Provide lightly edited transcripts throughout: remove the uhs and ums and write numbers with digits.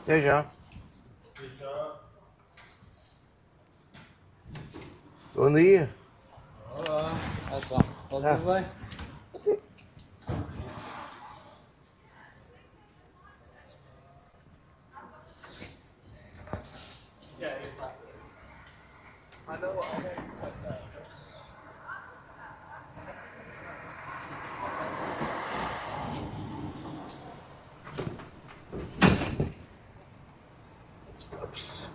Até já. Bom dia. Olá, então, está tudo bem? Sim. Stops.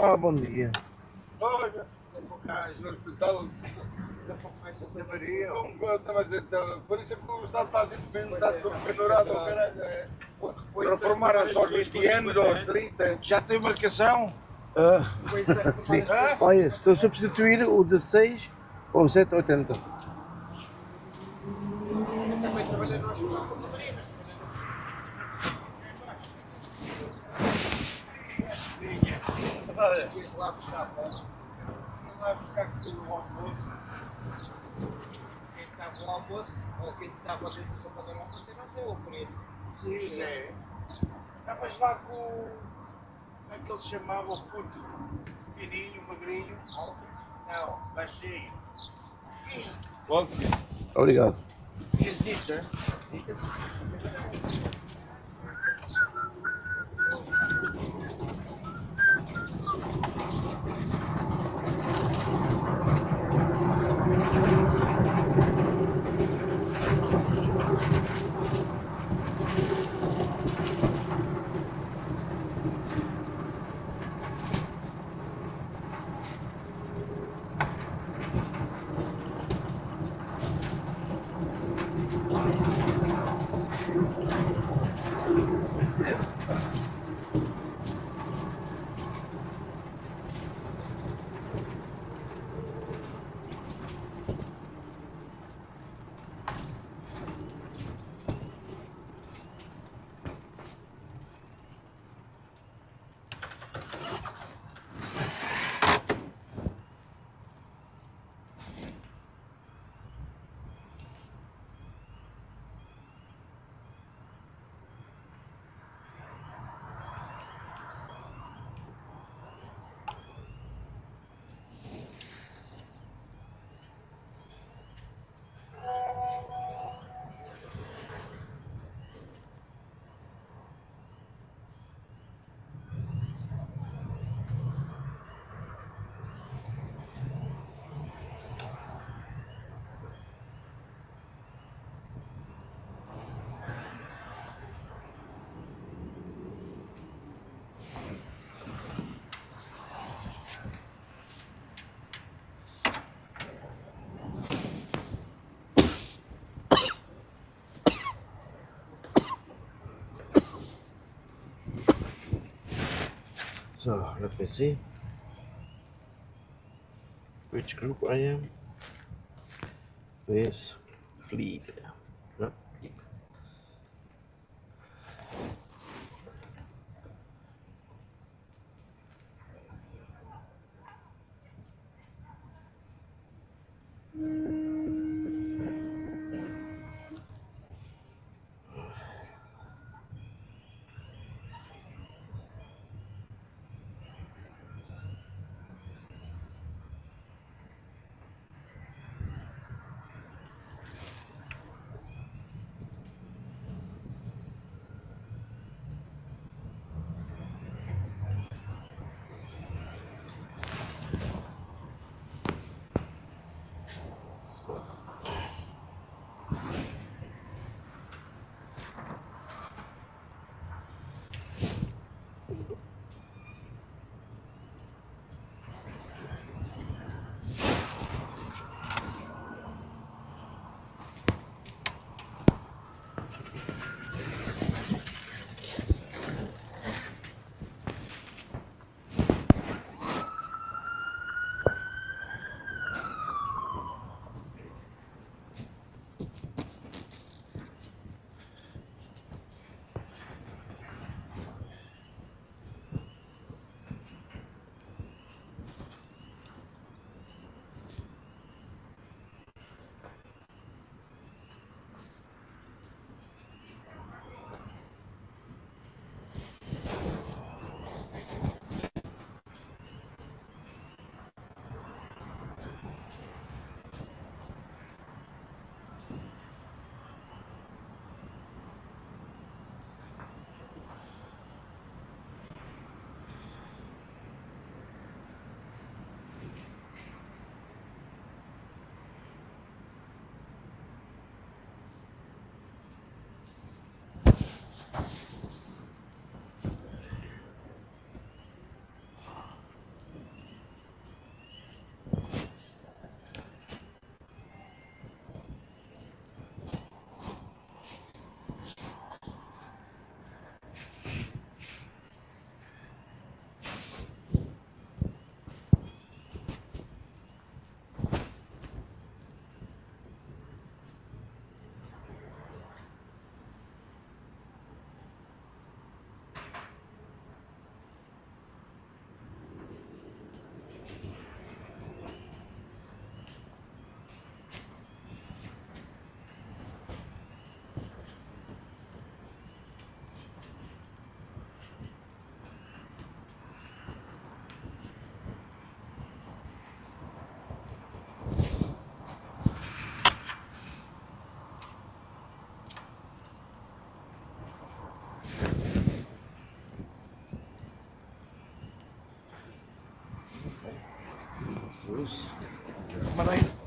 Olá, bom dia. Olha, no hospital Da Santa Maria. por isso é que o Estado está pendurado ao caralho. Reformaram só aos 20 anos, aos 30. Já tem marcação? Sim. Olha, estou a substituir o 16 ou o 780. Eu também trabalhei no hospital de Santa Maria, mas trabalhei no... Olha, Quis lá buscar, pá. vai buscar aqui no almoço. Quem estava no almoço, ou quem estava dentro do seu panorama, tem mais eu, por ele. Sim, é. Estavas lá com. Como é que ele se chamava o puto? Fininho, magrinho. Não, baixinho. Pode ser. Obrigado. Visita. So, let me see. Which group I am? With Fleet. No? Isso. Madeira.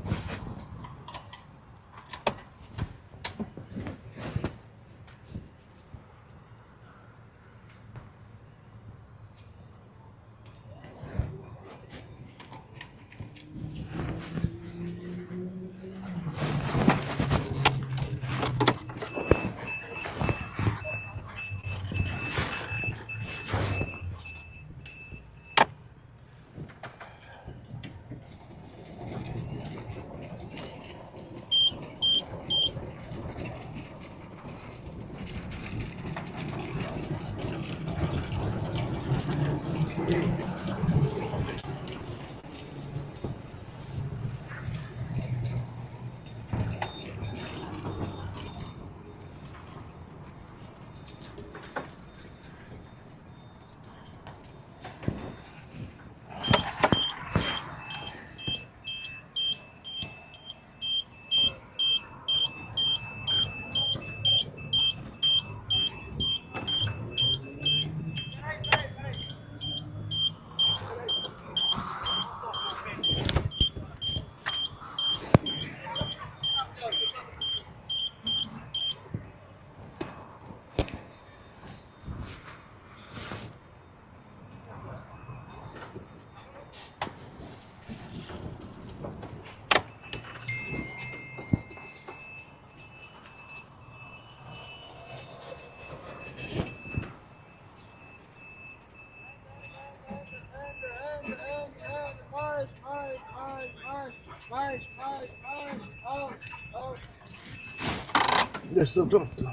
Já estou torto.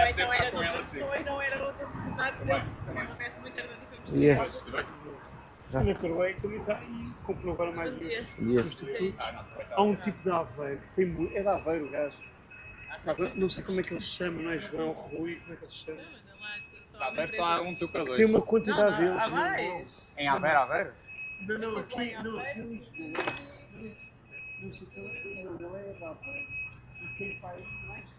Então era de outra pessoa e não era de outra personagem. Acontece muito, era de outra pessoa. Yeah. Na Coreia também está e comprou agora mais uns. Yeah. Há um tipo de Aveiro, é de Aveiro o gajo. Não sei como é que ele se chama, não é João, Rui, como é que ele se chama? Aveiro só há um Tuk-Tuk. Tem uma quantidade deles. Há mais. Em Aveiro? Não, aqui não, aqui em Lisboa. Não sei qual é, não, não é de Aveiro. E quem faz mais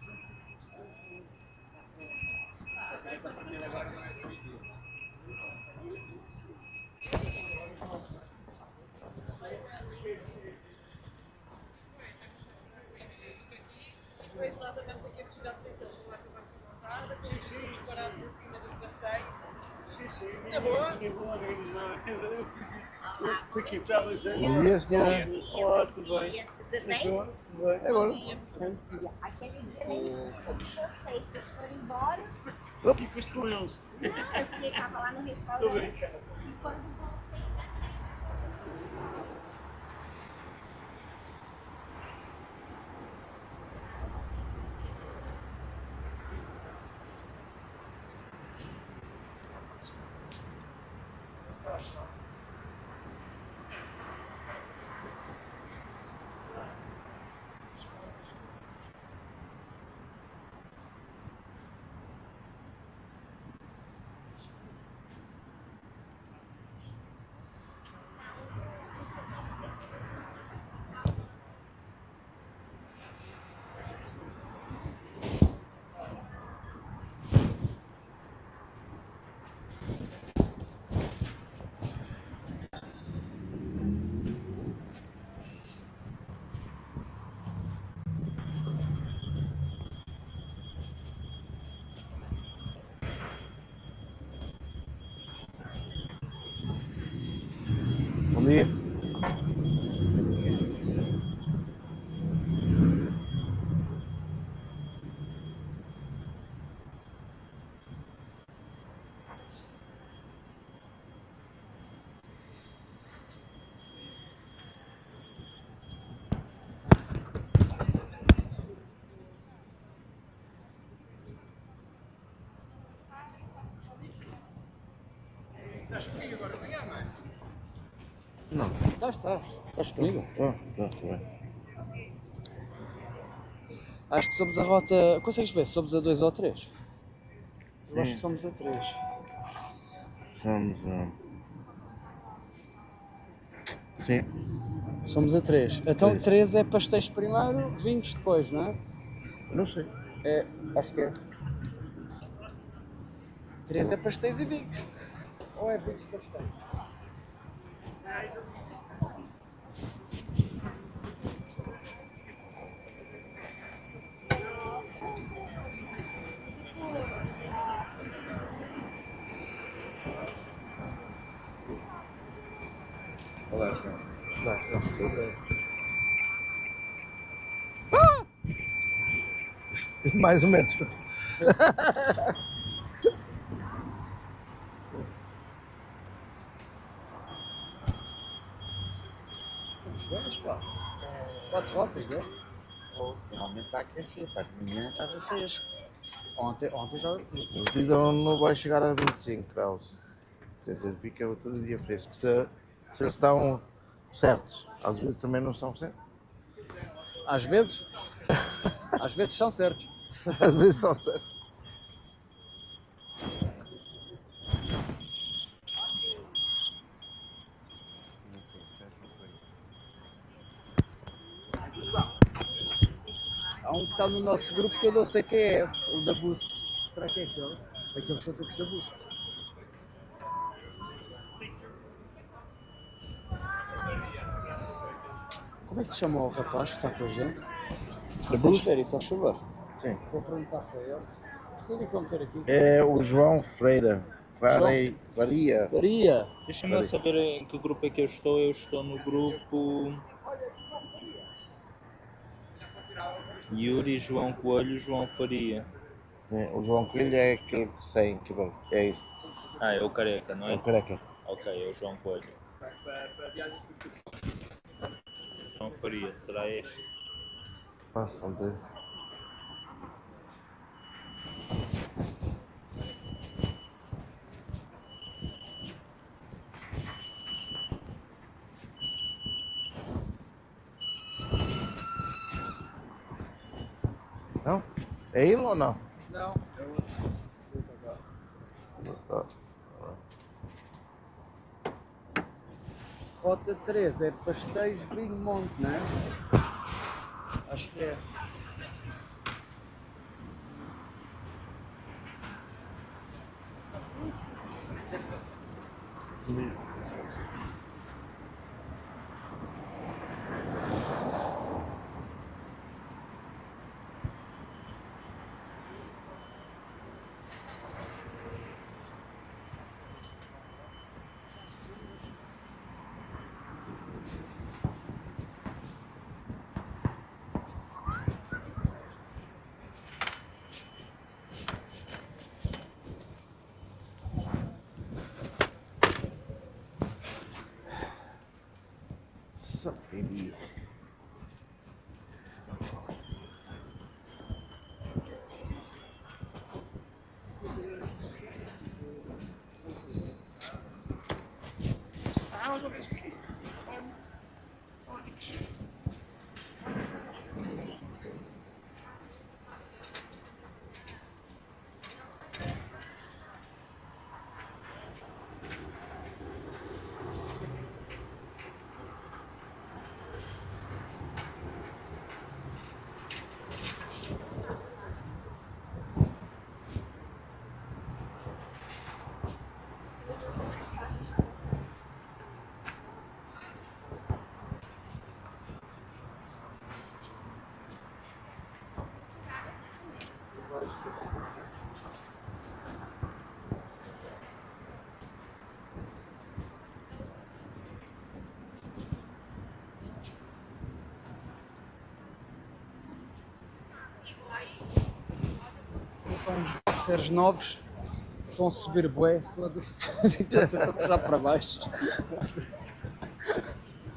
Depois nós andamos aqui a fugir à polícia, eles vão acabar com a montada, depois ficamos parados em cima do passeio. Sim, É boa? é boa, foi aqui, fellas. Bom dia, senhora. Olá, tudo bem? Tudo bem? Tudo bem? Agora. Aquele dia nem discuti com vocês, vocês foram embora. E foste com eles. Não, eu fiquei, tava lá no Estou restaurante. brincando. E quando voltei já tinha. Bom dia. Estás? Estás comigo? Bem. Acho que somos a rota. Consegues ver se somos a 2 ou 3? Eu acho que somos a 3. Vamos. Sim. Somos a 3. Então Três. 3 é pastéis primeiro, vinhos depois, não é? Não sei. É, acho que é. 3 é pastéis e vinhos. Ou é vinhos e pastéis? Olá, senhor. Não, tudo bem. Mais um metro. Estamos bem, pá. 4 rotas, não é? Finalmente está a crescer, pá, de manhã estava fresco. Ontem estava frio. Eles dizem que não vai chegar a 25 graus. Quer dizer, fica todo dia fresco. Se eles estão certos, às vezes também não estão certos. Às vezes estão certos. Às vezes são certos. Há um que está no nosso grupo que eu não sei quem é, o da Boost. Será que é aquele? Aqueles Tuk-Tuks da Boost. Como é que se chama o rapaz que está com a gente? Consegues ver isso ao chover? Sim. Vou perguntar se é ele. Sei o que vão ter aqui. É o João Freira. Faria. Faria. Deixa-me lá saber em que grupo é que eu estou. Eu estou no grupo Yuri, João Coelho, João Faria. O João Coelho é aquele que sem cabelo. É isso. Ah, é o careca, não É é? o careca. Ok, é o João Coelho. João Faria, será este? Passa, vamos ver. Não? É ele ou não? Não, é o Tá. Rota 3 é pastéis vinho monte, não é? Acho que é. Sup, baby. São uns boxers novos, estão a subir bué, foda-se, está sempre a puxar para baixo.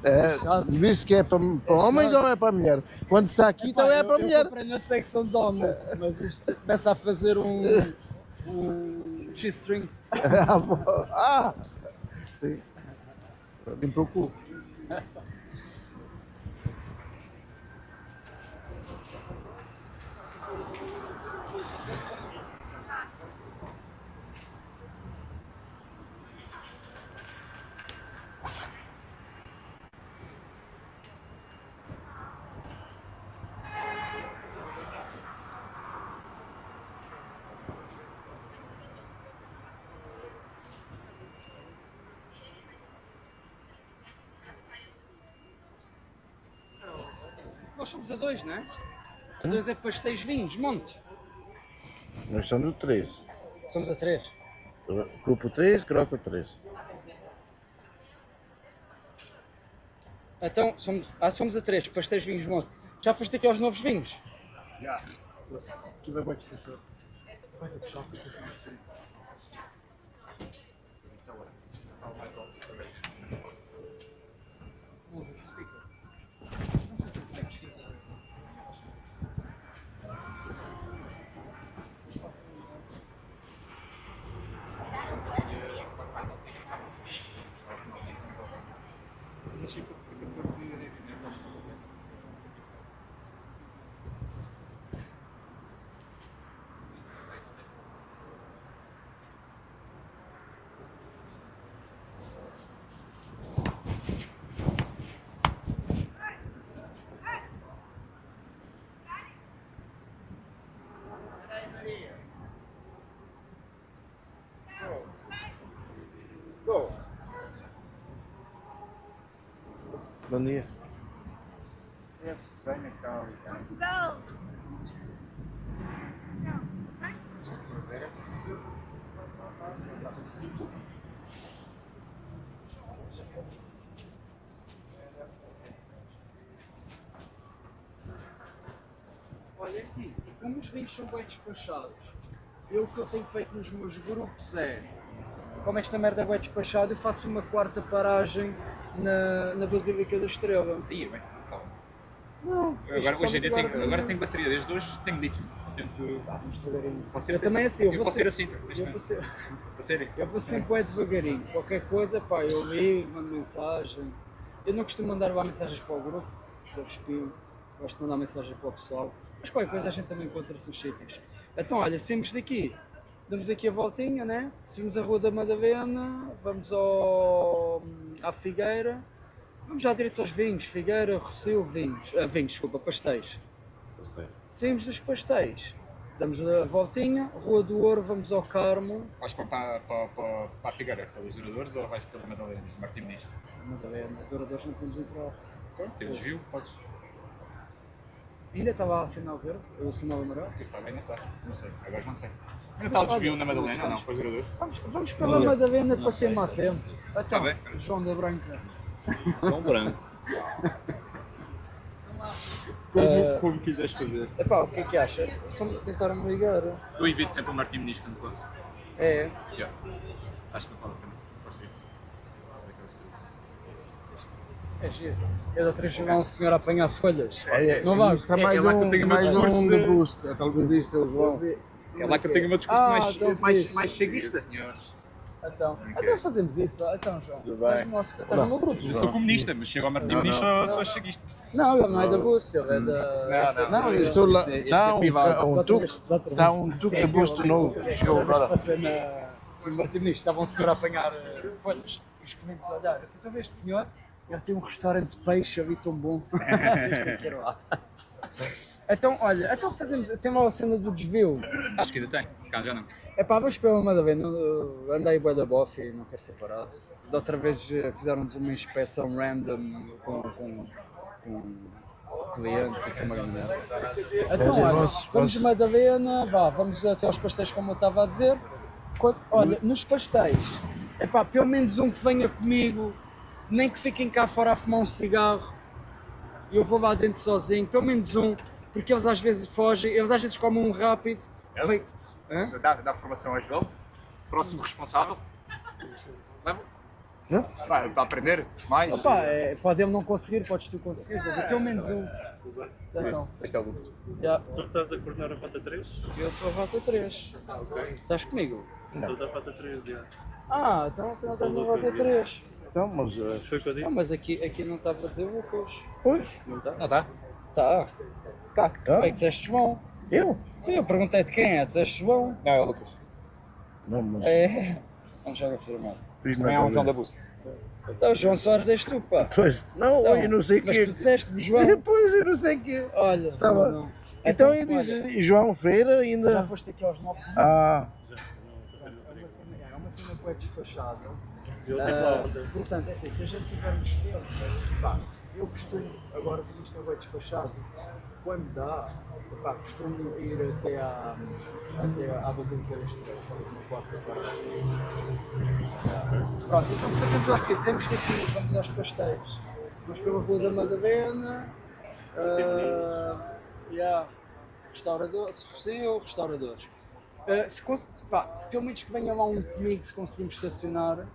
É, visto que é para homens ou é para mulher? Quando está aqui também é para mulher. Eu comprei na secção de homem, mas isto começa a fazer um G-string. Ah, sim. Limpou o cu. Nós somos a 2, não é? A 2 é pastéis vinhos, monte. Nós somos o 3. Somos a 3. Grupo 3, grota 3. Então, somos a 3, pastéis vinhos, monte. Já foste aqui aos novos vinhos? Já. Aquilo é bem difícil. Vais a fechar. Go. Bom dia. Esse sonho que está ali. Portugal! Ver essa Olha, é assim, como os vinhos são bem despachados, o que eu tenho feito nos meus grupos é, como esta merda é bem despachada, eu faço uma quarta paragem na Basílica da Estrela. Ia bem, calma. Não, Agora, hoje em dia agora tenho bateria, desde hoje tenho lithium. Portanto, posso ser eu também assim, eu posso ser assim, eu vou sempre devagarinho, qualquer coisa, pá, eu ligo, mando mensagem. Eu não costumo mandar lá mensagens para o grupo, eu respiro, gosto de mandar mensagens para o pessoal, mas qualquer coisa a gente também encontra-se nos sítios. Então, olha, saímos daqui, damos aqui a voltinha, né? Subimos a Rua da Madalena, vamos à Figueira, vamos já direto aos vinhos, Figueira, Rossio, pastéis. Saímos dos pastéis, damos a voltinha, Rua do Ouro, vamos ao Carmo. Vais para a Figueira, pelos Douradores, ou vais pela Madalena, Martim Ministro? Madalena, Douradores não podemos entrar. Temos desvio, podes. Ainda estava a sinal verde, o sinal amarelo? Tu sabes, ainda está, não sei, agora não sei. Ainda está o desvio na Madalena ou não, para os Douradores? Vamos pela Madalena para queimar tempo. Então, bem. João da Branca. João Branco. Como quiseres fazer. Epá, o que é que acha? Estão a tentar me ligar. Eu evito sempre o Martim Ministro quando posso. É. Yeah. Acho que não vale a pena. Gosto disso. É giro. Eu da outra vez vi lá um senhor a apanhar folhas. Não vai. vai? Está mais lá que eu tenho o meu discurso um de- de boost. É talvez isto, é o João. É lá que eu tenho o meu discurso então mais fixe. cheguista. Então fazemos isso. Então, João. Estás no meu grupo. Eu sou comunista, mas chego ao Martim Ministro sou cheguista. Não, ele não é da Boost, ele é da. Não, eu estou lá. Está um tuk. Está um tuk de boost novo. Chegou agora. Passei no Martim Ministro, estava um senhor a apanhar folhas e os clientes a olhar. Eu disse, estou a ver este senhor, ele tem um restaurante de peixe ali tão bom. Isto tem que ir lá. Então, olha, fazemos, tem lá a cena do desvio. Acho que ainda tem, se calhar já não. É pá, vamos para uma Madalena, andei bué da bofe e não quero ser parado. Da outra vez fizeram-nos uma inspeção random com clientes e foi uma grande merda. Então, olha, vamos Madalena, vamos até aos pastéis como eu estava a dizer. Olha, nos pastéis, é pá, pelo menos um que venha comigo, nem que fiquem cá fora a fumar um cigarro, eu vou lá dentro sozinho, pelo menos um, porque eles às vezes fogem, eles às vezes comem um rápido. Dá formação ao João, próximo responsável. Leva. Para aprender mais. Opa, pode ele não conseguir, podes tu conseguir, mas pelo menos um. Então, Este é o lucro. Tu estás a coordenar a rota 3? eu estou a rota 3. Estás comigo? Sou da rota 3, já. Então afinal estás na rota 3. Então, mas. Foi o que eu disse. Não, mas aqui não estava a dizer Lucas. Pois. Não está? Não está? Tá. Tá. Tá. Foi que disseste João. Eu? Sim, eu perguntei de quem é, disseste João. Não, é o Lucas. Não, mas. É. Não joga afirmado. Também há um João da Bússia. Então, o João Soares és tu, pá. Pois. Não, Então, eu não sei mas que. tu disseste-me João. Pois, eu não sei que. Olha, Estava. não. Então eu olha, disse João Freire ainda. já foste aqui aos 9 minutos. Ah, É uma cena que é despachada. Eu tenho lá ontem. Portanto, é assim, se a gente tivermos tempo, pá, eu costumo, agora que isto é bem despachado, quando dá, pá, costumo ir até à Basílica da Estrela, faço uma quarta parte. Pronto, então fazemos o seguinte, sempre que aqui vamos aos pastéis. Vamos pela Rua da Madalena, restauradores, restauradores. Pelo menos que venha lá um comigo, se conseguimos estacionar.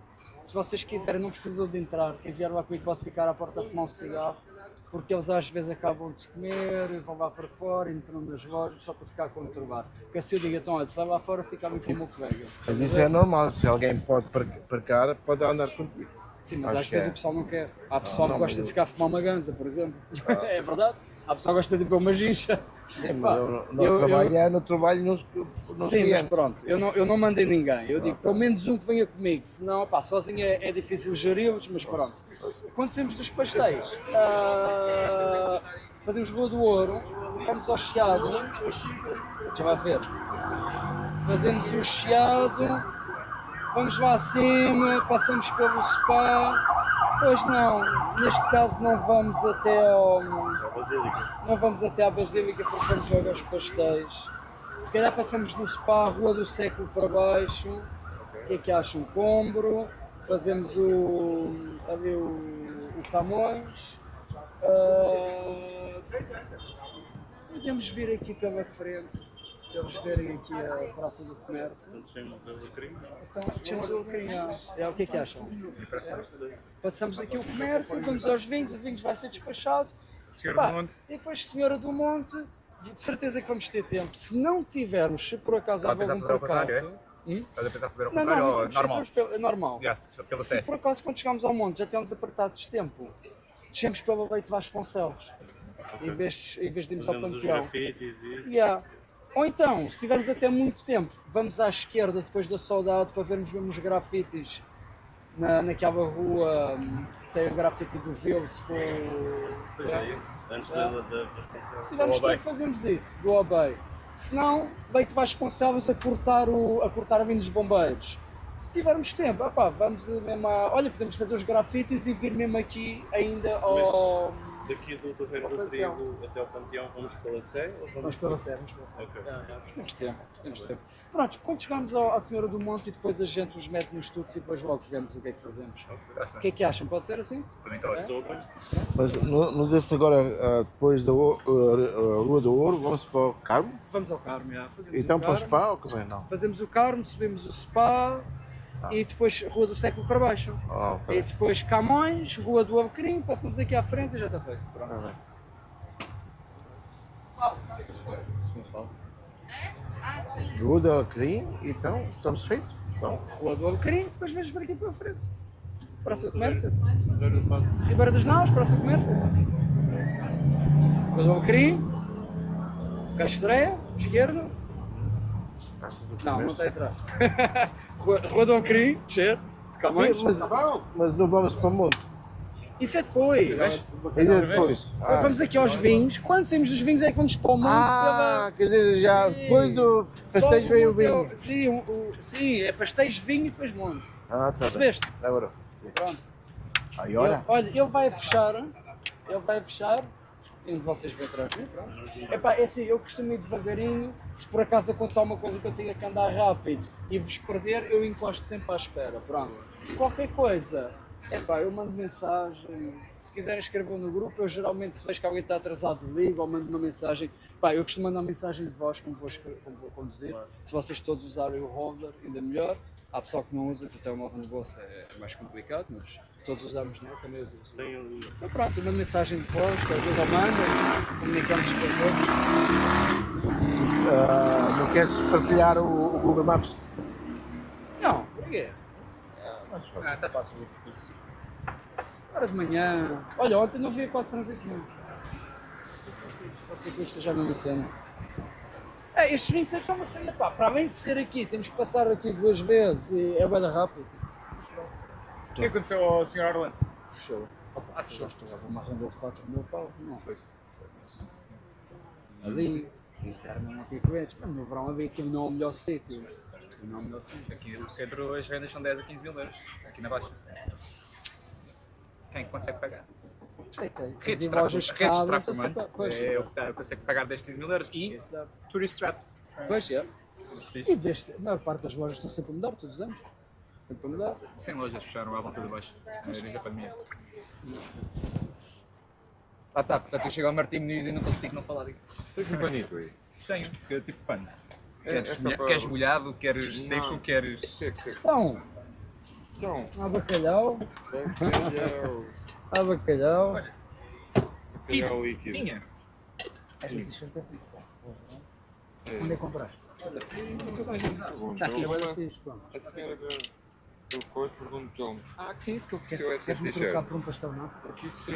Se vocês quiserem, não precisam de entrar. Quem vier lá comigo pode ficar à porta a fumar um cigarro, porque eles às vezes acabam de comer, vão lá para fora, entram nas lojas só para ficar com o trabalho. Porque assim eu digo, então, olha, se vai lá fora, fica ali com o meu colega. mas isso é normal, se alguém pode parcar, pode andar contigo. Sim, mas Acho às que vezes é. o pessoal não quer. Há pessoal não, que gosta mas de ficar a fumar uma ganza, por exemplo. É verdade. Há pessoal que gosta de ir para uma gincha. Sim, Pá, mas o nosso trabalho é no trabalho nos Sim, mas clientes. pronto, eu não mandei ninguém. Eu digo pelo menos um que venha comigo, senão, pá, sozinho é difícil geri-los, mas pronto. Quando saímos dos pastéis, fazemos Rua do Ouro, vamos ao Chiado, deixa lá ver, fazemos o Chiado, vamos lá acima, passamos pelo Spa. Pois não, neste caso não vamos até ao. Não vamos até à Basílica porque vamos logo aos pastéis. Se calhar passamos no Spa, Rua do Século para baixo. O que é que acham? Combro, fazemos ali o Camões. Podemos vir aqui pela frente, para eles verem aqui a Praça do Comércio. Descemos a Lacrim. Então, descemos o Lacrim. O que é que acham? Passamos aqui o comércio, vamos aos vinhos, o vinho vai ser despachado. Senhora do Monte. E depois, Senhora do Monte, de certeza que vamos ter tempo. Se não tivermos, se por acaso houver algum percalço. Estás a pensar fazer ao Não, contrário não, ou não, normal? é normal. Pelo Se por acaso, quando chegamos ao monte, já temos apertados de tempo, descemos pela Leite Vasconcelos, em vez de irmos ao Fazemos os Panteão. grafites e isso. Yeah. Ou então, se tivermos até muito tempo, vamos à esquerda depois da Saudade para vermos mesmo os grafites naquela rua que tem o grafite do Vils com Pois é isso. Antes da Vasconcelos. Se tivermos tempo, fazemos isso, do Obey. Se não, Leite Vasconcelos a cortar a vinho dos bombeiros. Se tivermos tempo, vamos mesmo olha, podemos fazer os grafites e vir mesmo aqui ainda ao... Daqui do Reino do Trigo até ao Panteão vamos pela Sé ou Vamos pela Sé, vamos pela Sé. Ok. Temos tempo. Pronto, quando chegamos à Senhora do Monte e depois a gente os mete nos tuques e depois logo vemos o que é que fazemos. O que é que acham? Pode ser assim? Mas não dizer se agora, depois da Rua do Ouro, vamos para o Carmo? Vamos ao Carmo, já. Fazemos Então o para o Carmo, Spa ou que vem? Não. fazemos o Carmo, subimos o Spa e depois Rua do Século para baixo. Tá E depois Camões, Rua do Alecrim, passamos aqui à frente e já está feito. Pronto. bem. Rua do Alecrim, então estamos feitos. Bom. Rua do Alecrim, depois vens por aqui para a frente. Praça do Comércio. Ribeira do Passo. Ribeira das Naus, Praça do Comércio. Rua do Alecrim. Castreia, esquerda. Não, não está a entrar. Rua do Alecrim, descer. De Camões. Sim, mas não vamos para o monte. Isso é depois. Ainda depois. Vamos aqui aos vinhos. Quando saímos dos vinhos é que vamos para o monte. Quer dizer, já depois do pastéis veio o vinho. Sim, é pastéis, vinho e depois monte. Tá Percebeste? bem. Agora, sim. Pronto. Aí, olha. Olha, ele vai fechar. E vocês vão atrás de mim, pronto. É assim, eu costumo ir devagarinho. Se por acaso acontecer alguma coisa que eu tenha que andar rápido e vos perder, eu encosto sempre à espera, pronto. Qualquer coisa, eu mando mensagem. Se quiserem escrever no grupo, eu geralmente, se vejo que alguém está atrasado, ligo ou mando uma mensagem. Eu costumo mandar mensagem de voz como vou conduzir. Se vocês todos usarem o holder, ainda melhor. Há pessoal que não usa, que o telemóvel no bolso é mais complicado, mas todos usamos, não é? Também uso. Então pronto, uma mensagem de voz, que alguém manda, comunicamos com os outros. Não queres partilhar o Google Maps? Não, porquê? Está fácil isso. Agora de manhã. Olha, ontem não vi quase trânsito nenhum. Pode ser que isto esteja a mesma cena. Estes 27 é uma cena, pá. Para além de ser aqui, temos que passar aqui 2 vezes e é bem rápido. O que aconteceu ao Sr. Orlando? Fechou. Opa, fechou. Estava uma renda de 4.000 paus, não. Pois. Ali, inverno não tinha clientes. Mas no verão havia aqui não é o melhor sítio. Não é o melhor sítio. Aqui no centro as vendas são 10 a 15 mil euros. Aqui na Baixa. Quem consegue pagar? Redes de tráfego, mano. Eu consigo pagar 10, 15 mil euros e tourist traps. Pois é. E veste, a maior parte das lojas estão sempre a mudar, todos os anos. Sempre a mudar. 100 lojas fecharam à volta de baixo, desde a pandemia. Portanto eu chego ao Martim Muniz e não consigo não falar disso. Tens um panito aí? Tenho, que é tipo pano. Só para- Queres molhado, queres Não. seco, queres... Seco, seco. Então, Então, há bacalhau. bacalhau. Há bacalhau. Olha, Bacalhau líquido. tinha. Esta t-shirt é fixe. É. Onde é que compraste? Bom, Está aqui, então, olha fixe, pronto. a senhora do coisa perguntou-me: quem é que ofereceu essa Queres-me t-shirt? trocar por um pastel nato? Porque isso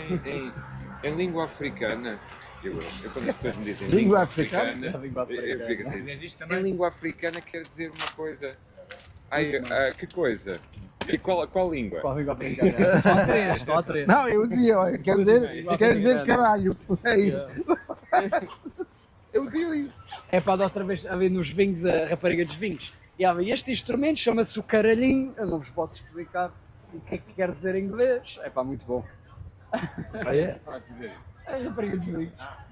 em língua africana, eu quando as pessoas me dizem Língua africana? eu fico assim. Existe Em também. língua africana quer dizer uma coisa. Ai, que coisa? E qual língua? Qual língua africana? Só três, só três. Não, eu dizia, olha, quer dizer caralho. É isso. Eu digo isso. É para dar outra vez a ver nos vinhos, a rapariga dos vinhos. E este instrumento chama-se o caralhinho. Eu não vos posso explicar o que é que quer dizer em inglês. É pá, muito bom. Ah, é? É a rapariga dos vinhos.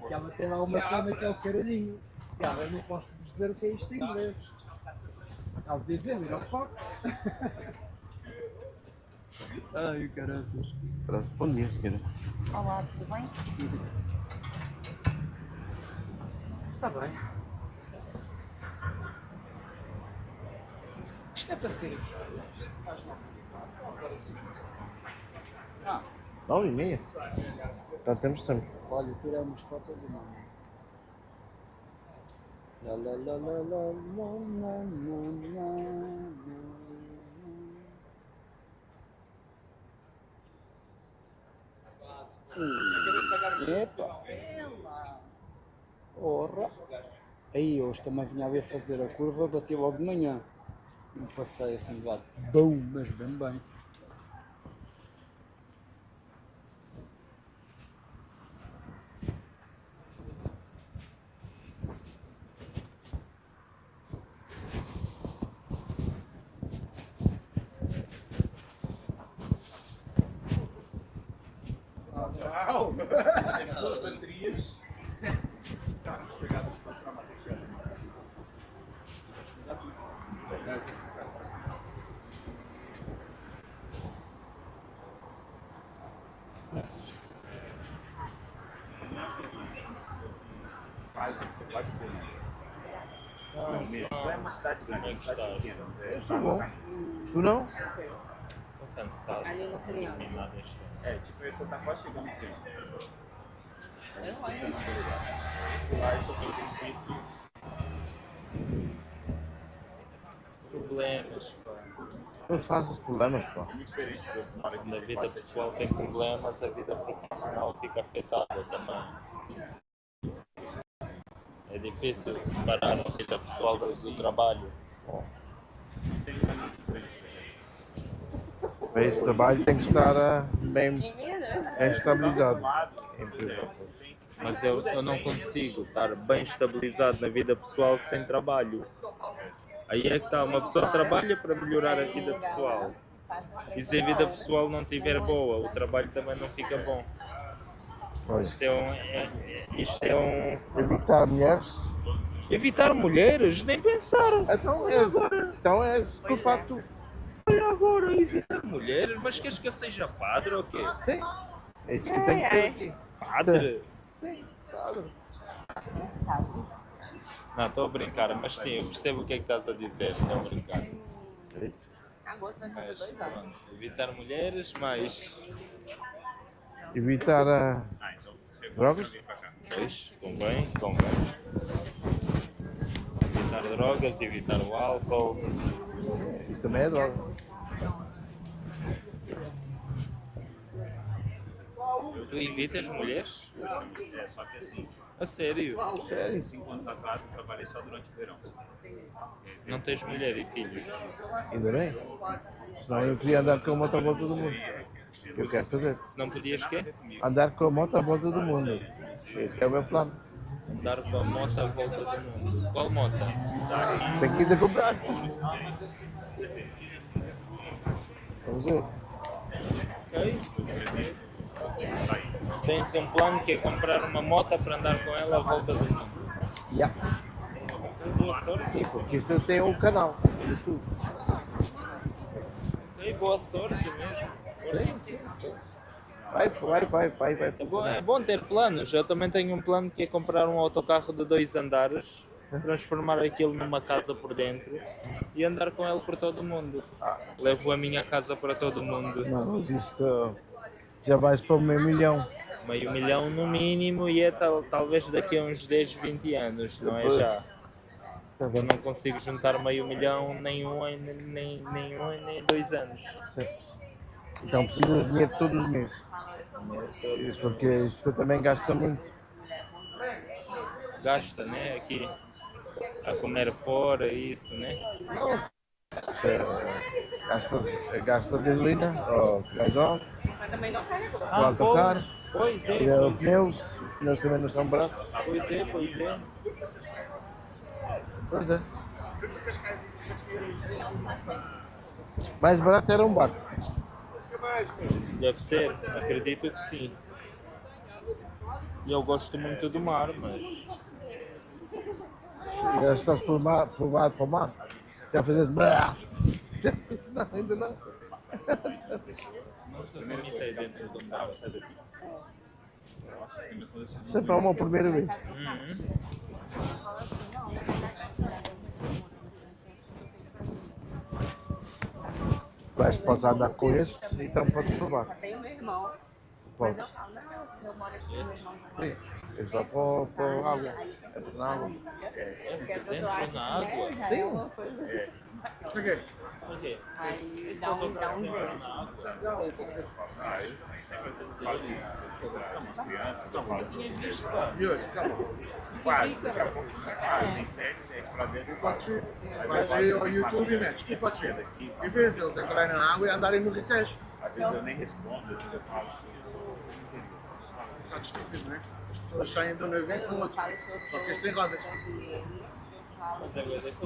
E ela tem lá uma cena que é o caralhinho. E ela, eu não posso vos dizer o que é isto em inglês. Ela podia dizer, mas não pode. Ai, caraças. Bom dia, senhora. Olá, tudo bem? Está bem. Isto é para ser aqui. Ah, 9h30. Então temos tempo. olha, tirei umas fotos e não. La la la la la la la la. Epa! Porra! Aí hoje também vinha a ver fazer a curva, bati logo de manhã. Não passei assim de lado. Bum! Mas bem bem. As duas baterias, 7 carros pegadas para a matemática. Não, mesmo. É uma cidade grande, uma cidade pequena. Eu estou bom. Tu não? Estou cansado. Eliminado este ano. É, tipo, esse tá quase chegando no tempo. Lá estou com difícil. Problemas, pá. Não faças problemas, pá. Na vida pessoal tem problemas, a vida profissional fica afetada também. É difícil separar a vida pessoal do trabalho. Esse trabalho tem que estar bem estabilizado. Mas eu não consigo estar bem estabilizado na vida pessoal sem trabalho. Aí é que está, uma pessoa trabalha para melhorar a vida pessoal. E se a vida pessoal não estiver boa, o trabalho também não fica bom. Isto é um... Evitar mulheres. Evitar mulheres? Nem pensar. Então és culpado tu. Olha agora, evitar mulheres? Mas queres que eu seja padre ou quê? Sim. É isso que tem que ser aqui. Padre? Sim, padre. Não, estou a brincar, mas sim, eu percebo o que é que estás a dizer. Estou a brincar. É isso. Agosto vai fazer Mas, 2 anos. pronto, evitar mulheres, mas... Evitar drogas. Pois, convém. Evitar drogas, evitar o álcool. Isso também é droga. Tu evitas mulheres? É, só que assim, A sério? Sério? 5 anos atrás eu trabalhei só durante o verão. Não tens mulher e filhos? Ainda bem. Senão eu queria andar com a moto à volta do mundo. Que eu quero fazer. Se não podias quê? Andar com a moto à volta do mundo. Esse é o meu plano. Andar com a moto à volta do mundo. Qual moto? Tenho que ir a comprar. Vamos ver. Ok. Tens um plano que é comprar uma moto para andar com ela à volta do mundo. Yeah. Boa sorte. E porque isso eu tenho um canal no YouTube. Ok, boa sorte mesmo. Vai. É bom ter planos. Eu também tenho um plano que é comprar um autocarro de 2 andares, transformar aquilo numa casa por dentro e andar com ele por todo o mundo. Levo a minha casa para todo o mundo. Não, isto já vais para meio milhão. Meio milhão no mínimo e é talvez daqui a uns 10, 20 anos, não é Depois. já? Tá Eu bem. não consigo juntar meio milhão nem 2 anos. Sim. Então precisas de dinheiro todos os meses. Porque isto também gasta muito. Gasta, né? Aqui a comer fora, isso, né? Gasta gasolina, ou gasol, Mas também não carregou. o autocarro, Pois é, os pneus também não são baratos. pois é. Pois é. Mais barato era um barco. Deve ser, acredito que sim. Eu gosto muito do mar, mas Já estás por lado para o mar. Já fazes. Não, ainda não. não vomitei dentro do mar, sai daqui. Sempre é uma primeira vez. Podes andar com esse, então podes provar. Tem o meu irmão. Podes. Mas eu falo, não, eu moro aqui, meu irmão. Sim, esse vai para a água. Entra na água. Vocês entram na água? Sim. Por quê? Por quê? Aí dá um jeito. Crianças, eu falo E hoje, calma. quase, daqui a pouco tem 7 para dentro e 4. Vais aí ao YouTube e metes que pode ser. E vês eles entrarem na água e andarem no requejo. Às vezes eu nem respondo, às vezes eu falo assim, eu sou Só estúpido, não é? As pessoas saem de um navio para o outro. Só que este tem rodas. Mas agora é fixe.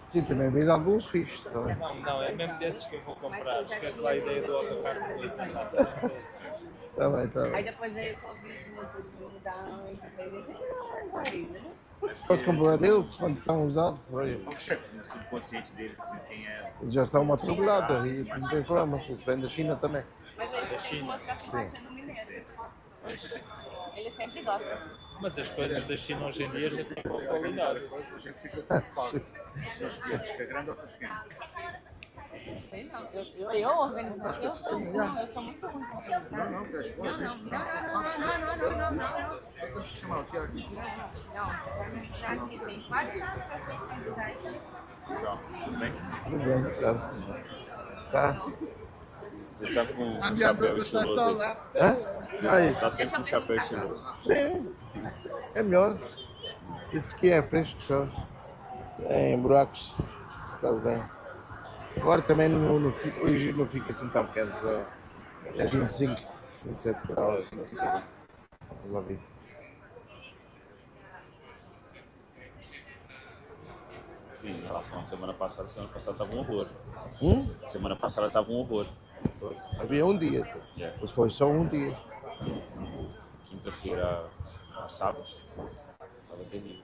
Sim, também vês alguns fixos. Também. Não, é mesmo desses que eu vou comprar. Esquece lá a ideia do autocarro de 2 andares. Tá bem. Aí depois veio o Covid, mudar, Podes comprar deles quando estão usados. Olha, no subconsciente deles, assim, quem é. já está uma tonelada e não tem problema. Isso vem da China também. Mas ele sempre mostra a sendo mineiro. Ele sempre gosta. Mas as coisas da China hoje em dia já têm boa qualidade. A gente fica preocupado. Nos bilhetes, que é grande ou que é pequeno. Sei não, eu organizo. Eu sou muito ruim de organizar. Não, queres pôr? Não. Temos que chamar o Tiago. Não, aqui tem várias pessoas que ajudar aqui. Então, tudo bem? Tudo bem, claro. Tá. Você está com um A chapéu estiloso. Hã? Você Aí, está sempre com um chapéu estiloso. sim. É melhor. Isso aqui é fresco, só. Tem buracos. Estás bem. Agora também hoje não fica assim tão quente. Só. É 25, 27 graus. Vamos lá ver. Sim, em relação à semana passada estava um horror. Semana Hum? passada estava um horror. Havia um dia. Yeah. Mas foi só um dia. Quinta-feira a sábado, estava terrível.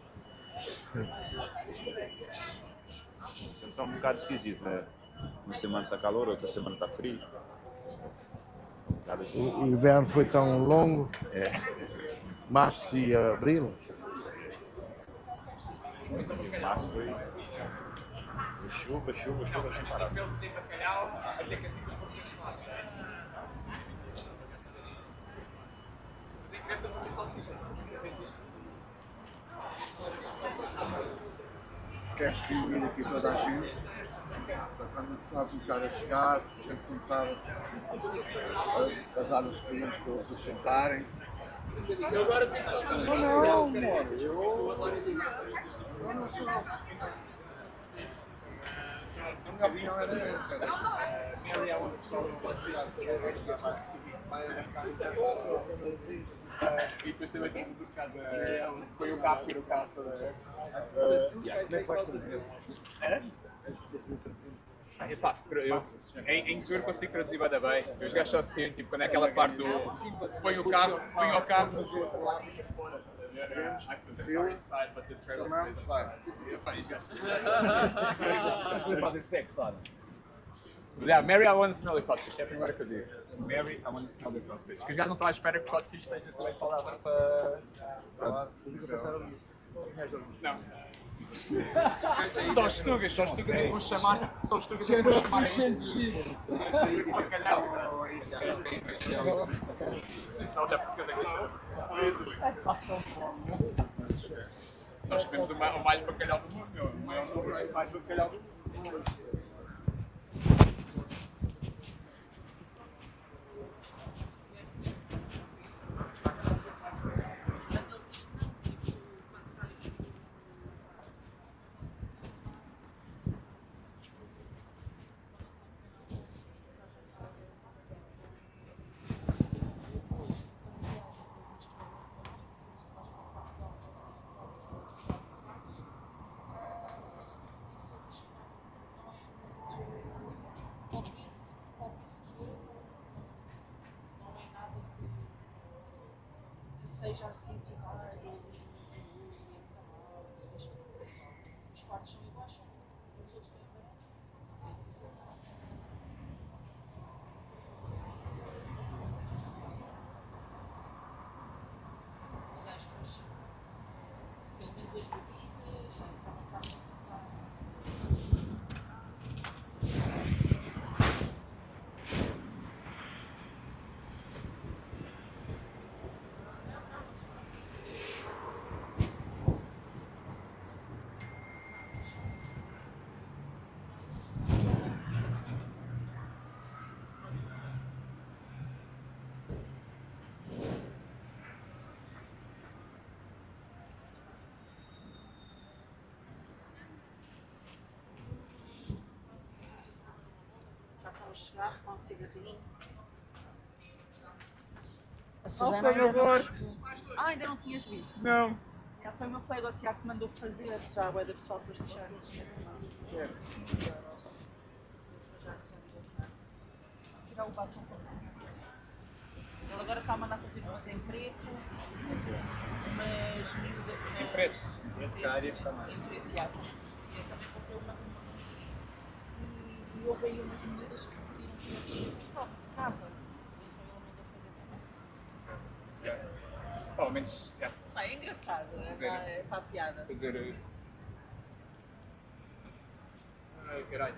Sempre está um bocado esquisito, né? Uma semana está calor, outra semana está frio. Um bocado assim. O inverno foi tão longo. É. Março e abril. Assim, março foi chuva sem parar. Queres dividir aqui toda a gente? quando a pessoa começar a chegar, a gente começar a dar os clientes para eles se sentarem. Eu agora tenho só Não, amor, eu não sou. A minha opinião era essa. E depois também temos um bocado. Foi o carro, tira o carro toda. Como é que vais fazer? Em tour consigo traduzir bem bem. Os gajos só se riem, tipo, quando é aquela parte do. Põe o carro, mas o outro lado. Chamamos, vai. Vamos fazer sexo, olha. Yeah, Mary, I want to smell the codfish. É a primeira que eu digo. Mary, I want to smell the codfish. Porque os gajos não estão à espera que o codfish esteja também palavra para. Não. São os tugas eu vou chamar. São os tugas eu vou chamar. Sim, só até porque nós comemos o mais bacalhau do mundo, meu. O maior número é o mais bacalhau do mundo. Seja assim, tipo, os quartos são iguais, os outros têm os extras, pelo menos as bebidas, cada parte que se dá. Chegar, fumar um cigarrinho. A Susana ainda não... ainda não tinhas visto? Não. Foi o meu colega o Tiago que mandou fazer, já a bué da pessoal com os t-shirts, mas não. 15 euros. Já digo tirar. Tirar o batom para cá. Ele agora está a mandar fazer umas em preto, mas miúda. Em preto? Preto, também. Em preto, já. E eu também comprei uma. E houve aí umas miúdas que acaba. Ao menos. É engraçado, é para a piada. Fazer. Ai, caralho.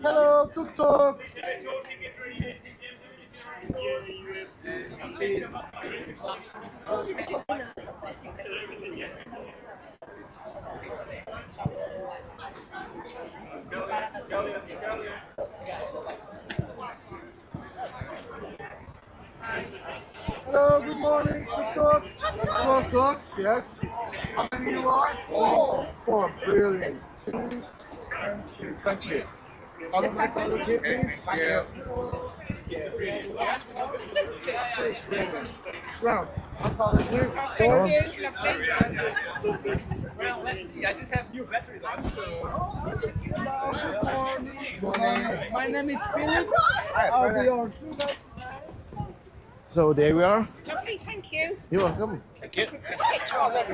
Hello, Tuk-Tuk! Hello, good morning. Tuk-Tuk. Tuk-Tuk, yes. How many you are? Four. Brilliant. Thank you. All of my color here, please. Yeah. So, I'll call it here. Thank you. Well, let's see. I just have new batteries on. My name is Philip. I'll be your tour guide. So there we are. Lovely, thank you. You're welcome. Thank you. Picture of it.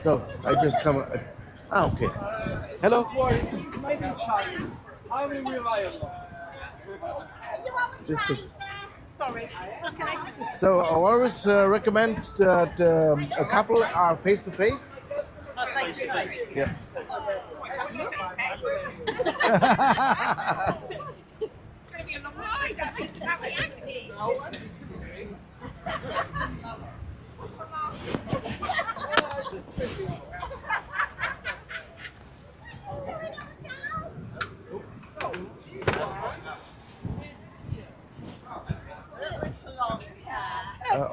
So I just come. Okay. Hello. It's made in China. I will rely on you. Just to, Sorry. Okay. so I always recommend that a couple are face to face. Face to face. Yeah. It's going to be a long ride. I think that'll be active.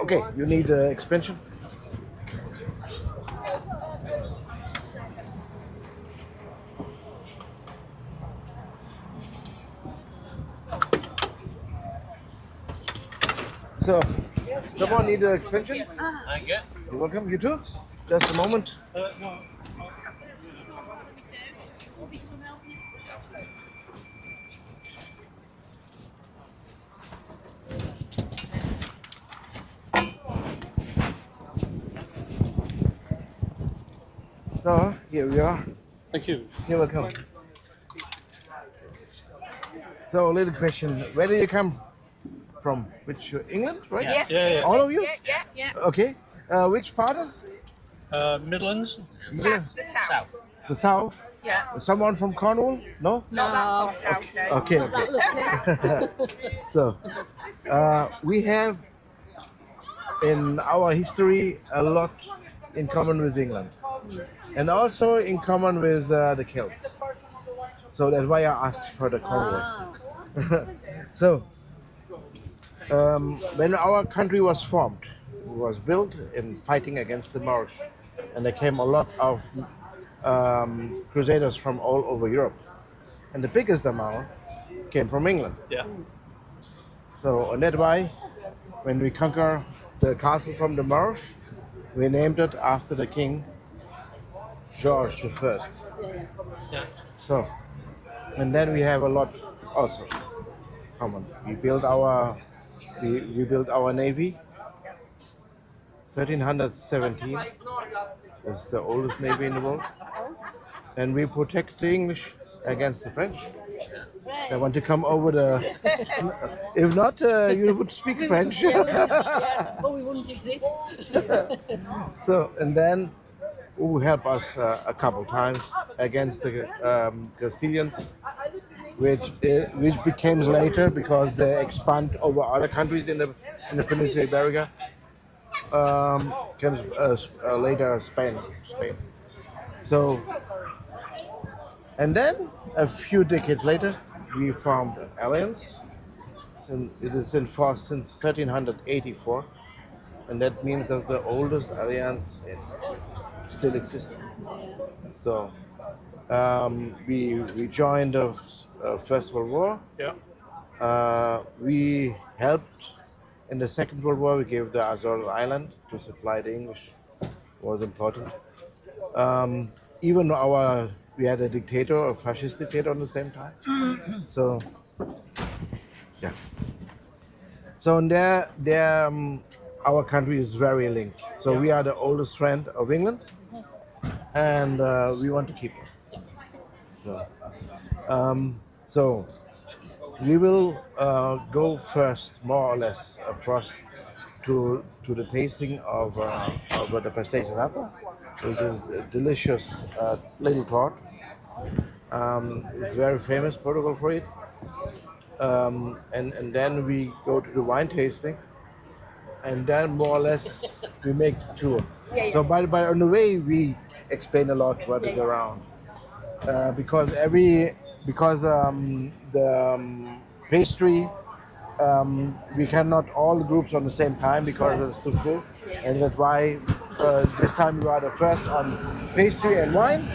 Okay, you need expansion. So, someone need an expansion? Thank you. You're welcome. You too. Just a moment. So here we are. Thank you. You're welcome. So, a little question. Where do you come from? Which England, right? Yes. Yeah. All of you? Yeah. Okay. Which part? Midlands. The south. The south. Yeah. Someone from Cornwall? No. Not that far south, no. Okay. So, we have in our history a lot in common with England, and also in common with the Celts. So that's why I asked for the Cornwalls. So, when our country was formed, it was built in fighting against the Moorish, and there came a lot of crusaders from all over Europe, and the biggest amount came from England. Yeah. So, and that's why when we conquer the castle from the Moorish, we named it after the king George I. Yeah. So, and then we have a lot also common. We built our navy. 1317 is the oldest navy in the world, and we protect the English against the French. They want to come over the. If not, you would speak French. Well, we wouldn't exist. So, and then who helped us a couple times against the Castilians, which became later because they expand over other countries in the Peninsula Iberica. Comes later Spain. So, and then a few decades later, we formed an alliance. It is in force since 1384, and that means that's the oldest alliance still exists. So, we joined the First World War. Yeah. We helped in the Second World War. We gave the Azores Island to supply the English. It was important. Even we had a dictator, a fascist dictator at the same time. So, yeah. So in there, our country is very linked. So we are the oldest friend of England, and we want to keep it. So we will go first, more or less, first to the tasting of the pastéis de nata, which is a delicious little port. It's very famous, Portugal, for it. And then we go to the wine tasting, and then more or less we make the tour. Yeah, yeah. So by on the way we explain a lot what is around, because the pastry, we cannot all groups on the same time because it's too full, and that's why this time we are the first on pastry and wine.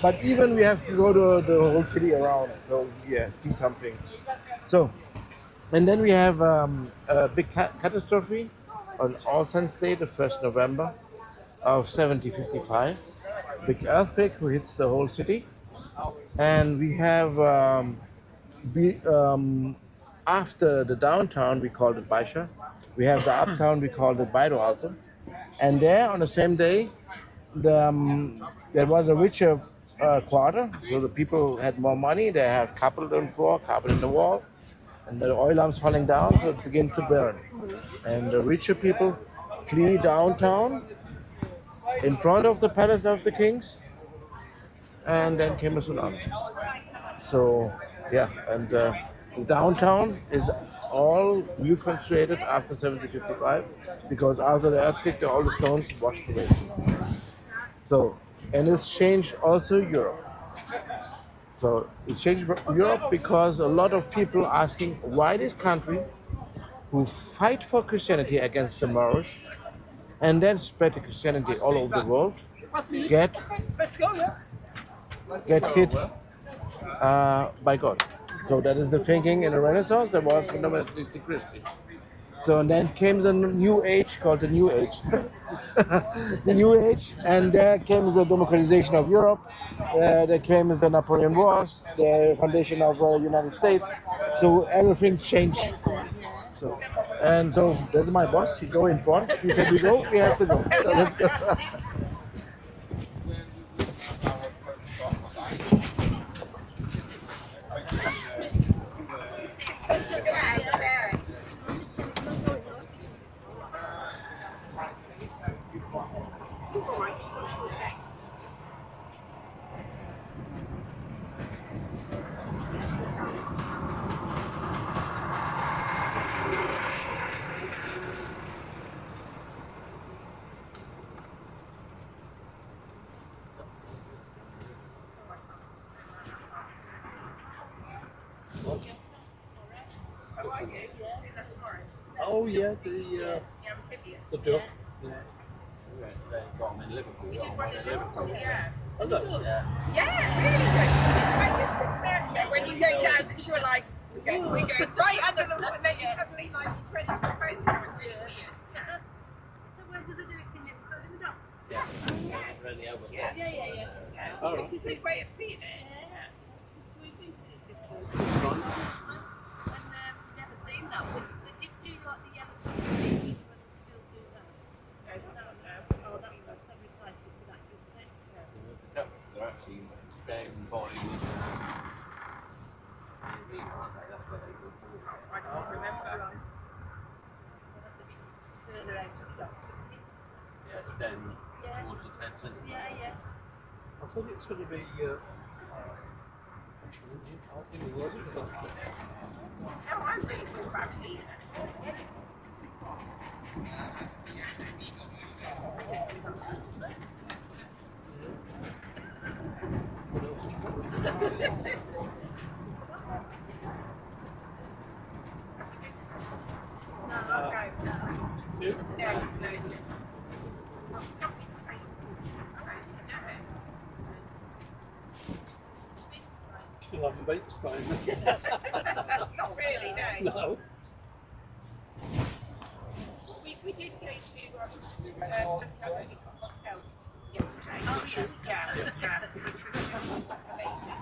But even we have to go to the whole city around, so yeah, see something. So, and then we have a big catastrophe on All Saints Day, the 1st November of 1755. Big earthquake who hits the whole city, and we have after the downtown we called it Baixa. We have the uptown we called it Bairro Alto, and there on the same day there was a richer quarter, so the people had more money. They have carpet on the floor, carpet in the wall, and the oil lamps falling down, so it begins to burn. And the richer people flee downtown in front of the palace of the kings, and then came a tsunami. So yeah, and downtown is all reconstructed after 1755 because after the earthquake, all the stones washed away. So, and it's changed also Europe. So it's changed Europe because a lot of people asking why this country who fight for Christianity against the Moors and then spread the Christianity all over the world get hit by God. So that is the thinking in the Renaissance. There was fundamentalistic Christian. So and then came the new age called the New Age. The New Age, and there came the democratization of Europe. There came the Napoleon Wars, the foundation of the United States. So everything changed. So there's my boss. He go in front. He said we go. We have to go. So let's go. Oh yeah, the duck. Got them in Liverpool. Yeah. Oh, no. Yeah, really good. It's quite disconcerting when you go down because you're like, we're going right under the water, and then you suddenly like you turn into a boat. It's really weird. So where do they do it in Liverpool in the docks? Yeah. It's a good way of seeing it. Yeah. So we've been to Liverpool. And never seen that. They did do like the yellow submarine, but they still do that. Oh, that's a replacement for that, didn't they? They're actually down by that's where they go. I can't remember. So that's a bit further out of the docks, isn't it? Yeah, it's down towards the Thames. Yeah. I thought it was going to be challenging. I think it was. No, I'm really good about here. Still haven't been to Spain. Not really, no. No. We did go to Santiago de Compostela yesterday. Yeah. Which was amazing.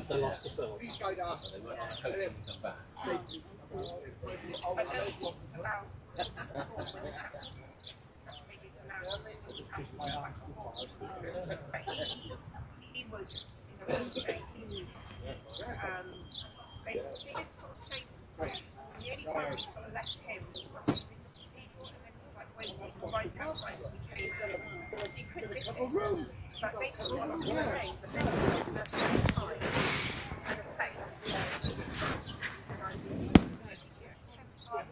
They lost the cell. He was in a real state. They didn't sort of stay. The only time we sort of left him was when we were in the cathedral, and then he was like waiting right outside as we came in. So you couldn't miss it. But basically, it was rain, but then at the same time, and a place. 12,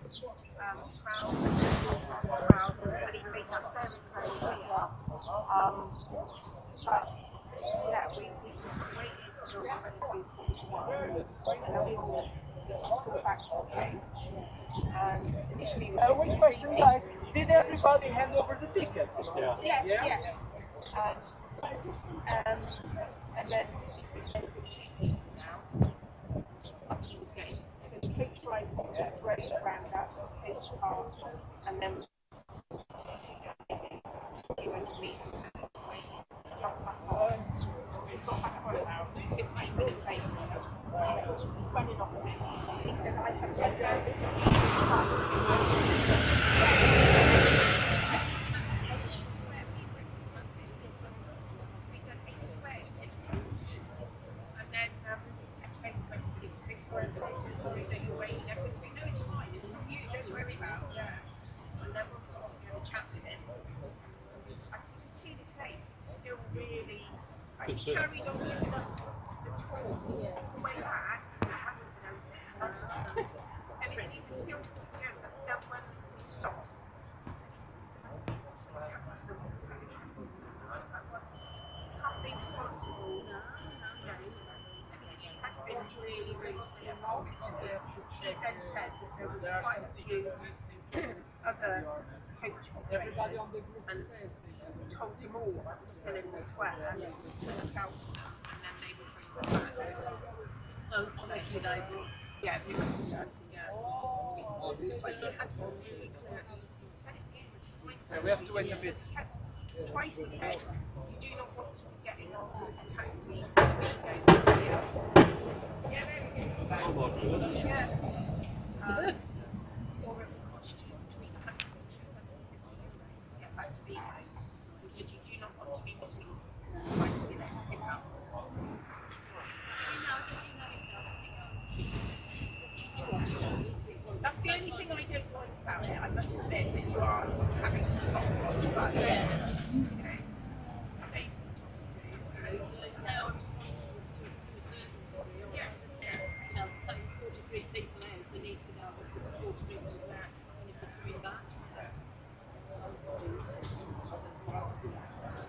12, but it made that very, very clear. But yeah, we waited till 22:41, and then we all sort of back to the cage. Initially, One question, guys. Did everybody hand over the tickets? Yeah. yes, Yeah? yes. And then now, I think it was getting the coach ride was ready around that coach car, and then he went to meet us. Got back on about 15 minutes later. Running off a bit. He said, I can go down. And then kept saying to everybody, so sorry that you're waiting there, because we know it's fine, it's not you, don't worry about it. And then we'll have a chat with him. I could see his face, he was still really, like, he carried on giving us the tour all the way back. And he was still talking again, but then when we stopped, can't be responsible. He had been really, really clear. She then said that there was quite a few other coach operators and told them all that was still in the square to look out, and then they would bring them back. So obviously they would, yeah, they must have done, yeah. But he had really clear, he said it numerous times. So we have to wait a bit. Twice he said, you do not want to be getting on a taxi, we go here. Yeah, there it is. Yeah. Or it will cost you between 100 and 250 euros to get back to Vigo. He said, you do not want to be missing twice the next pickup. That's the only thing I don't like about it. I must admit that you are sort of having to pop on, but you know, they jobs to do, so Now I'm responsible to a certain degree. yes, yeah. You know, taking 43 people out, they need to know that there's 43 people back, and if they're coming back.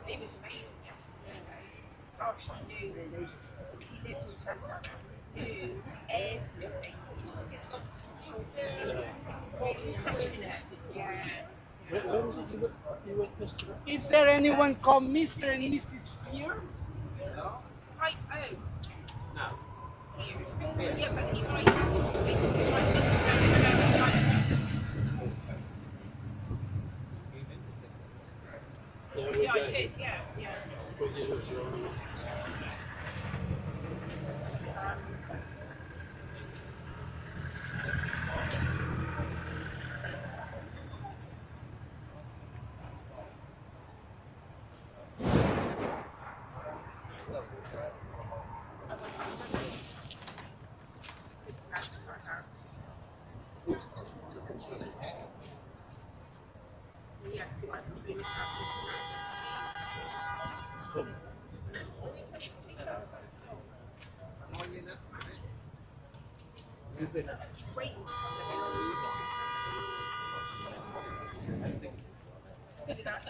It was amazing yesterday. Gosh, I knew he did himself. Knew everything. He just did lots of talking. Yeah. Is there anyone called Mr. and Mrs. Spears? Right, oh. No. Yeah, but he might have to be like this. Yeah, I did, yeah, yeah.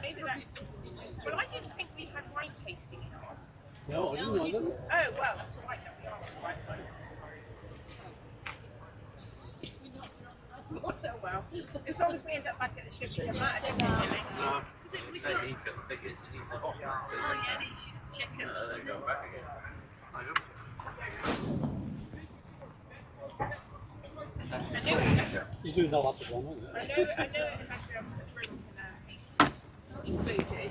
Maybe that's. Well, I didn't think we had wine tasting in ours. No, I didn't know that. Oh, well, that's all right then. We are right. Oh, well. As long as we end up back at the ship, it doesn't matter, does it? Oh yeah, they should check it. He's doing that after one, isn't I know it had a drink and a pastry included.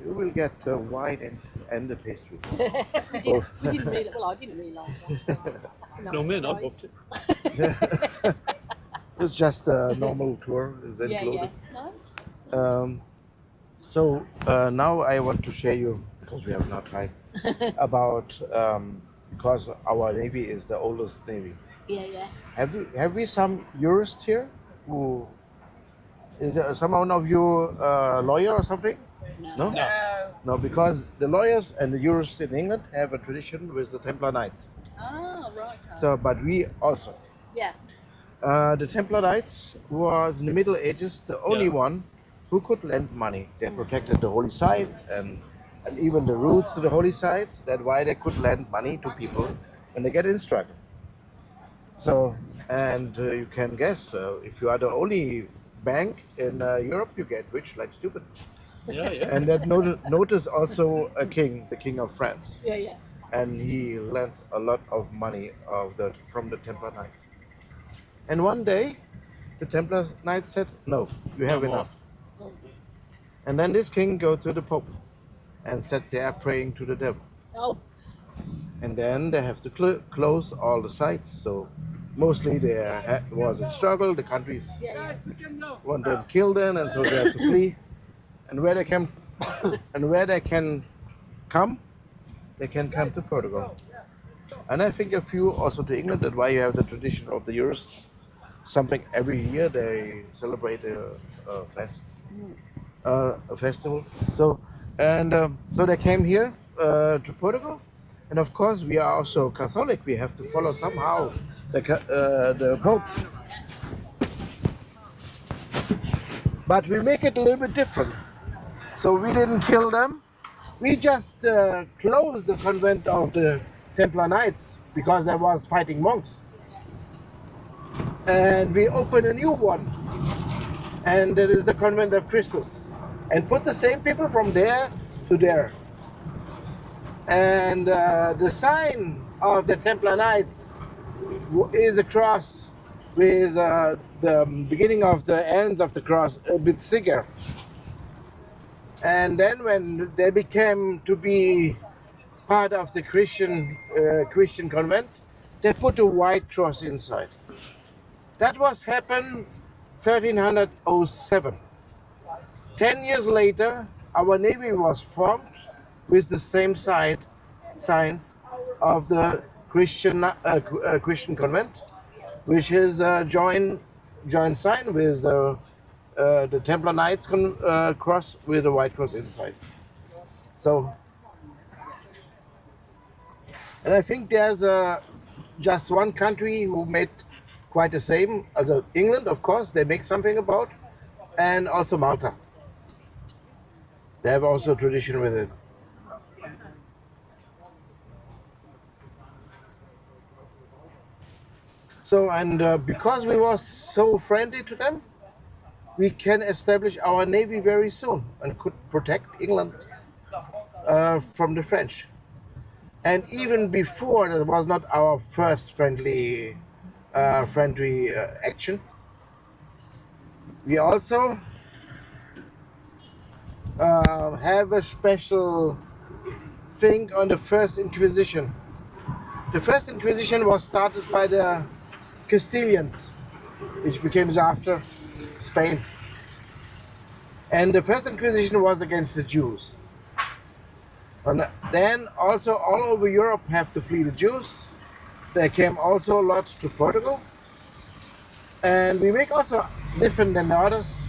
You will get the wine and the pastry. we didn't realise. Well, I didn't realise that. That's a nice No, man, I surprise. booked it. It's just a normal tour, is included. Yeah, nice. So now I want to share you, because we have not time, about because our navy is the oldest navy Yeah, yeah. Have we some jurists here? Who is there someone of you lawyer or something? No? No, because the lawyers and the jurists in England have a tradition with the Templar Knights. Oh, right. So, but we also. Yeah. The Templar Knights was in the Middle Ages the only one who could lend money. They protected the holy sites and even the routes to the holy sites. That's why they could lend money to people when they get in struggle. So, and you can guess, if you are the only bank in Europe, you get rich like stupid. Yeah, yeah. And that notice also a king, the King of France. Yeah, yeah. And he lent a lot of money from the Templar Knights. And one day, the Templar Knights said, "No, you have No more." enough." And then this king go to the Pope and sat there praying to the devil. Oh. And then they have to close all the sites. So mostly there was a struggle. The countries wanted to kill them, and so they had to flee. And where they can, come, they can come to Portugal. And I think a few also to England. That's why you have the tradition of the jurists. Something every year they celebrate a festival. So so they came here to Portugal, and of course we are also Catholic. We have to follow somehow the Pope, but we make it a little bit different. So we didn't kill them. We just closed the convent of the Templar Knights because there was fighting monks. And we opened a new one, and that is the Convent of Christus, and put the same people from there to there. And the sign of the Templar Knights is a cross with the beginning of the ends of the cross a bit thicker. And then when they became to be part of the Christian convent, they put a white cross inside. That was happened 1307. 10 years later, our navy was formed with the same signs of the Christian convent, which is a joint sign with the Templar Knights cross with a white cross inside. So, and I think there's just one country who made quite the same. Also England, of course, they make something about, and also Malta. They have also a tradition with it. So, and because we were so friendly to them, we can establish our navy very soon and could protect England from the French. And even before, that was not our first friendly action. We also have a special thing on the First Inquisition. The First Inquisition was started by the Castilians, which became after Spain. And the First Inquisition was against the Jews. And then also all over Europe have to flee the Jews. They came also a lot to Portugal. And we make also different than the others.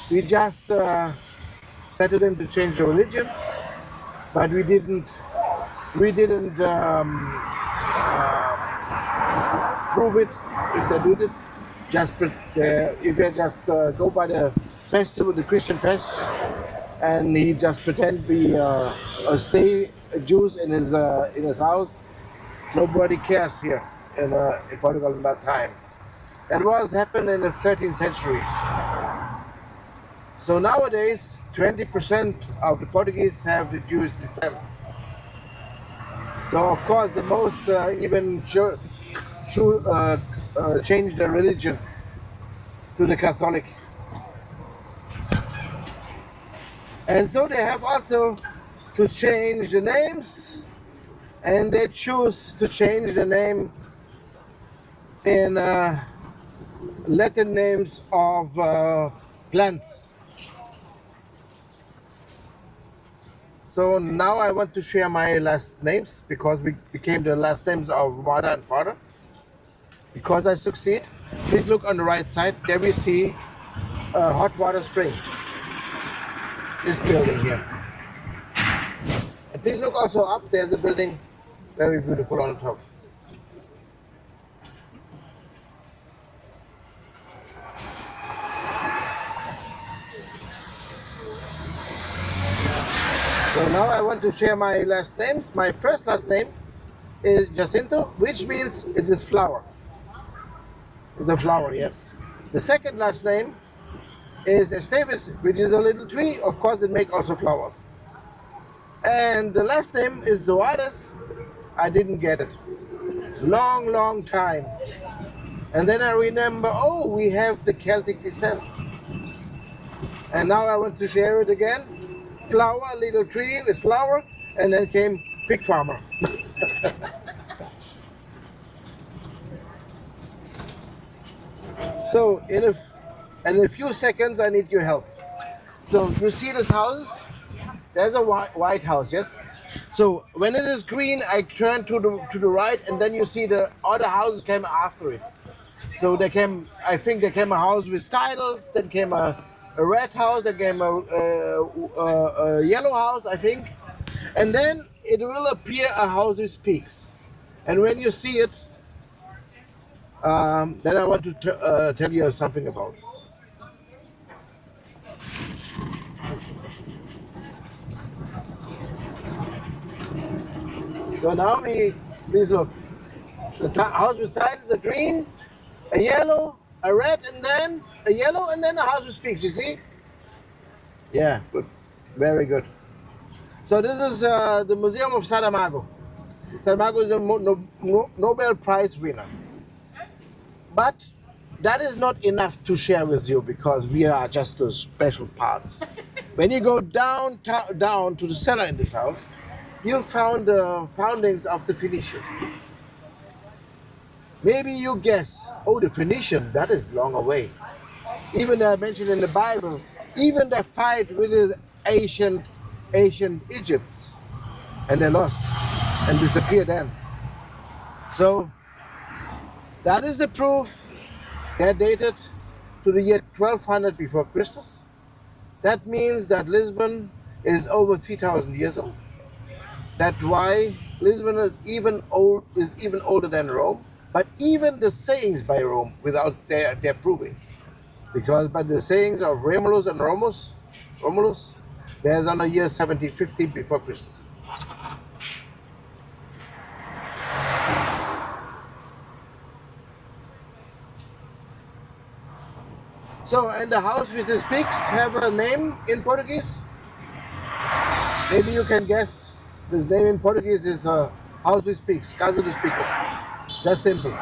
We just said to them to change the religion, but we didn't prove it if they did it. Just if they just go by the festival, the Christian fest, and he just pretend be stay Jews in his house. Nobody cares here in Portugal at that time. That was happened in the 13th century. So nowadays, 20% of the Portuguese have Jewish descent. So of course, the most even changed their religion to the Catholic. And so they have also to change the names, and they choose to change the name in Latin names of plants. So now I want to share my last names because we became the last names of mother and father. because I succeed. Please look on the right side. There we see a hot water spring. This building here. And please look also up. There's a building very beautiful on top. So now I want to share my last names. My first last name is Jacinto, which means it is flower. It's a flower, yes. The second last name is Esteves, which is a little tree. Of course, it makes also flowers. And the last name is Soares. I didn't get it. Long time. And then I remember, oh, we have the Celtic descent. And now I want to share it again. Flower, little tree with flower, and then came pig farmer. So in a few seconds I need your help. So you see this house? There's a white house, yes? So when it is green, I turn to the right, and then you see the other houses came after it. So I think there came a house with tiles, then came a red house, then came a yellow house, I think. And then it will appear a house with peaks. And when you see it, then I want to tell you something about. So now please look. The house beside is a green, a yellow, a red, and then a yellow, and then a house with peaks, you see? Yeah, good. Very good. So this is the Museum of Saramago. Saramago is a Nobel Prize winner. But that is not enough to share with you, because we are just the special parts. When you go down to the cellar in this house, you found the foundings of the Phoenicians. Maybe you guess, oh, the Phoenician, that is long away. Even they are mentioned in the Bible, even they fight with the ancient Egypts, and they lost and disappeared then. So that is the proof. They're dated to the year 1200 before Christus. That means that Lisbon is over 3,000 years old. That's why Lisbon is even older than Rome. But even the sayings by Rome, without their proving, because by the sayings of Romulus and Romulus, there's on the year 7050 before Christus. So, and the house with the peaks have a name in Portuguese? Maybe you can guess. This name in Portuguese is house with peaks, Casa dos Picos. Just simple.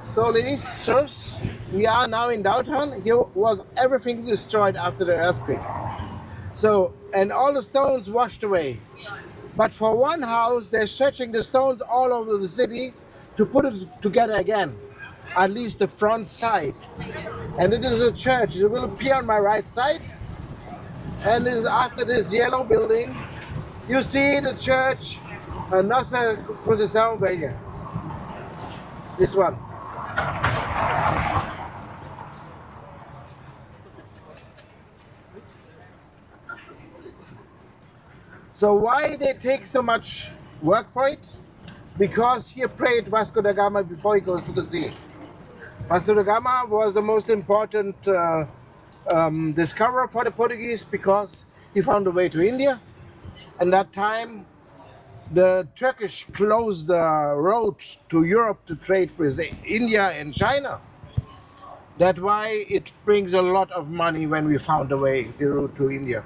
So ladies, sirs, we are now in downtown. Here was everything destroyed after the earthquake. So, and all the stones washed away. But for one house, they're stretching the stones all over the city to put it together again, at least the front side. And it is a church. It will appear on my right side. And it is after this yellow building. You see the church, Nossa Conceição Velha. This one. So why they take so much work for it? Because he prayed Vasco da Gama before he goes to the sea. Vasco da Gama was the most important discoverer for the Portuguese because he found a way to India. And that time, the Turkish closed the road to Europe to trade with India and China. That's why it brings a lot of money when we found a way, the route to India.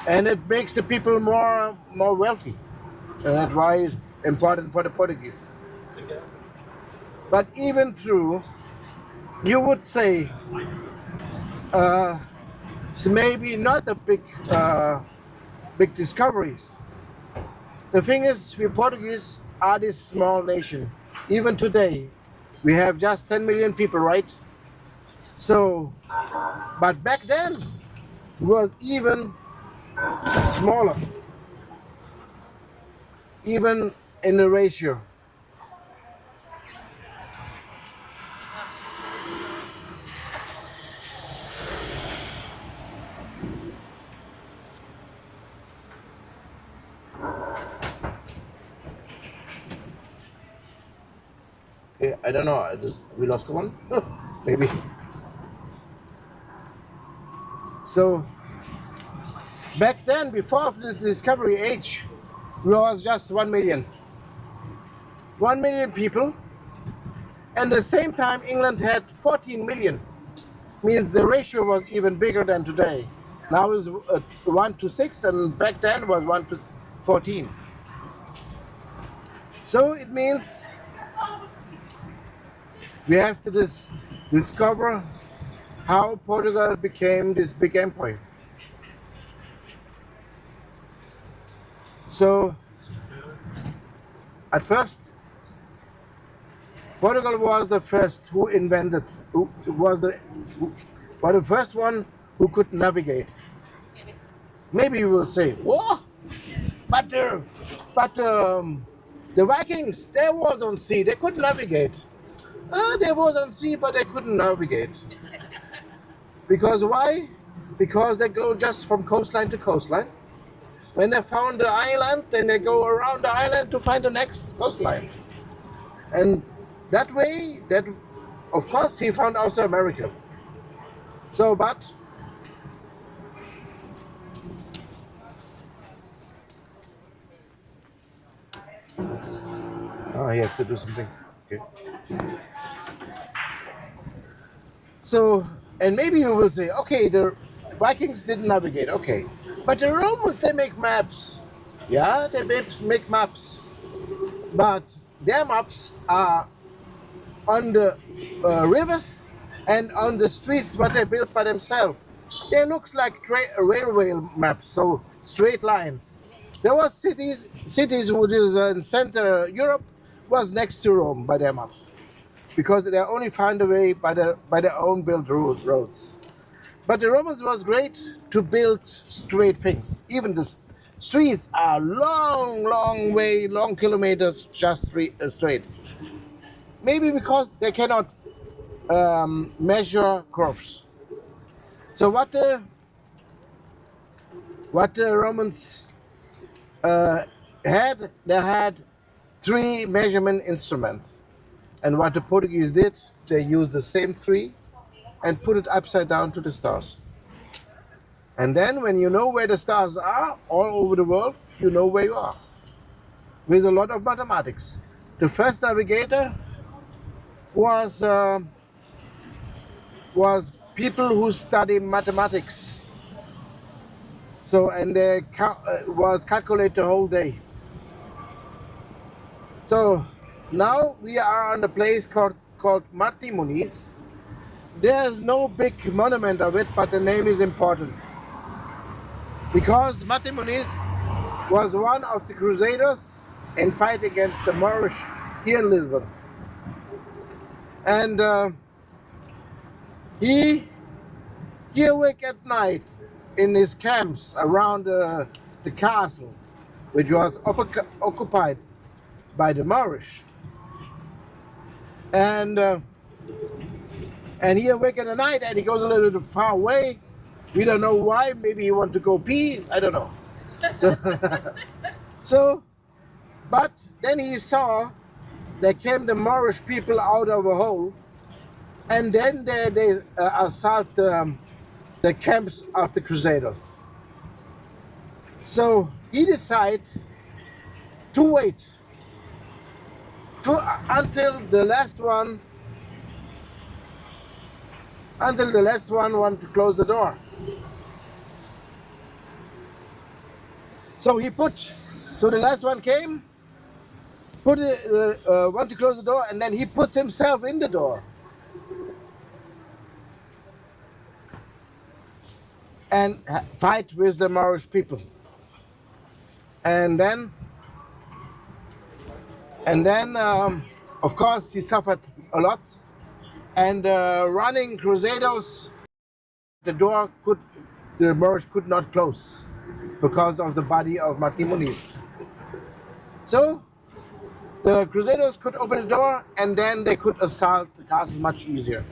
And it makes the people more wealthy. And that's why it's important for the Portuguese. But even through, you would say, it's maybe not a big discoveries. The thing is, we Portuguese are this small nation. Even today, we have just 10 million people, right? So, but back then, it was even smaller, even in the ratio. Okay, I don't know, we lost one? Maybe. So, back then, before the discovery age, we was just 1 million. 1 million people. And at the same time, England had 14 million. Means the ratio was even bigger than today. Now it's 1 to 6, and back then was 1 to 14. So it means we have to discover how Portugal became this big empire. So, at first, Portugal was the first who invented, was the first one who could navigate. Maybe you will say, "What? But the Vikings, they was on sea, they couldn't navigate." They was on sea, but they couldn't navigate. Because why? Because they go just from coastline to coastline. When they found the island, then they go around the island to find the next coastline. And that way, of course, he found also America. So, but I have to do something. Okay. So, and maybe you will say, okay, the Vikings didn't navigate, okay. But the Romans, they make maps. Yeah, they make maps. But their maps are on the rivers and on the streets what they built by themselves. They look like railway maps, so straight lines. There was cities which is in Central Europe was next to Rome by their maps, because they only found a way by their own built roads. But the Romans was great to build straight things. Even the streets are long kilometers just straight. Maybe because they cannot measure curves. So what the Romans had, they had 3 measurement instruments. And what the Portuguese did, they used the same 3 and put it upside down to the stars. And then when you know where the stars are all over the world, you know where you are. With a lot of mathematics. The first navigator was people who study mathematics. So, and they was calculate the whole day. So now we are on a place called Martí Muniz. There's no big monument of it, but the name is important. Because Martí Muniz was one of the crusaders in fight against the Moorish here in Lisbon. And he awake at night in his camps around the castle, which was occupied by the Moorish. And he awake in the night and he goes a little bit far away. We don't know why. Maybe he want to go pee. I don't know. But then he saw there came the Moorish people out of a hole, and then they assault the camps of the Crusaders. So he decided to wait until the last one want to close the door. So the last one came, want to close the door, and then he puts himself in the door. And fight with the Moorish people. And then, of course, he suffered a lot. And running Crusaders, the Moorish could not close because of the body of Martin Muniz. So the Crusaders could open the door, and then they could assault the castle much easier.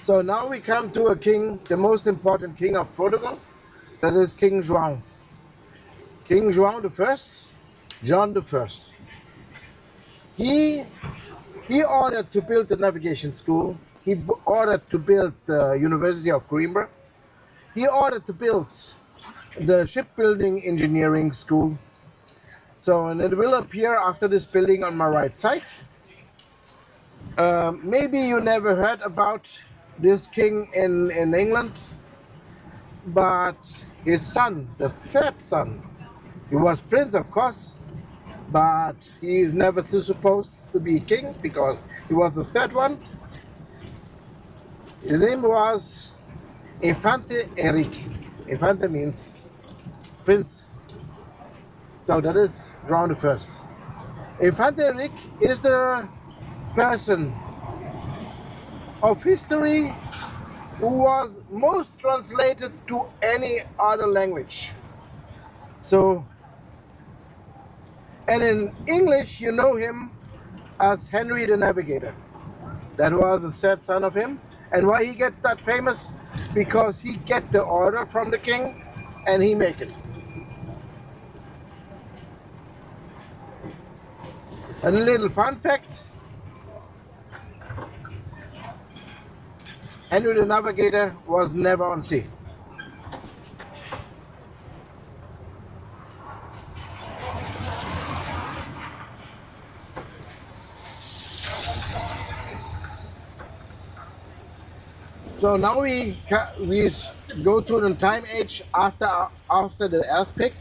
So now we come to a king, the most important king of Portugal, that is King João. King João I, John I. He ordered to build the navigation school. He ordered to build the University of Coimbra. He ordered to build the shipbuilding engineering school. So, and it will appear after this building on my right side. Maybe you never heard about this king in England, but his son, the third son, he was prince, of course, but he is never supposed to be king because he was the third one. His name was Infante Henrique. Infante means prince. So that is João I. Infante Henrique is the person of history who was most translated to any other language. So, and in English you know him as Henry the Navigator. That was the third son of him. And why he gets that famous? Because he get the order from the king and he make it. And a little fun fact, Henry the Navigator was never on sea. So now we go to the time age after the earthquake.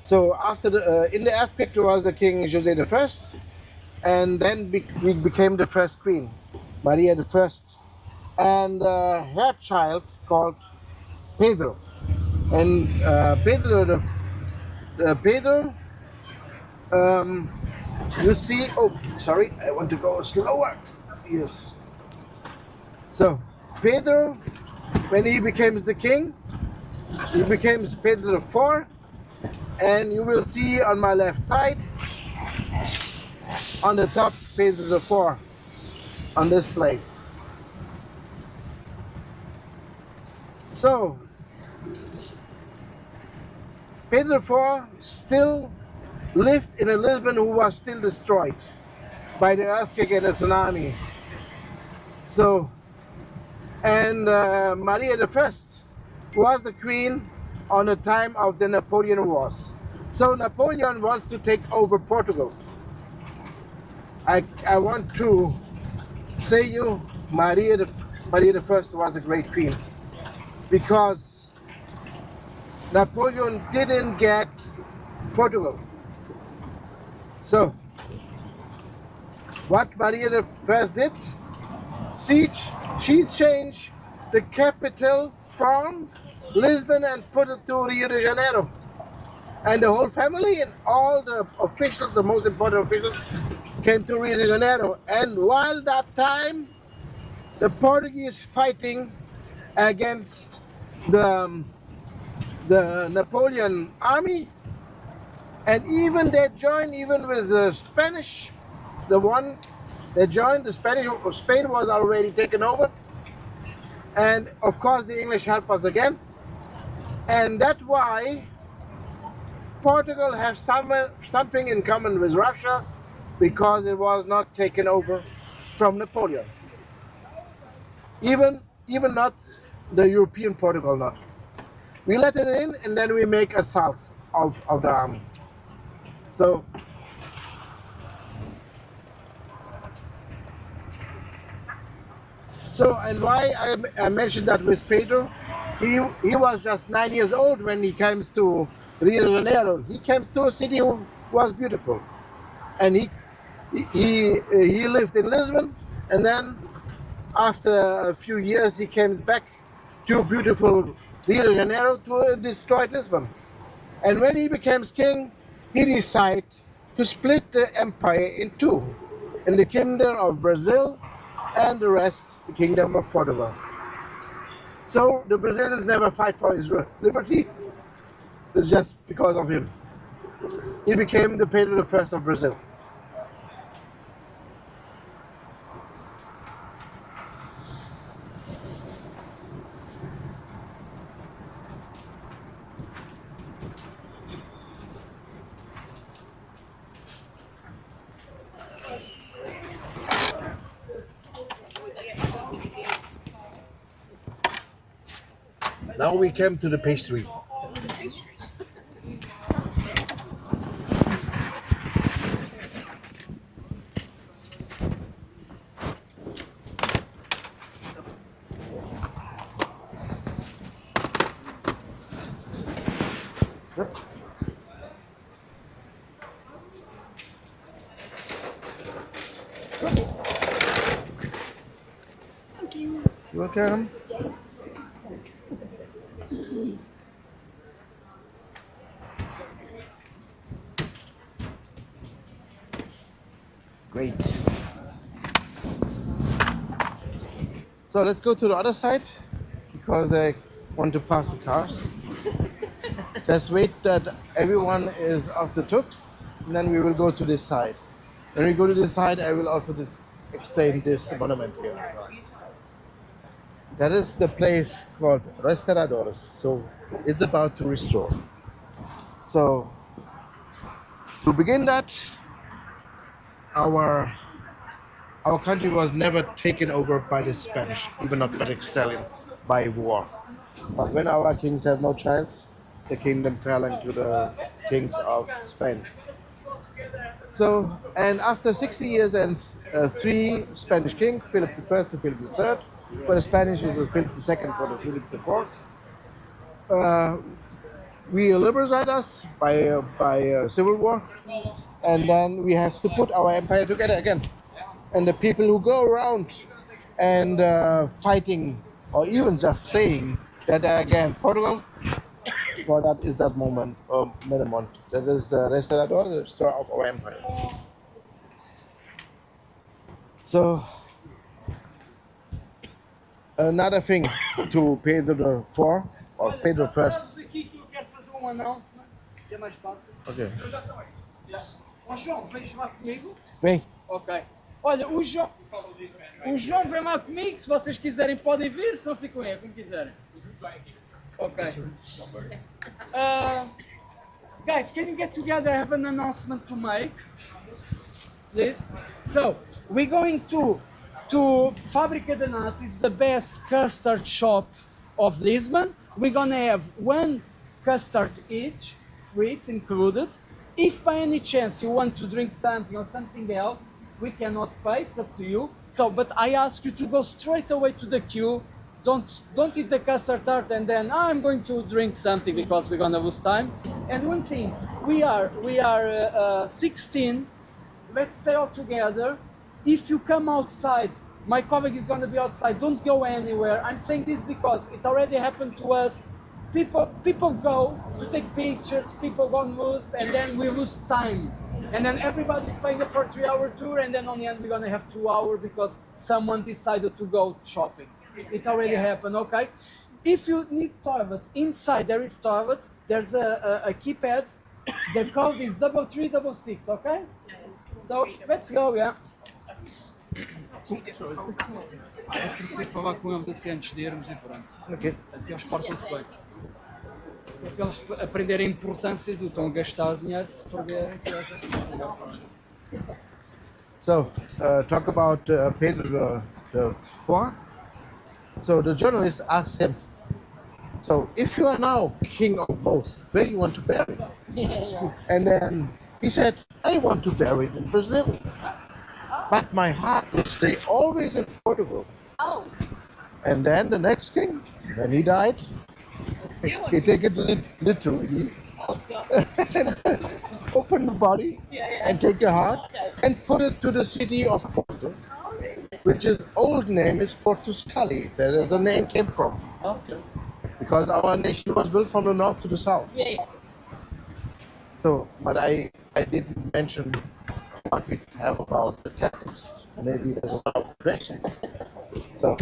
So after in the earthquake there was the King José I, and then we became the first queen, Maria I. And her child called Pedro. And Pedro, you see, oh, sorry, I want to go slower. Yes. So Pedro, when he becomes the king, he becomes Pedro IV, and you will see on my left side, on the top, Pedro IV, on this place. So, Pedro IV still lived in a Lisbon who was still destroyed by the earthquake and the tsunami. So, and Maria I was the queen on the time of the Napoleon Wars. So Napoleon wants to take over Portugal. I want to say you, Maria the First was a great queen because Napoleon didn't get Portugal. So what Maria the First did, she changed the capital from Lisbon and put it to Rio de Janeiro. And the whole family and all the officials, the most important officials, came to Rio de Janeiro. And while that time, the Portuguese fighting against the Napoleon army, and even they joined even with the Spanish, they joined the Spanish. Spain was already taken over, and of course the English helped us again, and that's why Portugal has something in common with Russia, because it was not taken over from Napoleon. Even not the European Portugal, not. We let it in and then we make assaults of the army. So and why I mentioned that with Pedro, he was just 9 years old when he came to Rio de Janeiro. He came to a city who was beautiful, and he lived in Lisbon, and then after a few years he came back to beautiful Rio de Janeiro to destroy Lisbon. And when he became king, he decided to split the empire in two, in the kingdom of Brazil and the rest, the kingdom of Portugal. So the Brazilians never fight for his liberty. It's just because of him. He became the Pedro I of Brazil. Now we came to the pastry. Thank you. You're welcome. Great. So let's go to the other side because I want to pass the cars. Just wait that everyone is off the Tuks, and then we will go to this side. When we go to this side, I will also explain this monument here. That is the place called Restauradores. So it's about to restore. So to begin that, our country was never taken over by the Spanish, even not by the Stalin, by war. But when our kings have no chance, the kingdom fell into the kings of Spain. So, and after 60 years and 3 Spanish kings, Philip I to Philip III, for the Spanish is Philip II for the Philip IV, we liberate us by civil war, and then we have to put our empire together again. And the people who go around and fighting, or even just saying that again Portugal, well, that is that moment, minimum. That is the restaurador, the restorer of our empire. So another thing to Pedro IV or Pedro I. Okay. Ó João, vens lá comigo? Vem. Ok. Olha, o João vem lá comigo, se vocês quiserem podem vir, se não ficam aí, como quiserem. Ok. Guys, can you get together? I have an announcement to make. Please. So, we're going to Fábrica de Nato. It's the best custard shop of Lisbon. We're gonna have 1 custard each free, it's included. If by any chance you want to drink something or something else, we cannot pay, it's up to you. So, but I ask you to go straight away to the queue. Don't eat the custard tart and then I'm going to drink something because we're gonna lose time. And one thing, we are 16. Let's stay all together. If you come outside, my colleague is going to be outside. Don't go anywhere. I'm saying this because it already happened to us. People go to take pictures, people gone lost, and then we lose time. And then everybody's paying for a 3-hour tour, and then on the end we're going to have 2 hours because someone decided to go shopping. It already happened, okay? If you need toilet, inside there is toilet. There's a keypad. The code is 3366, okay? So let's go, yeah. Eu prefiro falar com eles assim antes de irmos e pronto. Ok. Assim eles portam-se bem. É para eles aprenderem a importância do estão a gastar dinheiro se perderem. So, talk about Pedro the Fourth. So the journalist asked him, so if you are now king of both, where you want to bury? And then he said, I want to bury it in Brazil. But my heart will stay always in Portugal. Oh. And then the next king, when he died, he take it literally, and open the body and take the heart and put it to the city of Porto, which is old name is Portuscali. That is the name came from. Okay. Because our nation was built from the north to the south. So, but I didn't mention what we have about the Catholics. Maybe there's a lot of questions. So.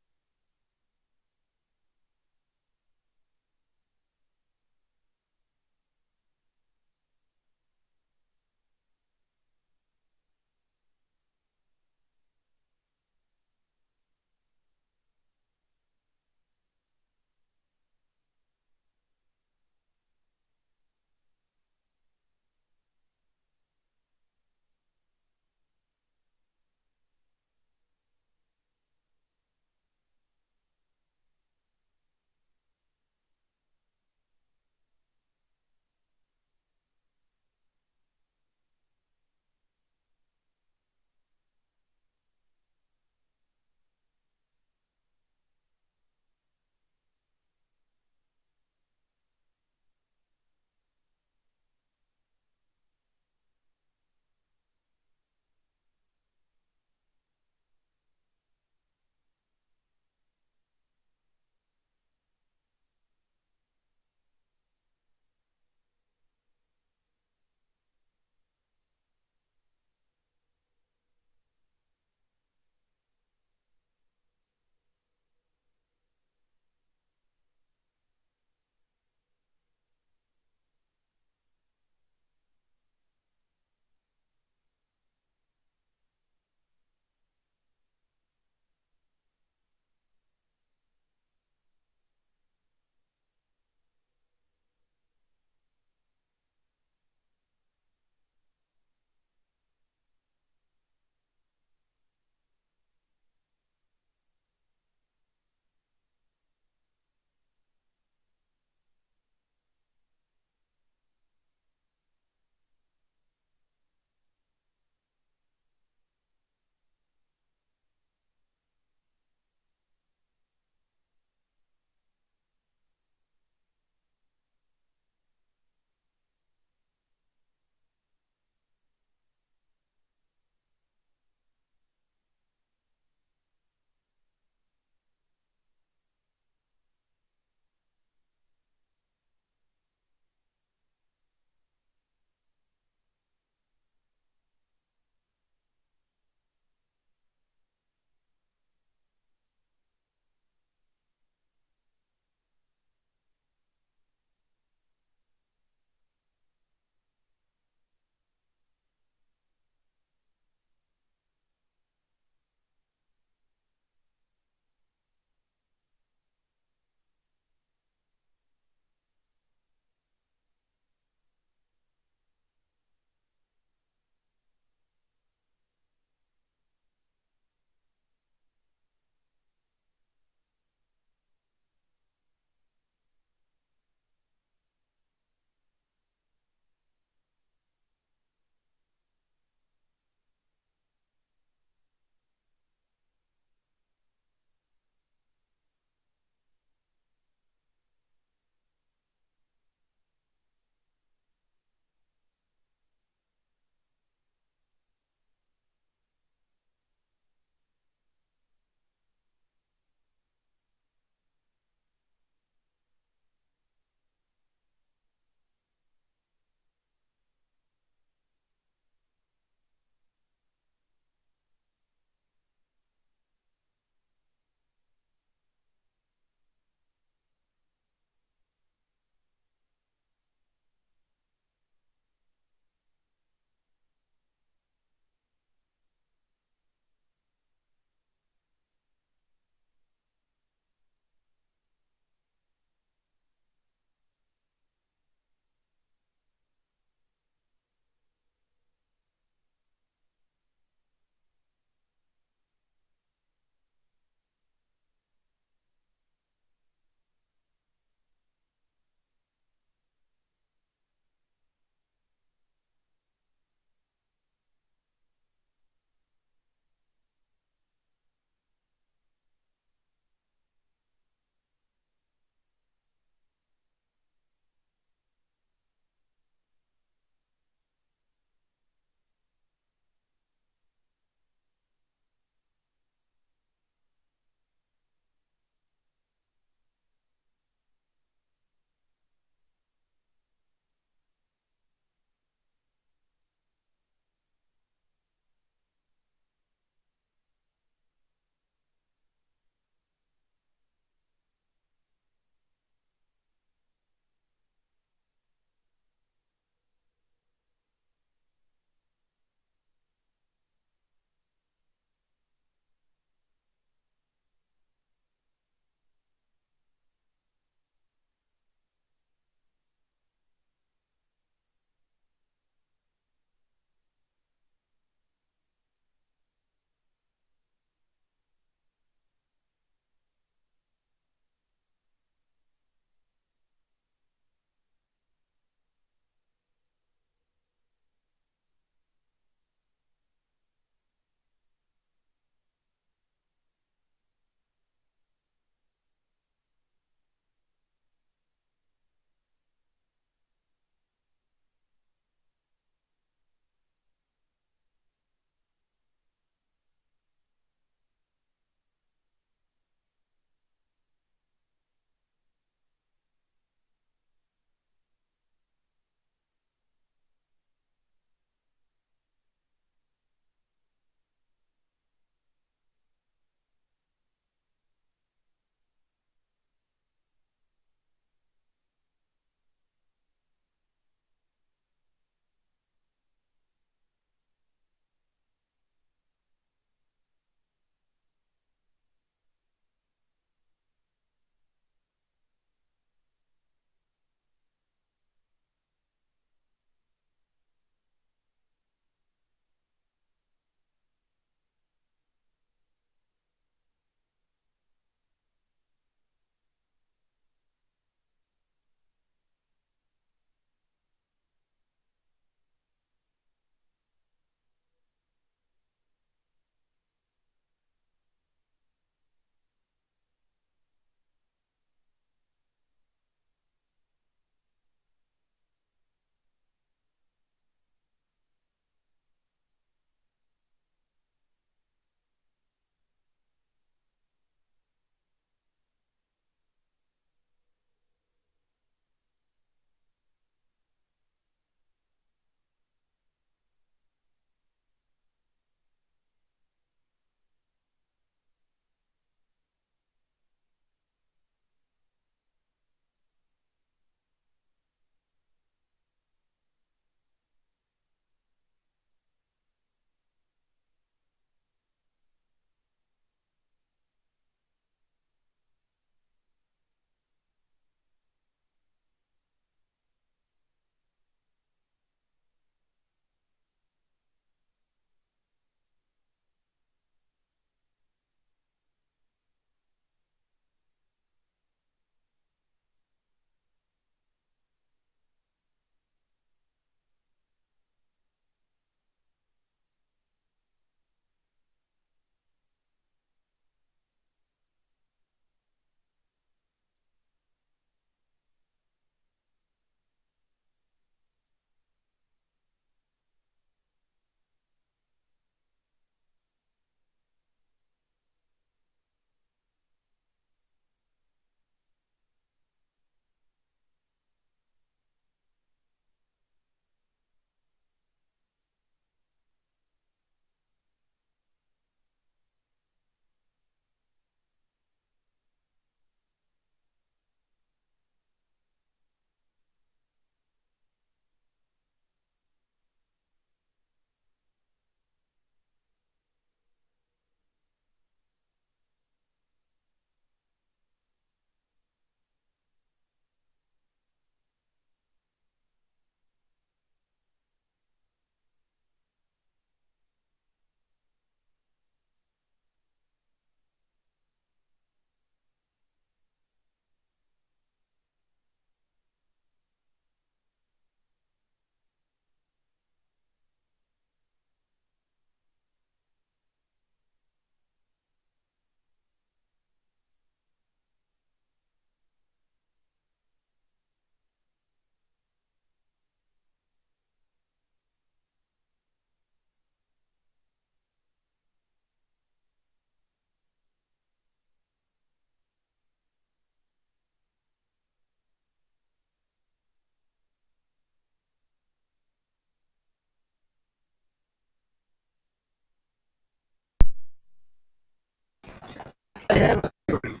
have a theory.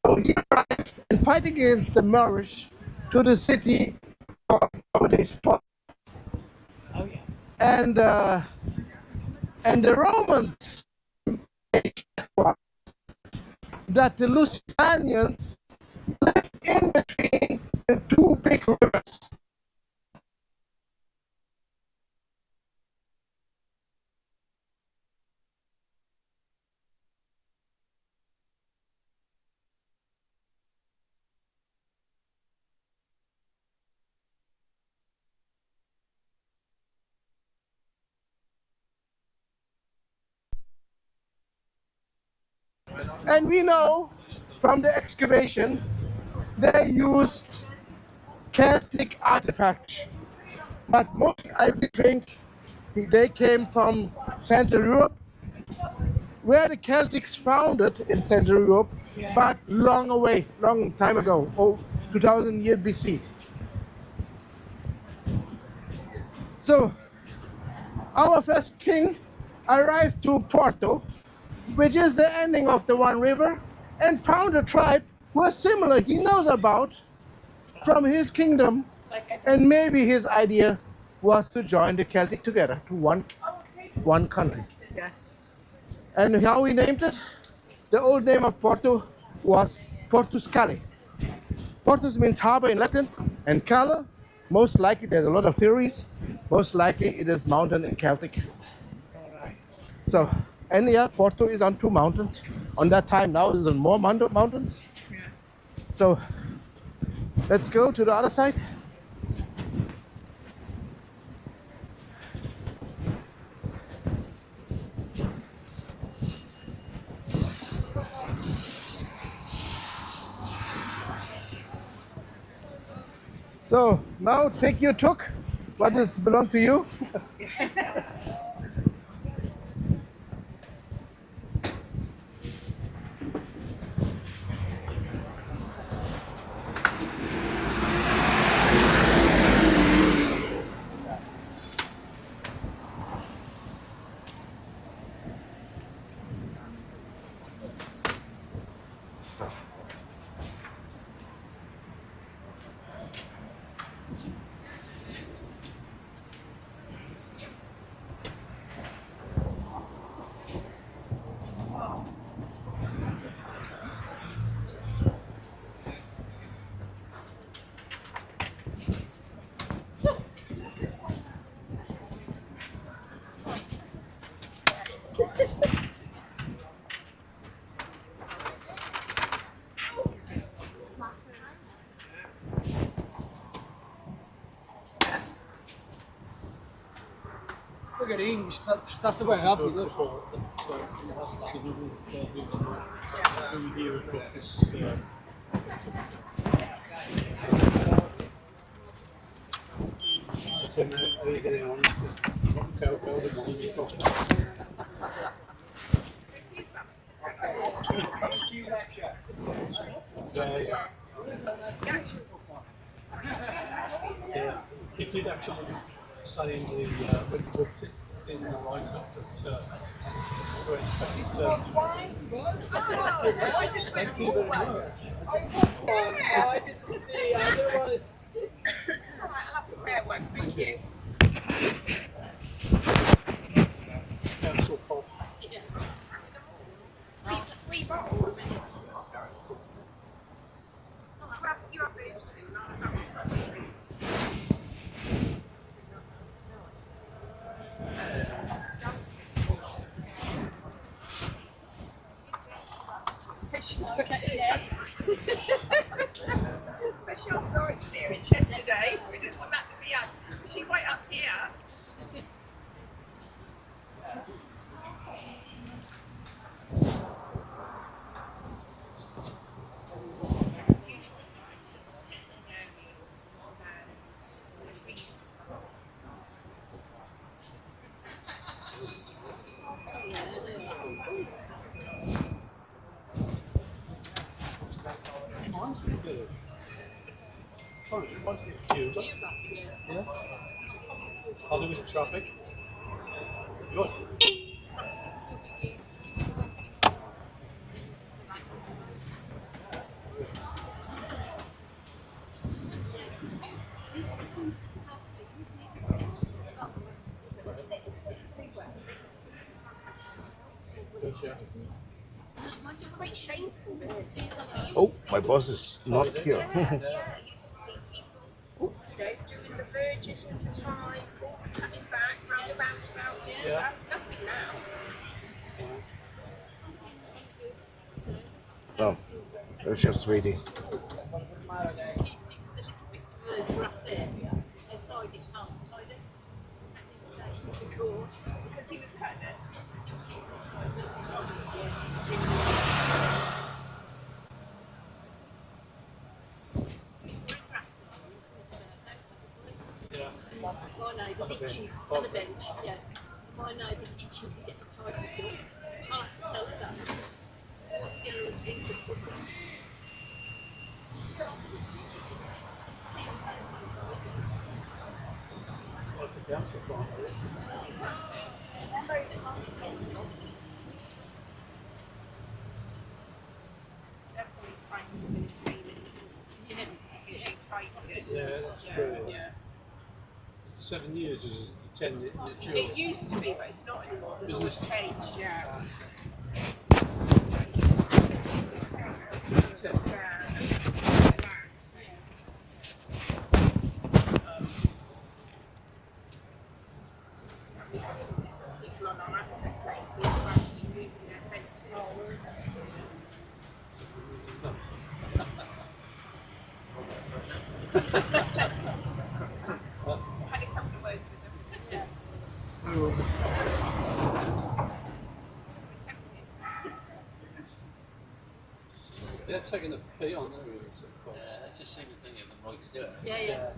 So he arrived and fight against the Moorish to the city of nowadays Portugal. Oh yeah. And the Romans that the Lusitanians lived in between the two big rivers. And we know from the excavation they used Celtic artifacts, but most I think they came from Central Europe, where the Celtics founded in Central Europe, but long away, long time ago, 2000 years BC. So our first king arrived to Porto, which is the ending of the one river, and found a tribe who was similar, he knows about, from his kingdom, and maybe his idea was to join the Celtic together to one country. Yeah. And how he named it? The old name of Porto was Portuscale. Portus means harbor in Latin, and Cala, most likely, there's a lot of theories, most likely it is mountain in Celtic. So, and yeah, Porto is on 2 mountains. On that time, now is on more mountains. Yeah. So, let's go to the other side. So, now take your tuk. What does belong to you? Devagarinho, isto está-se bem rápido. Tim, how are you getting on? Go the morning coffee. Yeah, it did actually say in the when you booked it in the write-up that we're expecting to. I just went Thank you very much. I didn't see otherwise. It's alright, I'll have a spare one, thank you. Council pop. Free bottle. You have these two, and I'll have especially after our experience yesterday, we didn't want that to be us. She went up here. Sorry, you want to get Cuba? Yeah. I'll do with traffic. Good. Good, yeah. Quite shameful. Oh, my boss is not here. Yeah, I used to see people, doing the verges all the time, all cutting back, round roundabouts and stuff. Nothing now. No, it's just waiting. Just keep the little bits of grass area outside his home tidy. And he was saying to go because he was cutting it. He was keeping it tidy. My neighbour's itching on a bench, yeah. My neighbour's itching to get the titles up. I have to tell her that because I want to get her into trouble. Like the council plan. Yeah, that's true. Yeah. 7 years is 10 years. It used to be, but it's not anymore. It's always changed, yeah. People on our access lane, people are actually moving their fences. I had a couple of words with them. They're taking a pee on them. I just seem to think of them like to do it. Yeah.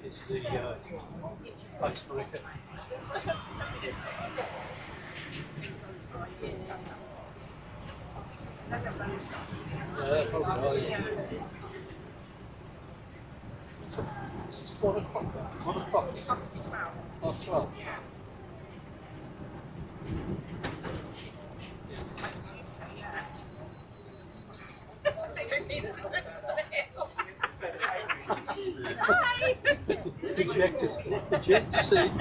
It's the ice breaker. It's 1 o'clock. 1 o'clock. Half 12. They don't need us. Eject seat. Eject seat.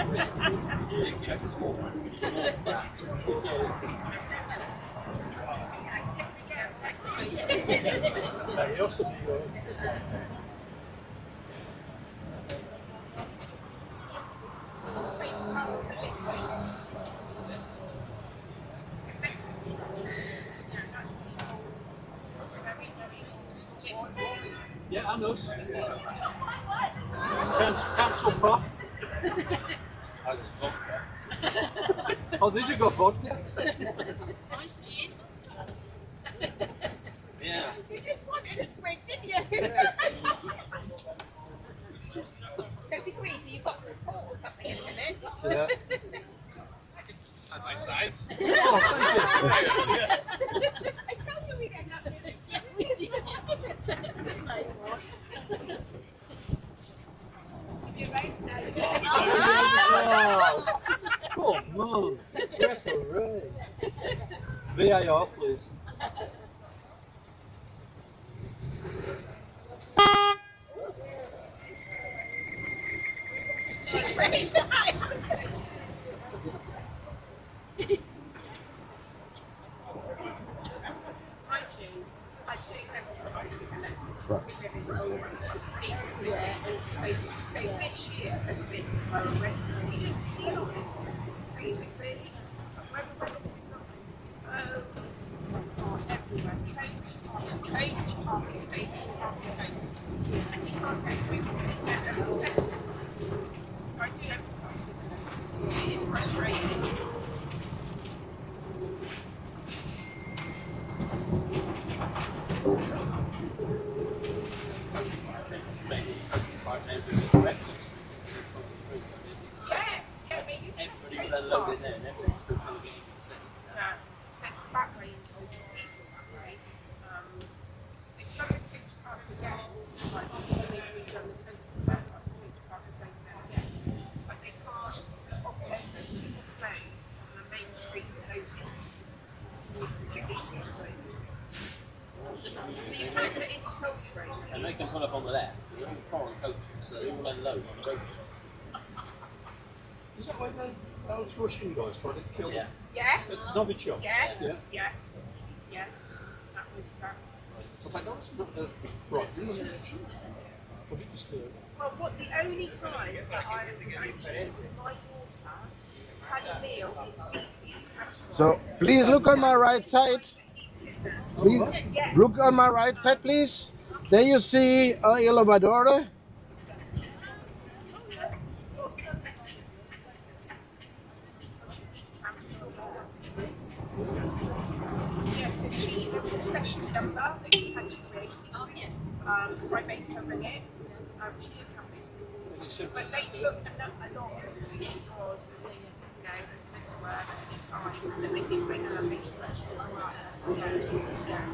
Hey, also be yeah, I know. Council prop. Oh, did you go vodka? Nice gin. Yeah. You just wanted a swig, didn't you? Don't be greedy, you've got some port or something in a minute. Yeah. Side by side. I told you we'd end up doing it. Yeah, we did. The same one. Give you a race Oh, come on. Referee. VAR, please. She's ready. So this year has been we didn't see a lot of interest in really. Whether weather's been nice. Everywhere. Cage after cage after cage. And you can't get through the city centre of the festival. So I do empathise with them. It is frustrating. Yes, yeah, I mean, you said the cage park. Yeah, so it's the back range of the cathedral that way. They've done the cage park again, like obviously we've done the central cage park the same again. But they can't offer people play on the main street that they left. They're all foreign coaches, so they all had low on the boats. Is that where those Russian guys tried to kill them? Yes. Novichok? Yes. Yeah. Yes. Yes. That was. But that was not frightening, was it? Was it disturbing? Well, what the only time that I was anxious was my daughter had a meal in Sisi. So please look on my right side. Please look on my right side, please. There you see elevador. Yes, and there was a special number that you had to ring. Oh, yes. So I made her ring it. She didn't come with me. But they took a lot of who she was, you know, and said to her at any time. And then they did ring her and make sure that she was alright. Yeah.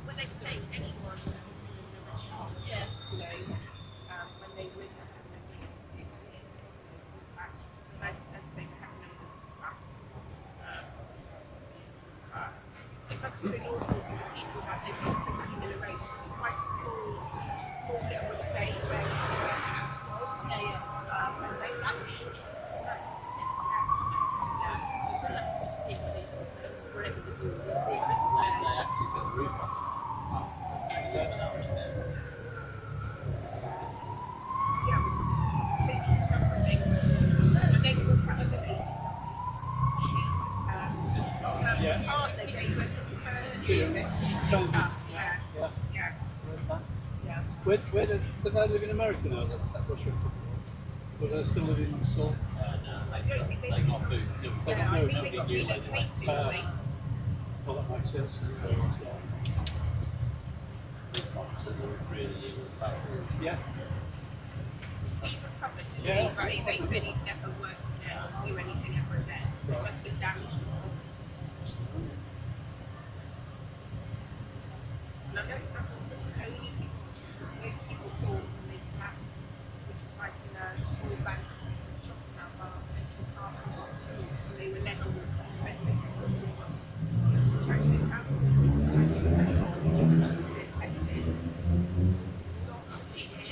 When they were saying anyone in the restaurant, Yeah. You know, when they ring her and then they used to contact, as they have numbers and stuff. It must have been awful for the people that they've got to see in a race. It's quite small little estate where the house was. And they vanished. so that's particularly whatever the do with They actually took the roof off. Yeah, it was completely stuck with things. And then there was that other lady. She's her partner gave us her view of it. Yeah. Where do they live in America now, that Russian couple? Or do they still live in Seoul? I don't think they They got moved. I think they got relocated. Well, that makes sense. Yeah. He recovered today, but they said he'd never work there or do anything ever again. It must have damaged his whole. And I know it's not only because most people thought when they collapsed, which was like in a small bank shopping out bar, Central Park, and they were level with which actually sounds good.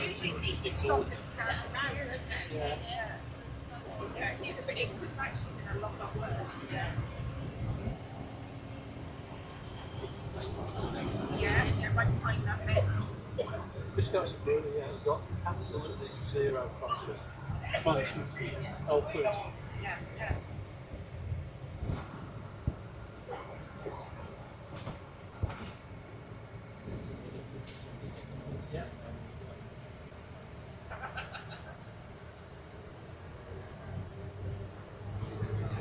Usually people stop and stand around, don't they? Yeah. But it could have actually been a lot worse. Yeah, right behind that bench. This guy's really has got absolutely zero conscience. Oh, please. Yeah.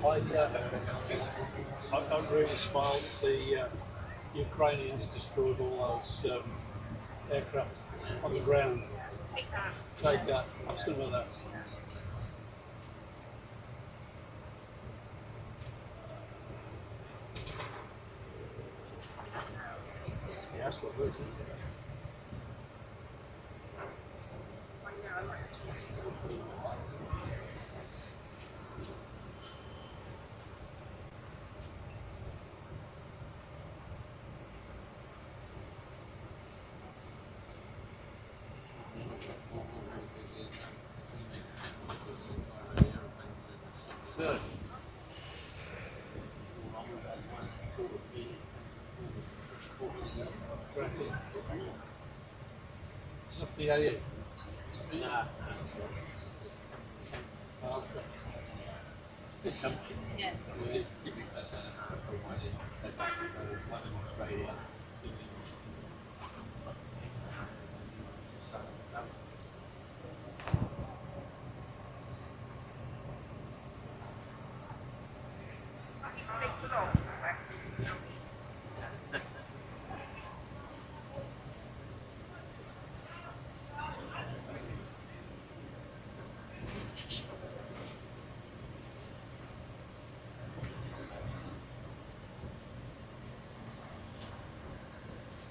I really smiled that the Ukrainians destroyed all those aircraft on the ground. Take that. I still know that. Yeah, that's what it is. Good. Is that the AA? Nah. Okay. Good company. Yeah.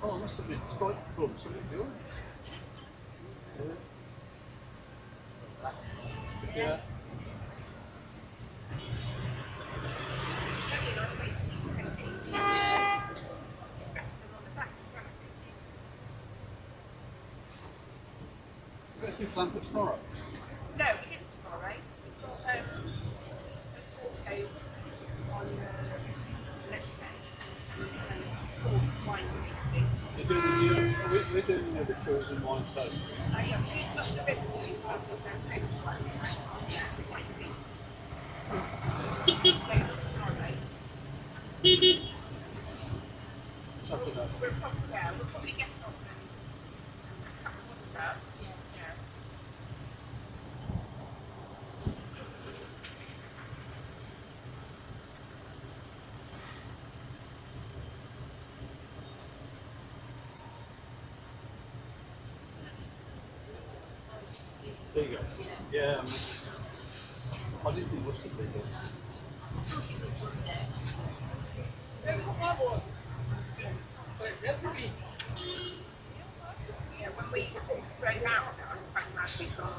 Oh, it must have been quite cool. So enjoy. Yeah. we plan for tomorrow? No, we didn't tomorrow. We've got a auto on next day. And wine tasting. We're doing we're doing the tours and wine tasting. Yeah, we've got the bit of next one. Saturday. We'll probably get off and a couple of that. Yeah. There you go. Yeah. I didn't think it was so big. Yeah, when we drove out, I was quite glad we got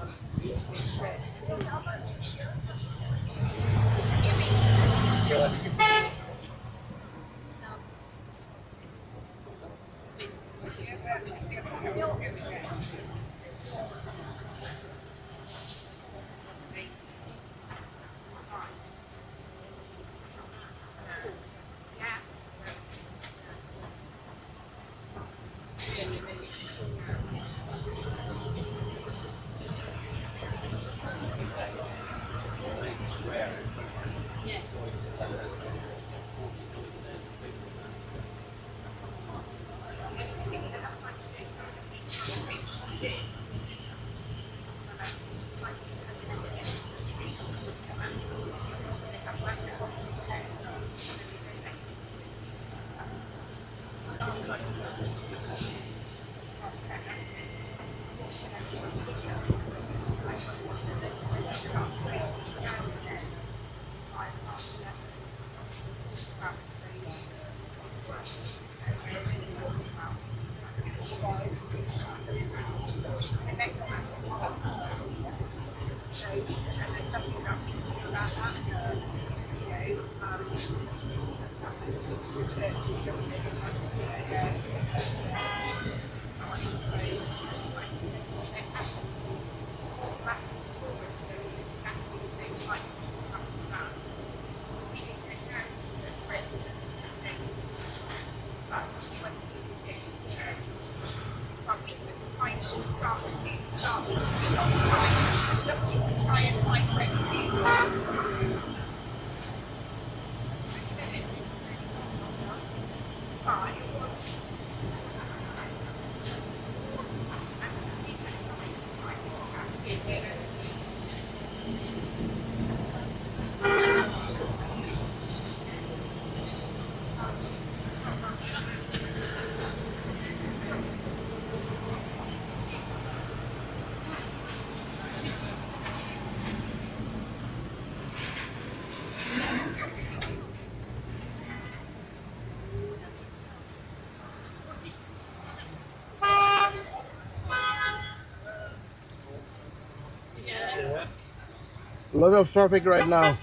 A lot of traffic right now.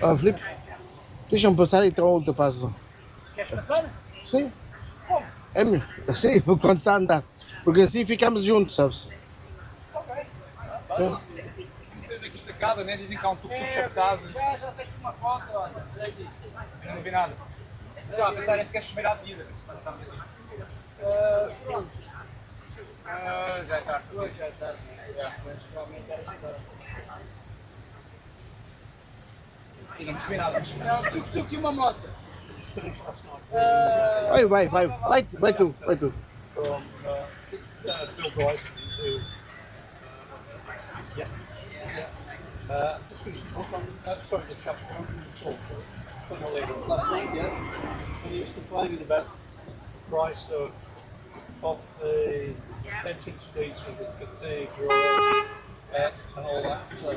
Ah, Filipe, deixa-me passar então eu te passo. Queres passar? Sim. Como? É melhor. Sim, quando está a andar. Porque assim ficamos juntos, sabes? Ok. É. Não sei onde é que isto acaba, né? Dizem que há um tuk-tuk captado. Já tenho uma foto, olha. Eu não vi nada. Já a pensar se queres comer à medida. Pronto. Já é tarde. Hoje já é tarde. Mas realmente era passar. E não percebi nada. Não, Tuk-Tuk tinha uma moto. Vai tu. Bill Bryce, who Yeah. Just finished the book on, sorry, the chapter on the talk last night, yeah. And he was complaining about the price of the entrance fees for the cathedral and all that. So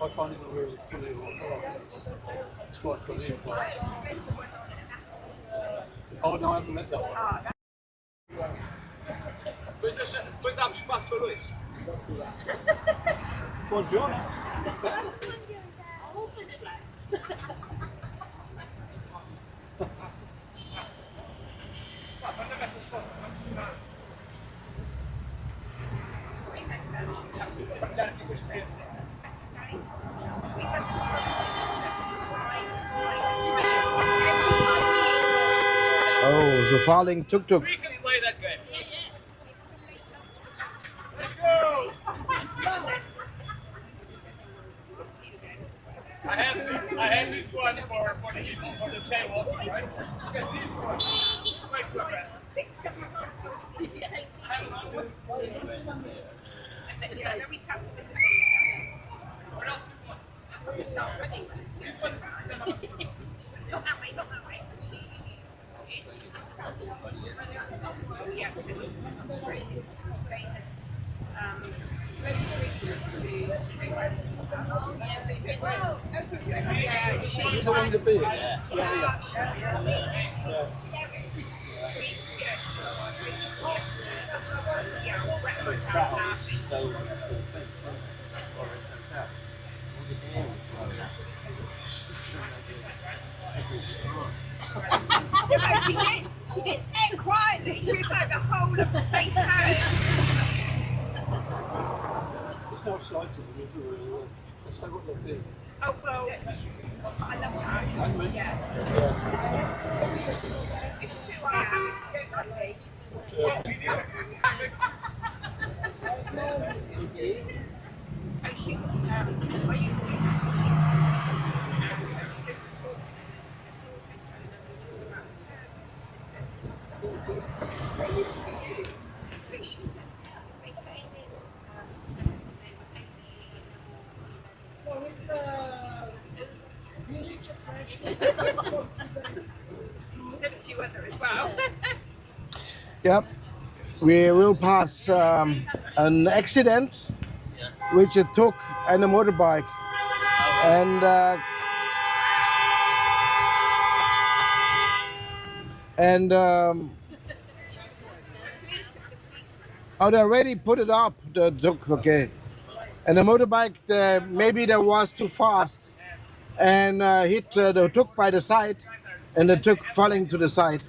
I find it really funny. It's quite funny. Oh no, I haven't met that one. Depois dá espaço para dois. Bom John. Oh, the falling tuk-tuk. We can play that game. I have this one for the table, right? Because this one is quite progressive. 6, 7 o'clock. Then we start with the What else do you want? we start running. This one's Not that way, not that way. Yes, it was straight. How long the beer? Yeah. She didn't say it quietly. She was like the whole of the face hurt. There's no sight to them, is there really? Let's take what they do. Oh, well, I love that. Yeah. This is who I am. Don't like me. Oh, she, I used I used to use. So she said, they came in, they were paying me. So it's she said a few other as well. Yep. We will pass an accident which it took and a motorbike. And oh, they already put it up. The Tuk, okay. And the motorbike, maybe that was too fast and hit the Tuk by the side, and the Tuk falling to the side.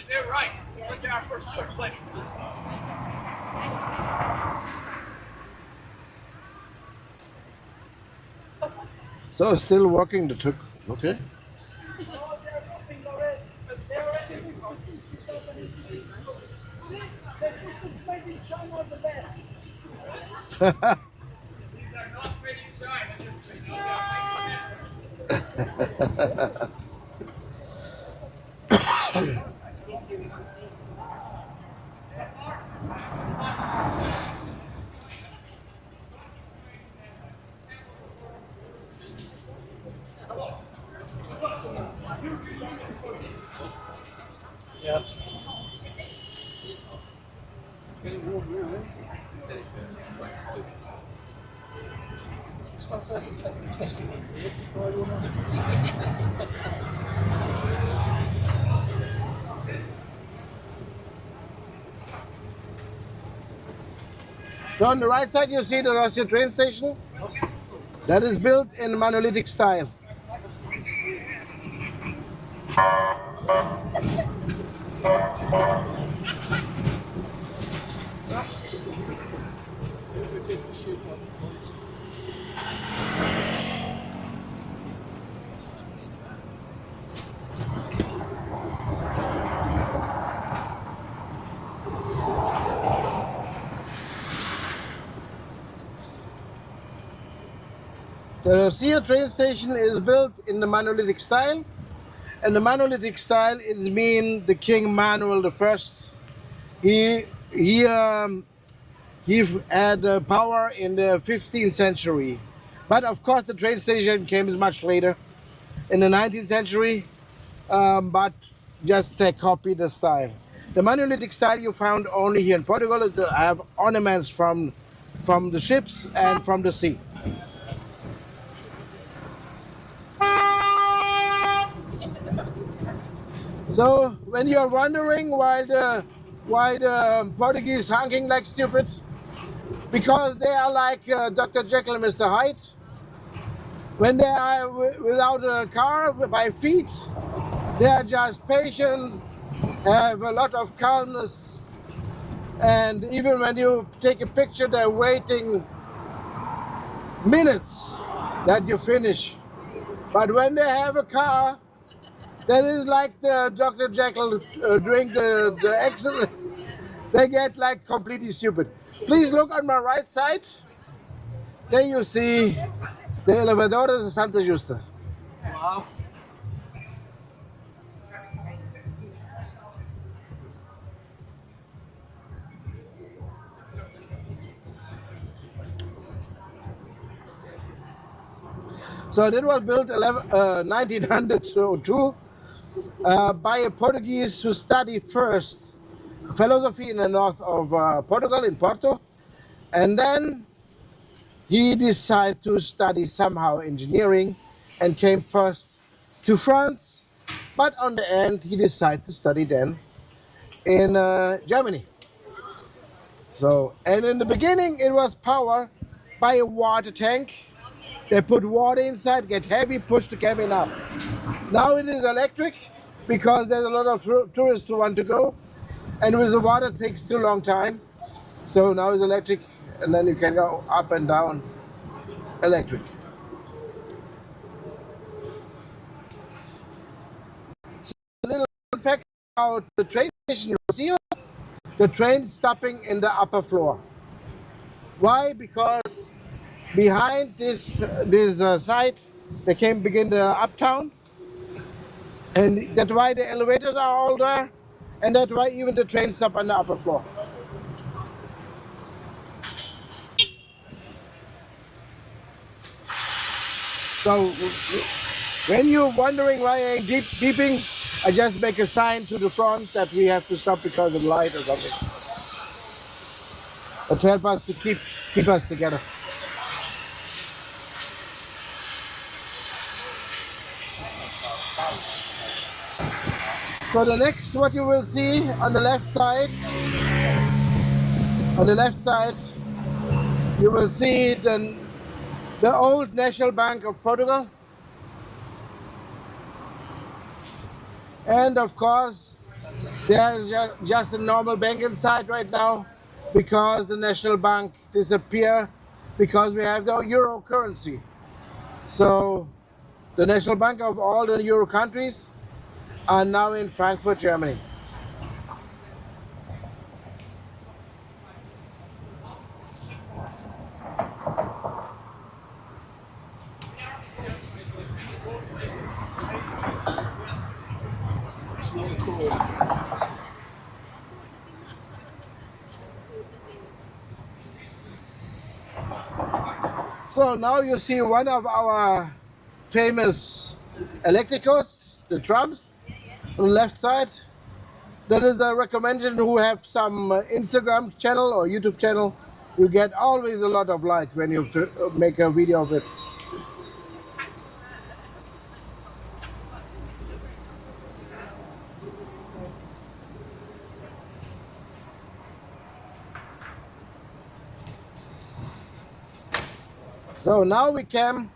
They're right, but they are for sure plenty. So still working the Tuk, okay. Yeah. It's getting warm now, eh? It's like testing it here. Try it or not. So on the right side you see the Russia train station. That is built in monolithic style. The Rocio train station is built in the monolithic style, and the monolithic style is mean the King Manuel the First. He had power in the 15th century, but of course the train station came much later, in the 19th century. But just copy the style. The monolithic style you found only here in Portugal. It's have ornaments from the ships and from the sea. So when you're wondering why the Portuguese honking like stupid, because they are like Dr. Jekyll and Mr. Hyde. When they are without a car, by feet, they are just patient, have a lot of calmness, and even when you take a picture, they're waiting minutes that you finish. But when they have a car, that is like the Dr. Jekyll doing the excellent, they get like completely stupid. Please look on my right side. There you see the elevadores de Santa Justa. Wow. So that was built 1902 by a Portuguese who studied first philosophy in the north of Portugal, in Porto, and then he decided to study somehow engineering and came first to France, but on the end he decided to study then in Germany. So, and in the beginning it was powered by a water tank. They put water inside, get heavy, push the cabin up. Now it is electric because there's a lot of tourists who want to go, and with the water it takes too long time. So now it's electric, and then you can go up and down electric. So a little fact about the train station Rocio, the train stopping in the upper floor. Why? Because behind this site, they can begin the uptown, and that's why the elevators are all there, and that's why even the trains stop on the upper floor. So when you're wondering why I ain't beeping, I just make a sign to the front that we have to stop because of light or something. But to help us to keep us together. So the next, what you will see on the left side, you will see the old National Bank of Portugal. And of course, there's just a normal bank inside right now because the National Bank disappeared because we have the euro currency. So the National Bank of all the euro countries are now in Frankfurt, Germany. So now you see one of our famous electricos, the trams, on the left side. That is a recommendation who have some Instagram channel or YouTube channel. You get always a lot of like when you make a video of it. So now we came,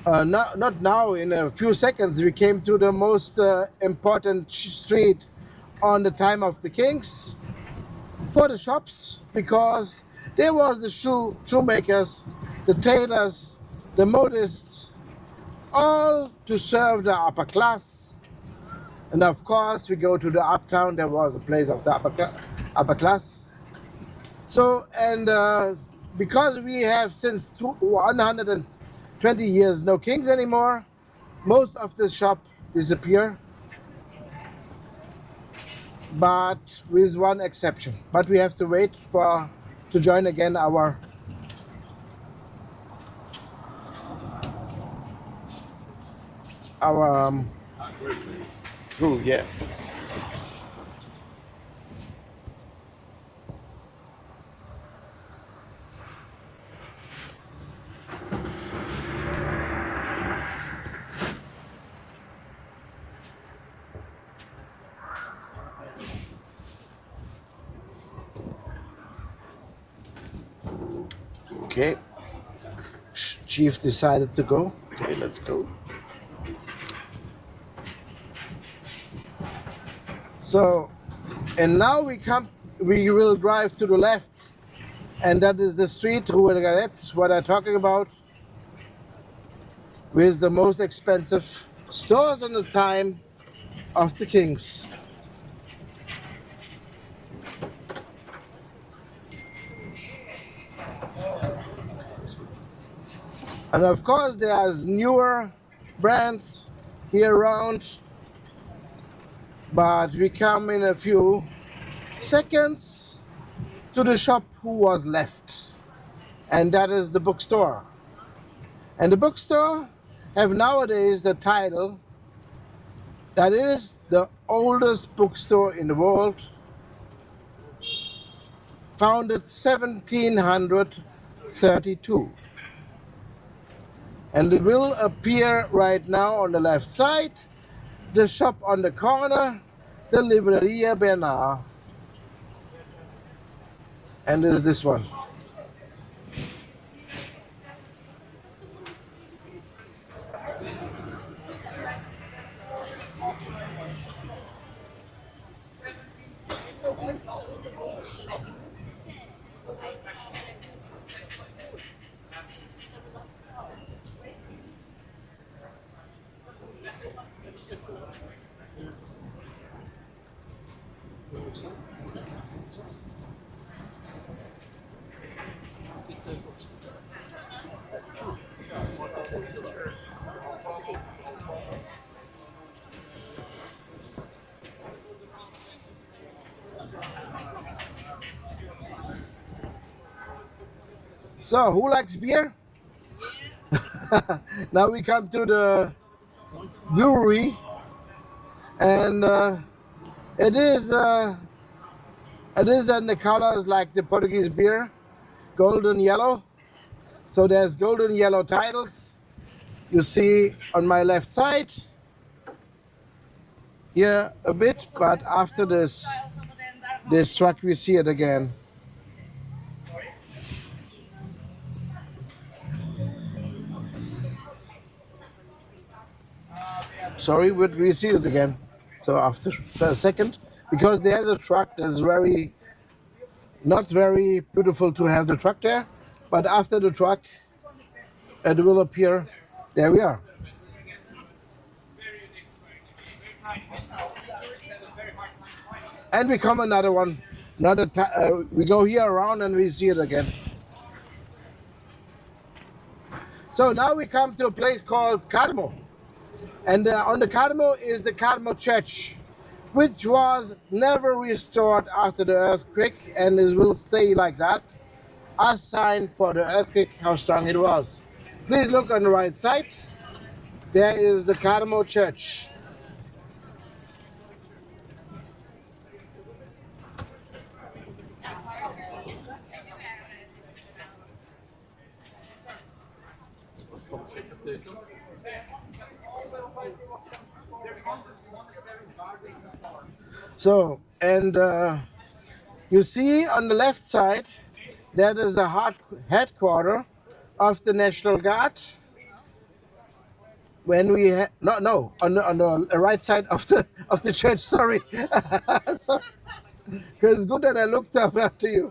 not now, in a few seconds, we came to the most important street on the time of the kings for the shops, because there was the shoemakers, the tailors, the modists, all to serve the upper class. And of course, we go to the uptown, there was a place of the upper class. So, and because we have since 120 years no kings anymore, most of the shop disappear, but with one exception. But we have to wait to join again our crew, yeah. Okay, Chief decided to go. Okay, let's go. So, and now we will drive to the left, and that is the street, Rue de Galette, what I'm talking about, with the most expensive stores on the time of the kings. And of course, there's newer brands here around, but we come in a few seconds to the shop who was left, and that is the bookstore. And the bookstore have nowadays the title that is the oldest bookstore in the world, founded 1732. And it will appear right now on the left side, the shop on the corner, the Livraria Bernard. And there's this one. So, who likes beer? Now we come to the brewery, and it is in the colors like the Portuguese beer, golden yellow. So there's golden yellow titles. You see on my left side here a bit, but after this truck we see it again. Sorry, but we see it again. So after a second, because there's a truck that's not very beautiful to have the truck there, but after the truck, it will appear. There we are. And we come another one. We go here around and we see it again. So now we come to a place called Carmo. And on the Carmo is the Carmo Church, which was never restored after the earthquake, and it will stay like that, a sign for the earthquake, how strong it was. Please look on the right side. There is the Carmo Church. So, and you see on the left side, that is the headquarters of the National Guard. When we on the right side of the church. Sorry, sorry, because it's good that I looked up after you.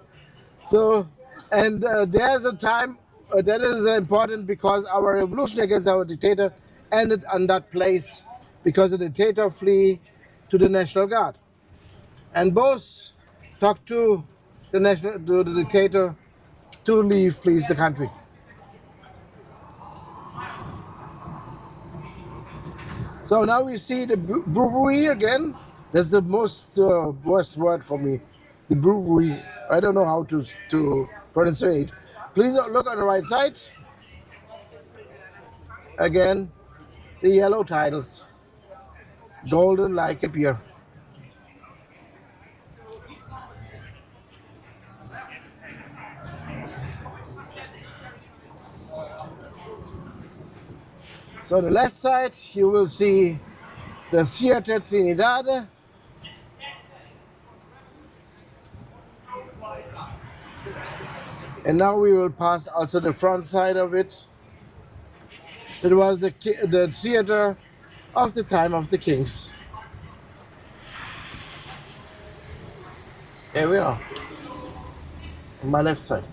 So, and there's a time that is important because our revolution against our dictator ended on that place because the dictator flee to the National Guard. And both talked to the dictator to leave, please, the country. So now we see the brewery again. That's the most worst word for me. The brewery. I don't know how to pronounce it. Please look on the right side. Again, the yellow titles. Golden like a beer. So on the left side, you will see the Theater Trinidad. And now we will pass also the front side of it. It was the theater of the time of the kings. Here we are, on my left side.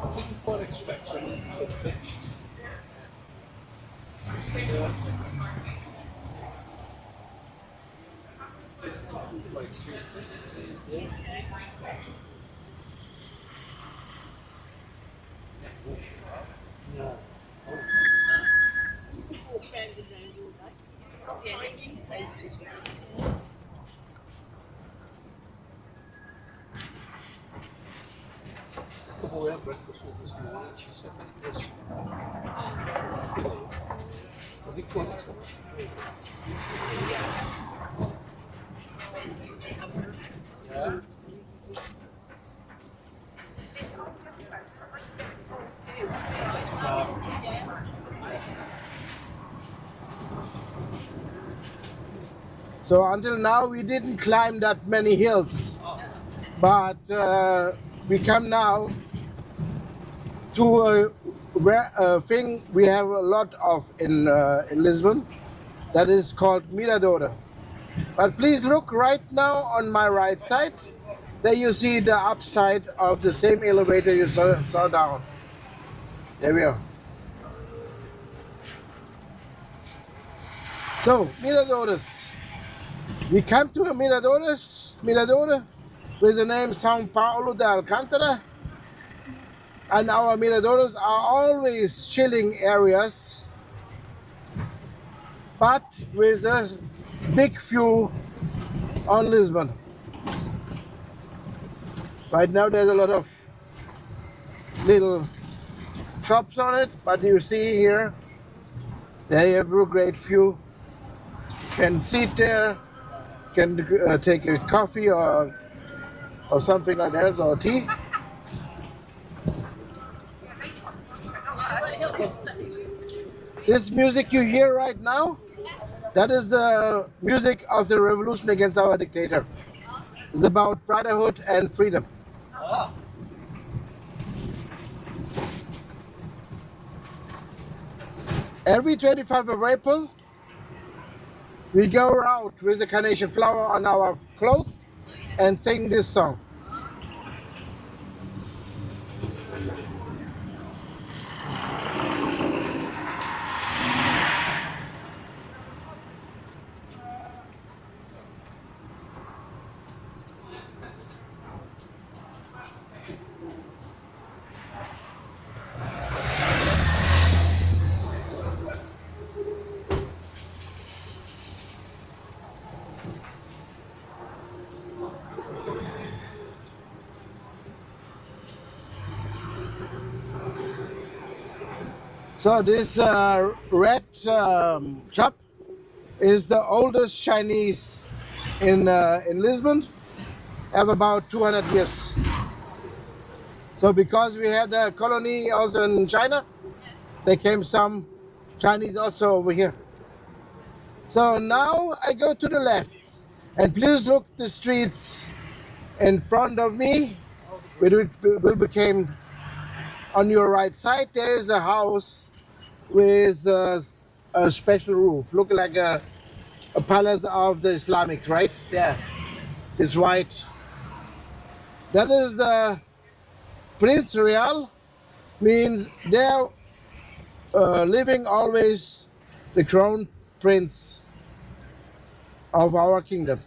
I didn't quite expect so much pitch. No. You can walk around and around all day. See any of these places. The boy had breakfast with this morning. She said that it was. I think quite yeah. So until now we didn't climb that many hills, but we come now to a thing we have a lot of in Lisbon, that is called Mirador. But please look right now on my right side. There you see the upside of the same elevator you saw down. There we are. So, Miradores. We come to a Mirador with the name São Paulo de Alcântara. And our Miradores are always chilling areas, but with a big view on Lisbon. Right now there's a lot of little shops on it, but you see here, they have a great view. Can sit there, can take a coffee or something like that, or tea. This music you hear right now, that is the music of the revolution against our dictator. It's about brotherhood and freedom. Every 25th of April, we go out with a carnation flower on our clothes and sing this song. So this red shop is the oldest Chinese in Lisbon, have about 200 years. So because we had a colony also in China, there came some Chinese also over here. So now I go to the left, and please look the streets in front of me. Will become on your right side. There is a house with a special roof, looking like a palace of the Islamic, right? Yeah, it's white. That is the Prince Real, means they're living always the crown prince of our kingdom.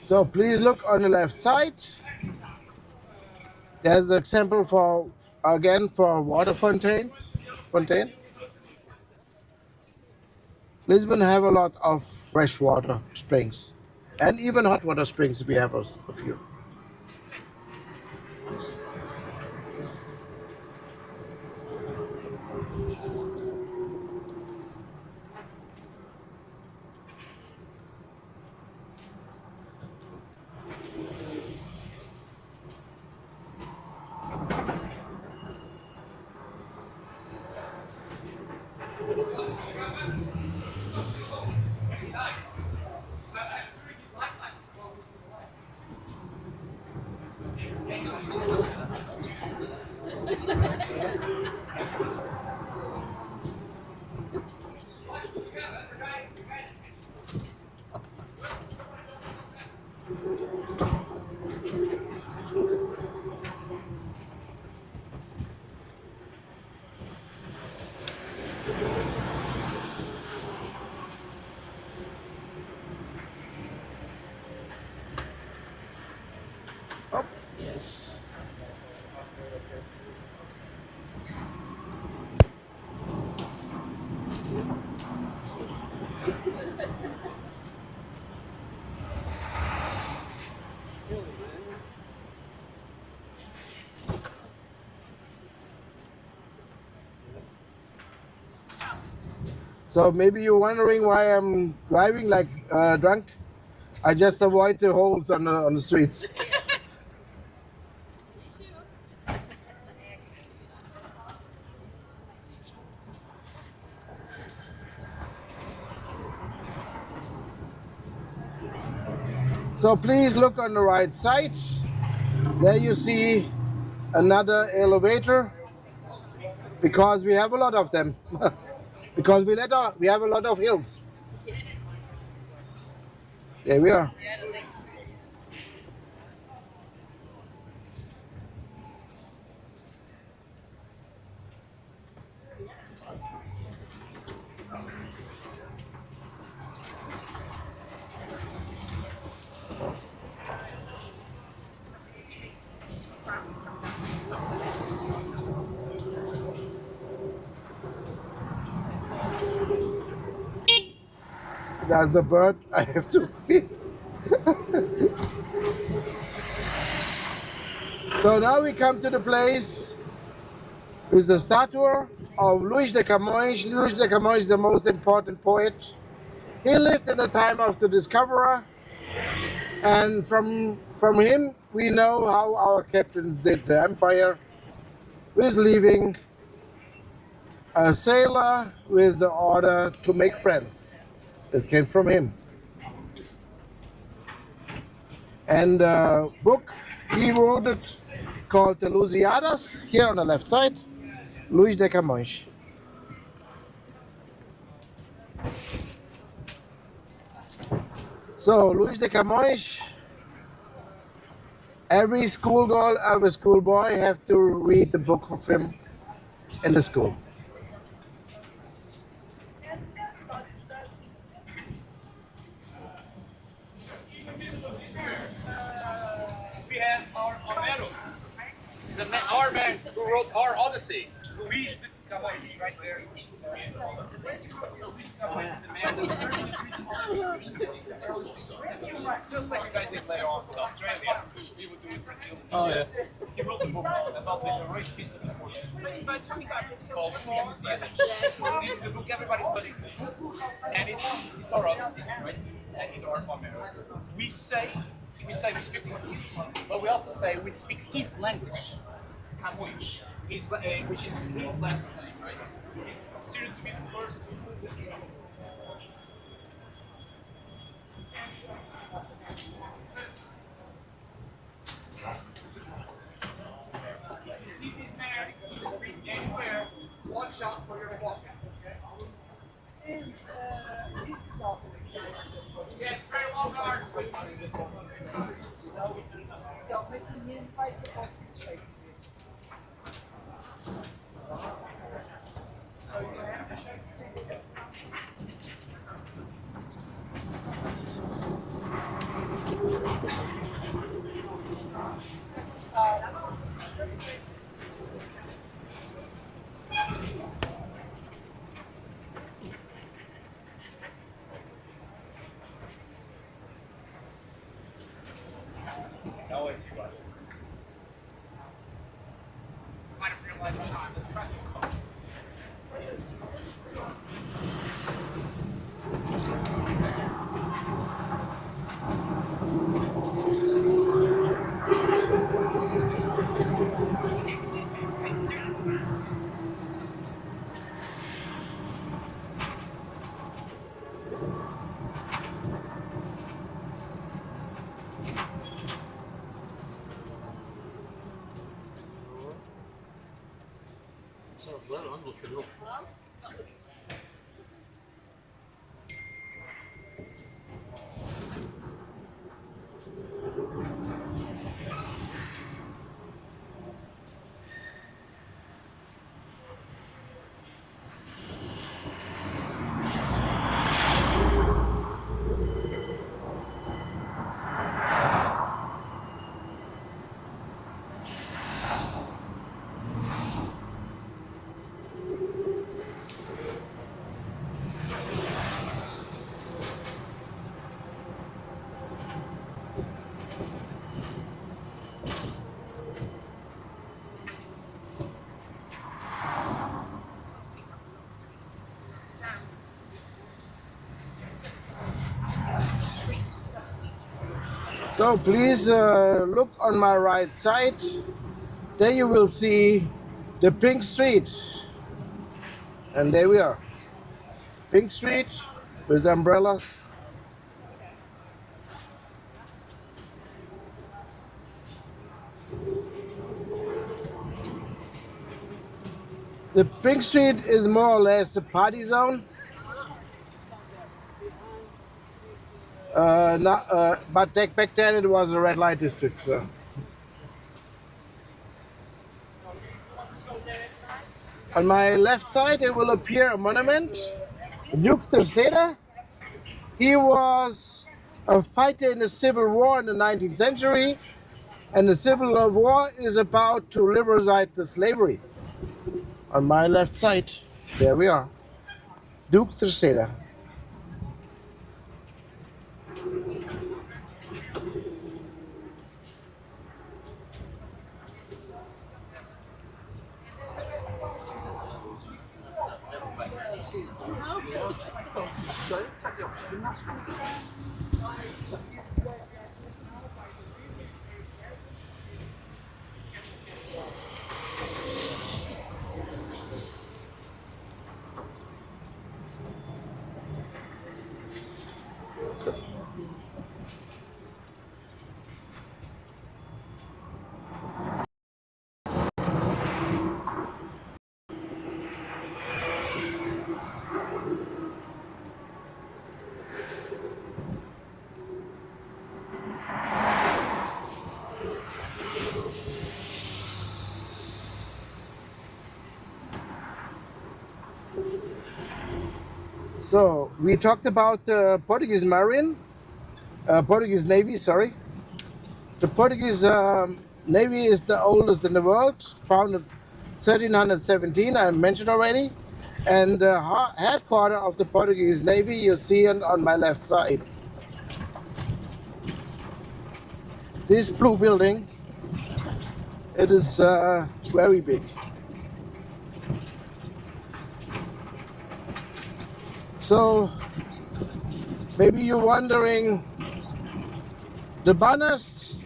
So please look on the left side. There's an example for, again, for water fountains. Lisbon have a lot of freshwater springs, and even hot water springs. We have a few. Oh, yes. So maybe you're wondering why I'm driving like drunk. I just avoid the holes on the streets. So please look on the right side. There you see another elevator, because we have a lot of them. Because we have a lot of hills. There we are. That's a bird I have to feed. So now we come to the place with the statue of Luís de Camões. Luís de Camões is the most important poet. He lived in the time of the discoverer, And from him, we know how our captains did the empire, with leaving a sailor with the order to make friends. This came from him. And a book he wrote it called the Lusíadas, here on the left side, Luís de Camões. So Luís de Camões, every schoolgirl, every schoolboy have to read the book of him in the school. We have our Homero, our man who wrote our Odyssey, Luís de Camões, right there. Just like you guys did later on with Australia, we would do in Brazil. Oh, yeah. He wrote a book about the heroic feats of his fortunes. Called This is a book everybody studies in school, and it's our Odyssey, right? And it's our Homero. We say we speak Portuguese, but we also say we speak his language, Camões, which is his last name, right? He's considered to be the first. See these there, read anywhere, watch out for your pockets, okay? And this is also yes, very well guarded. So making me invite the office space. Always see what. Might have realized the time. Let's try to So glad I'm looking up. So please look on my right side. There you will see the Pink Street. And there we are. Pink Street with umbrellas. The Pink Street is more or less a party zone. But back then it was a red light district. So. On my left side it will appear a monument, Duke Terceira. He was a fighter in the Civil War in the 19th century, and the Civil War is about to liberate the slavery. On my left side, there we are, Duke Terceira. So we talked about Portuguese Marine, Portuguese Navy, sorry. The Portuguese Navy is the oldest in the world, founded 1317, I mentioned already. And the headquarters of the Portuguese Navy you see on my left side. This blue building, it is very big. So maybe you're wondering, the banners,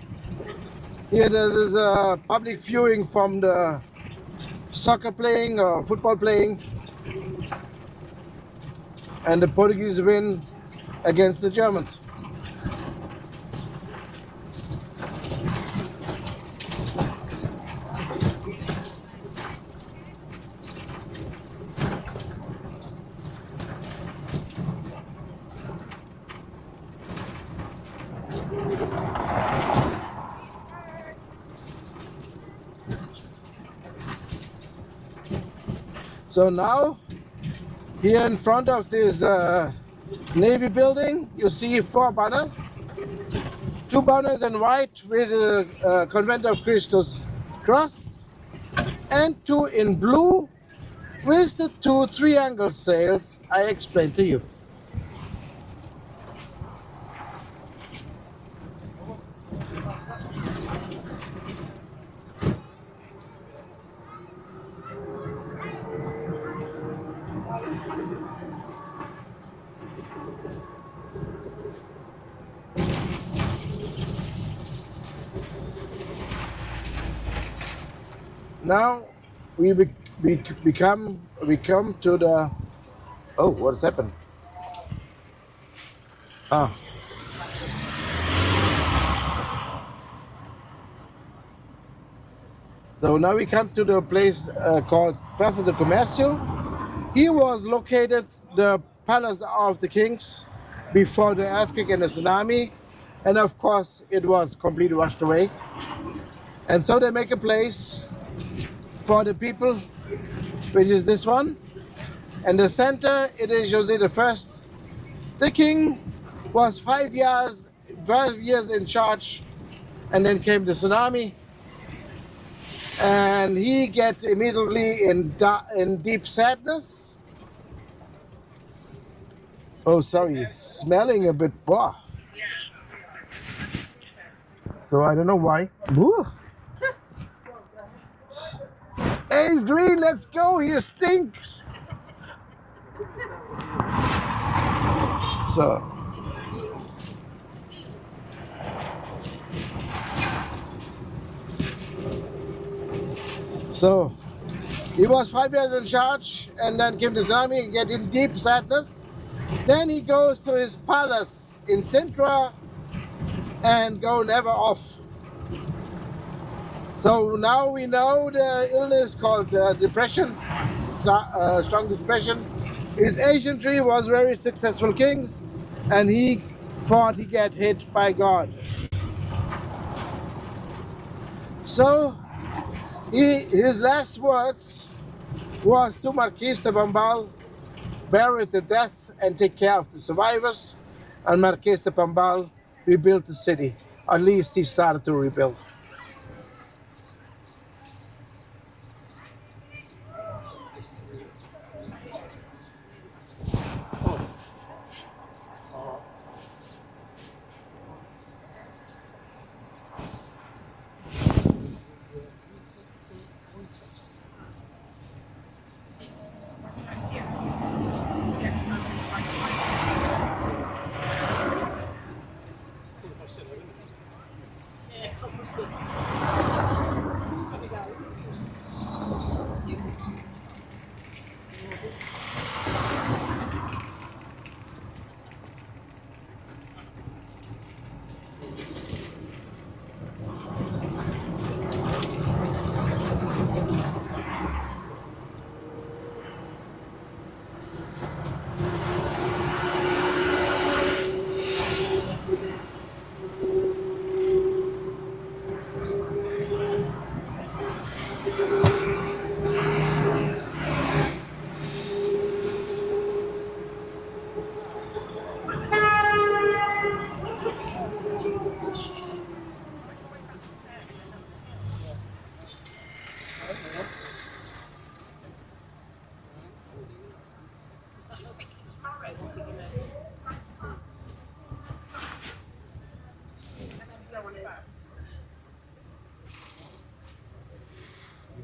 here there is a public viewing from the soccer playing or football playing, and the Portuguese win against the Germans. So now, here in front of this Navy building, you see 4 banners. 2 banners in white with the Convent of Christus cross, and 2 in blue with the 2 triangle sails I explained to you. Now we come to the, oh, what's happened? Ah. So now we come to the place called Praça do Comércio. Here was located the palace of the kings before the earthquake and the tsunami, and of course it was completely washed away. And so they make a place for the people, which is this one. And the center, it is José I. The king was 5 years in charge, and then came the tsunami, and he get immediately in deep sadness. Oh, sorry, smelling a bit raw. So I don't know why. Ooh. Hey, it's green, let's go, he stinks. So he was 5 years in charge, and then came the tsunami and get in deep sadness. Then he goes to his palace in Sintra and go never off. So now we know the illness called depression, strong depression. His Asian tree was very successful kings, and he thought he get hit by God. So his last words was to Marquis de Pombal, bury the death and take care of the survivors. And Marquis de Pombal rebuilt the city. At least he started to rebuild.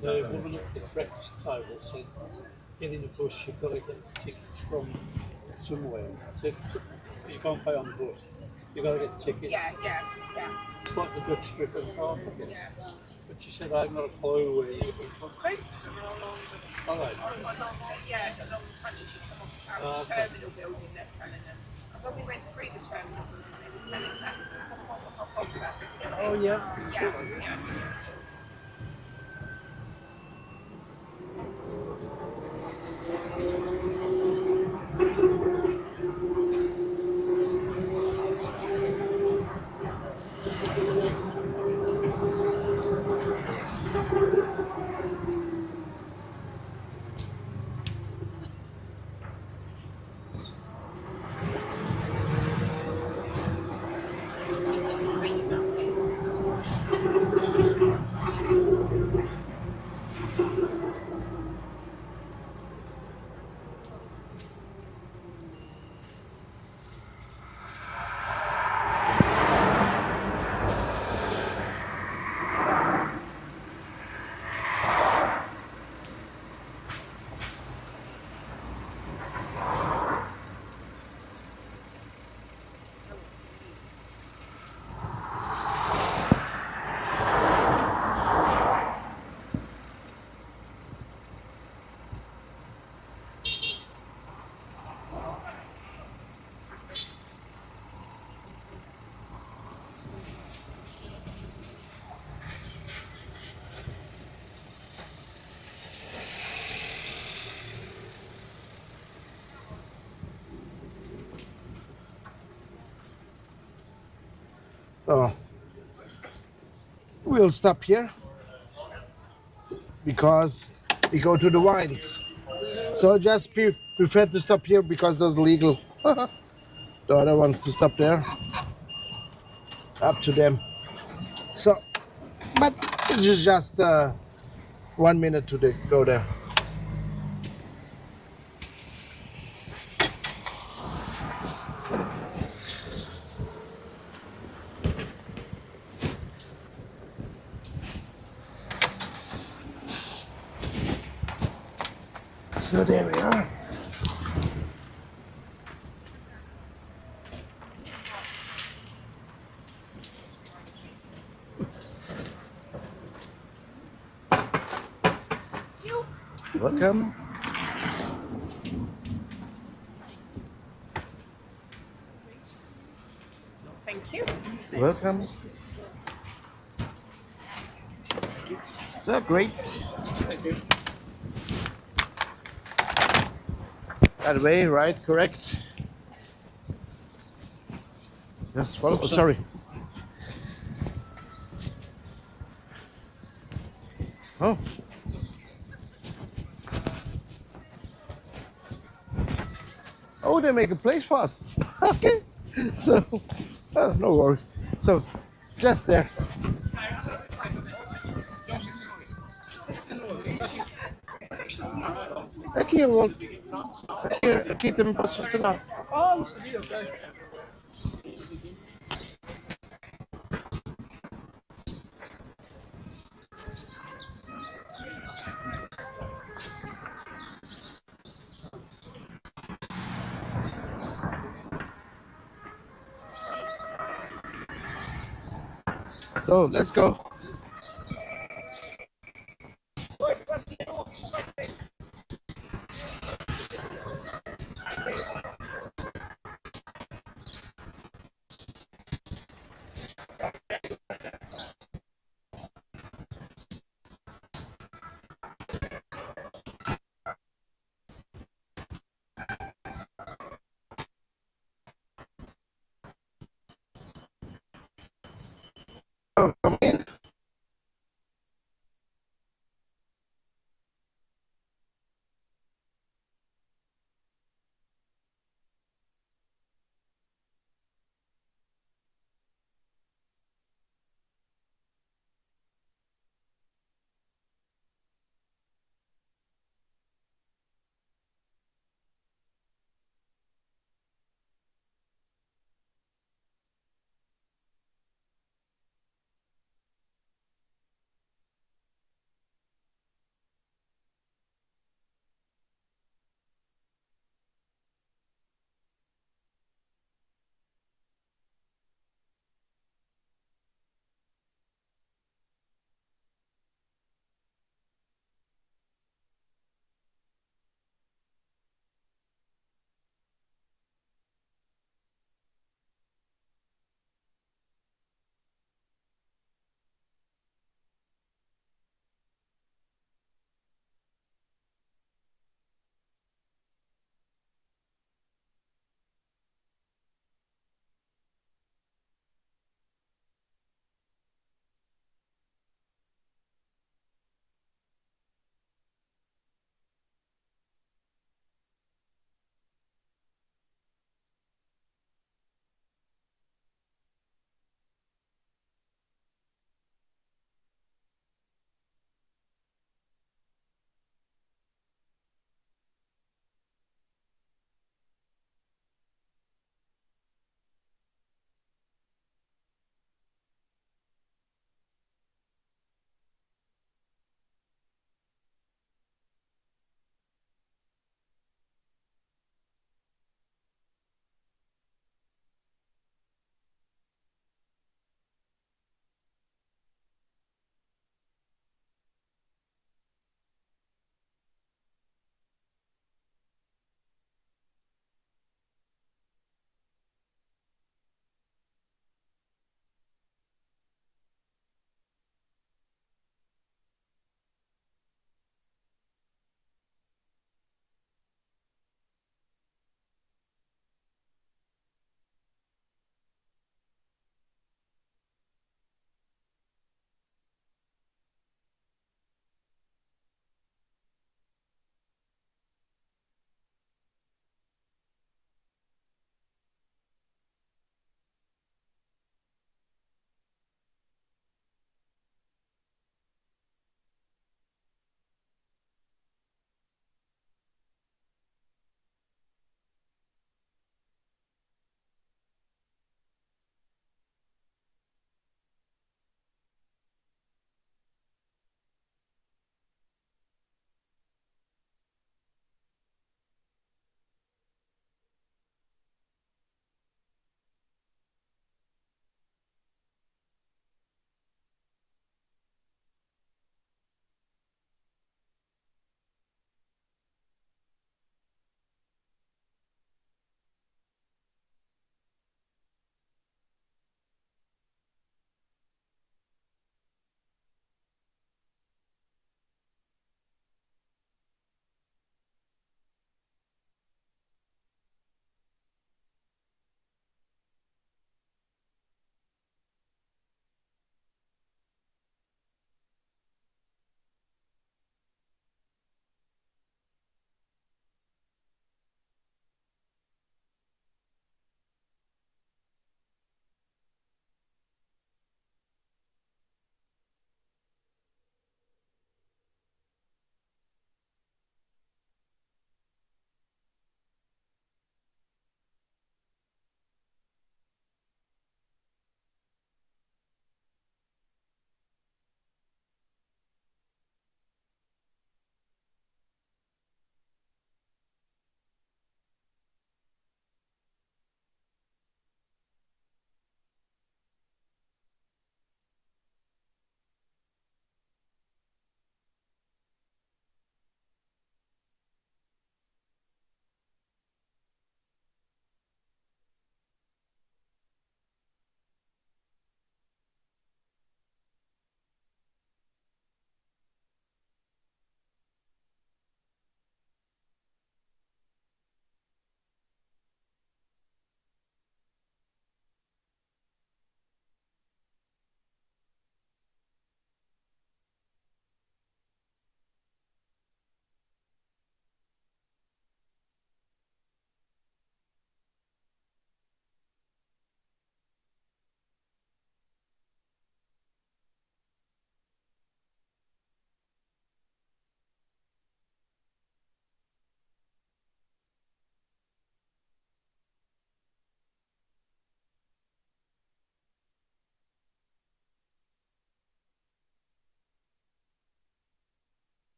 the woman at the breakfast table said, get in the bus, you've got to get tickets from somewhere. So, because you can't pay on the bus, you've got to get tickets. Yeah. It's like the Dutch strip and car tickets. But she said, I've not a clue where you can come from. Most of them are along the, All right. along the front as you come off the terminal building, they're selling them. When we went through the terminal building, they were selling that. Oh, yeah. Yeah. So we'll stop here because we go to the wines. So just prefer to stop here because those legal. The other ones to stop there. Up to them. So, but it's just 1 minute to go there. So there we are. Welcome. Thank you. Welcome. So great. That way, right? Correct. Yes, follow. Oh, sorry. Oh. Oh, they make a place for us. Okay. So, no worry. So, just there. Aqui também posso estacionar. Oh, não sabia, ok. So, let's go. Come in.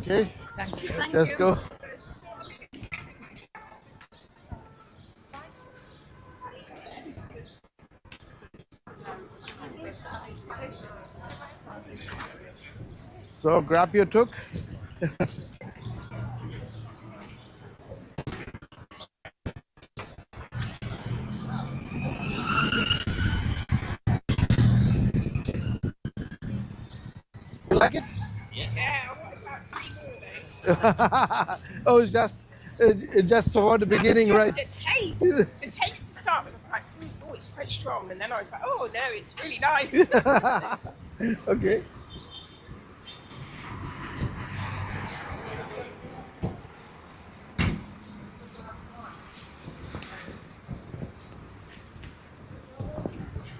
Okay. Thank you. Let's go. So grab your tuk. You like it? Yeah, I've got about 3 more days. Oh, it's just for the beginning, right? The taste to start with, I was like, oh, it's quite strong. And then I was like, oh, no, it's really nice. Okay.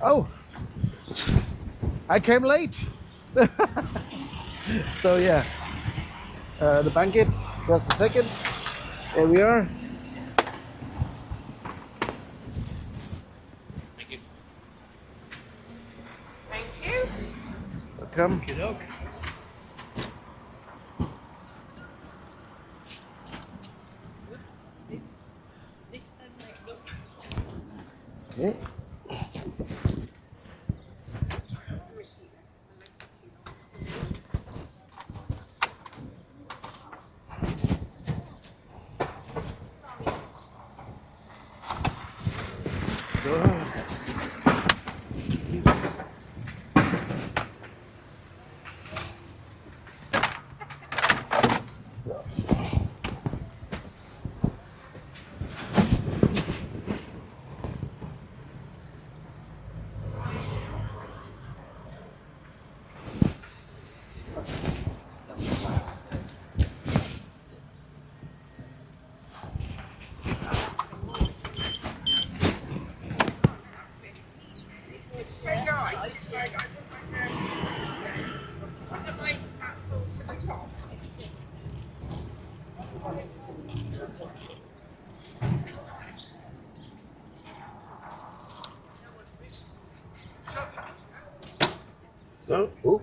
Oh, I came late. So yeah, the banquet, just a second. There we are. Thank you. Thank you. Welcome. Okay. So, It's so nice. Like, I put my platform to the top. so, oh.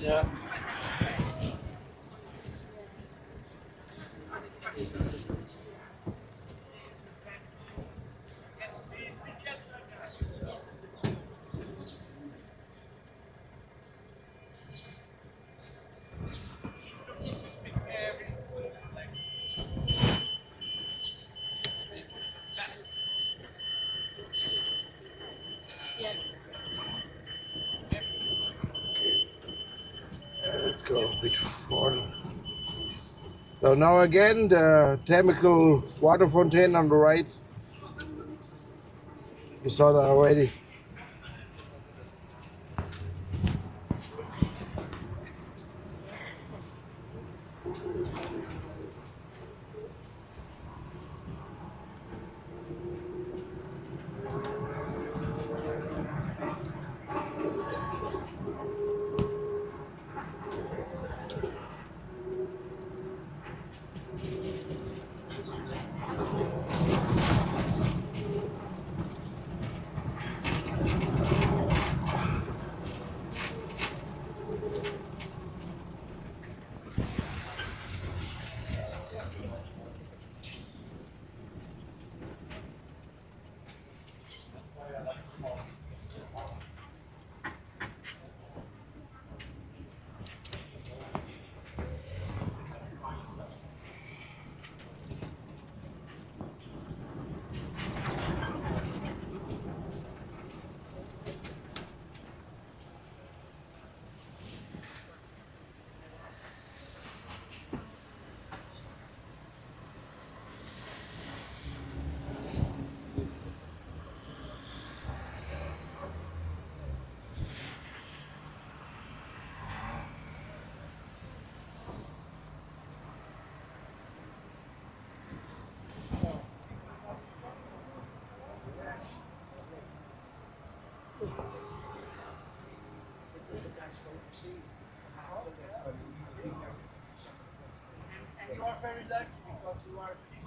Yeah. Let's go a bit forward. So now again, the chemical water fountain on the right. You saw that already. You are very lucky because you are citizen.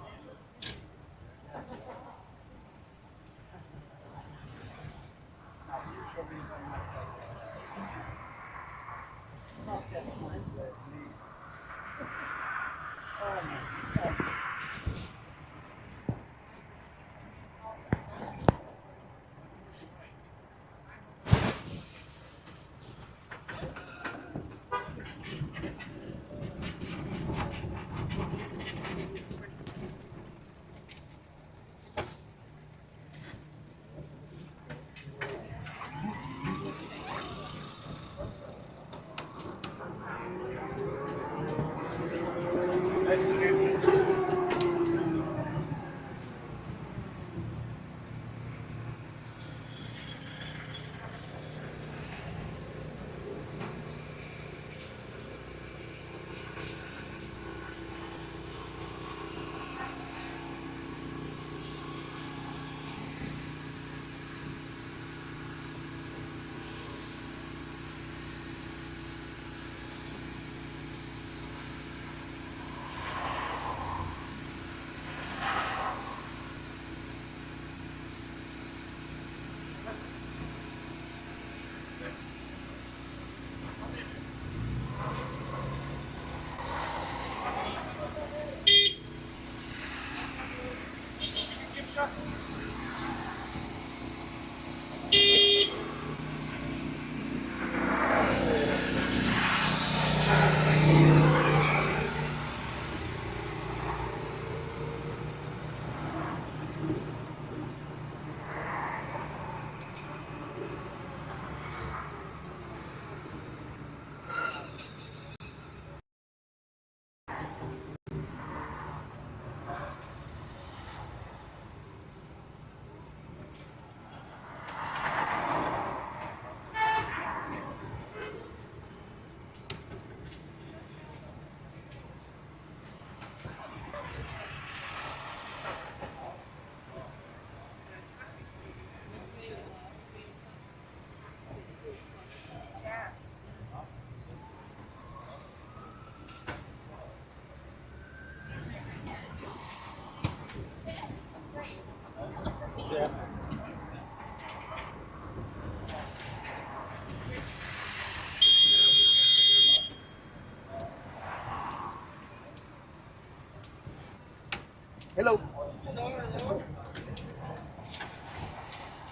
Hello.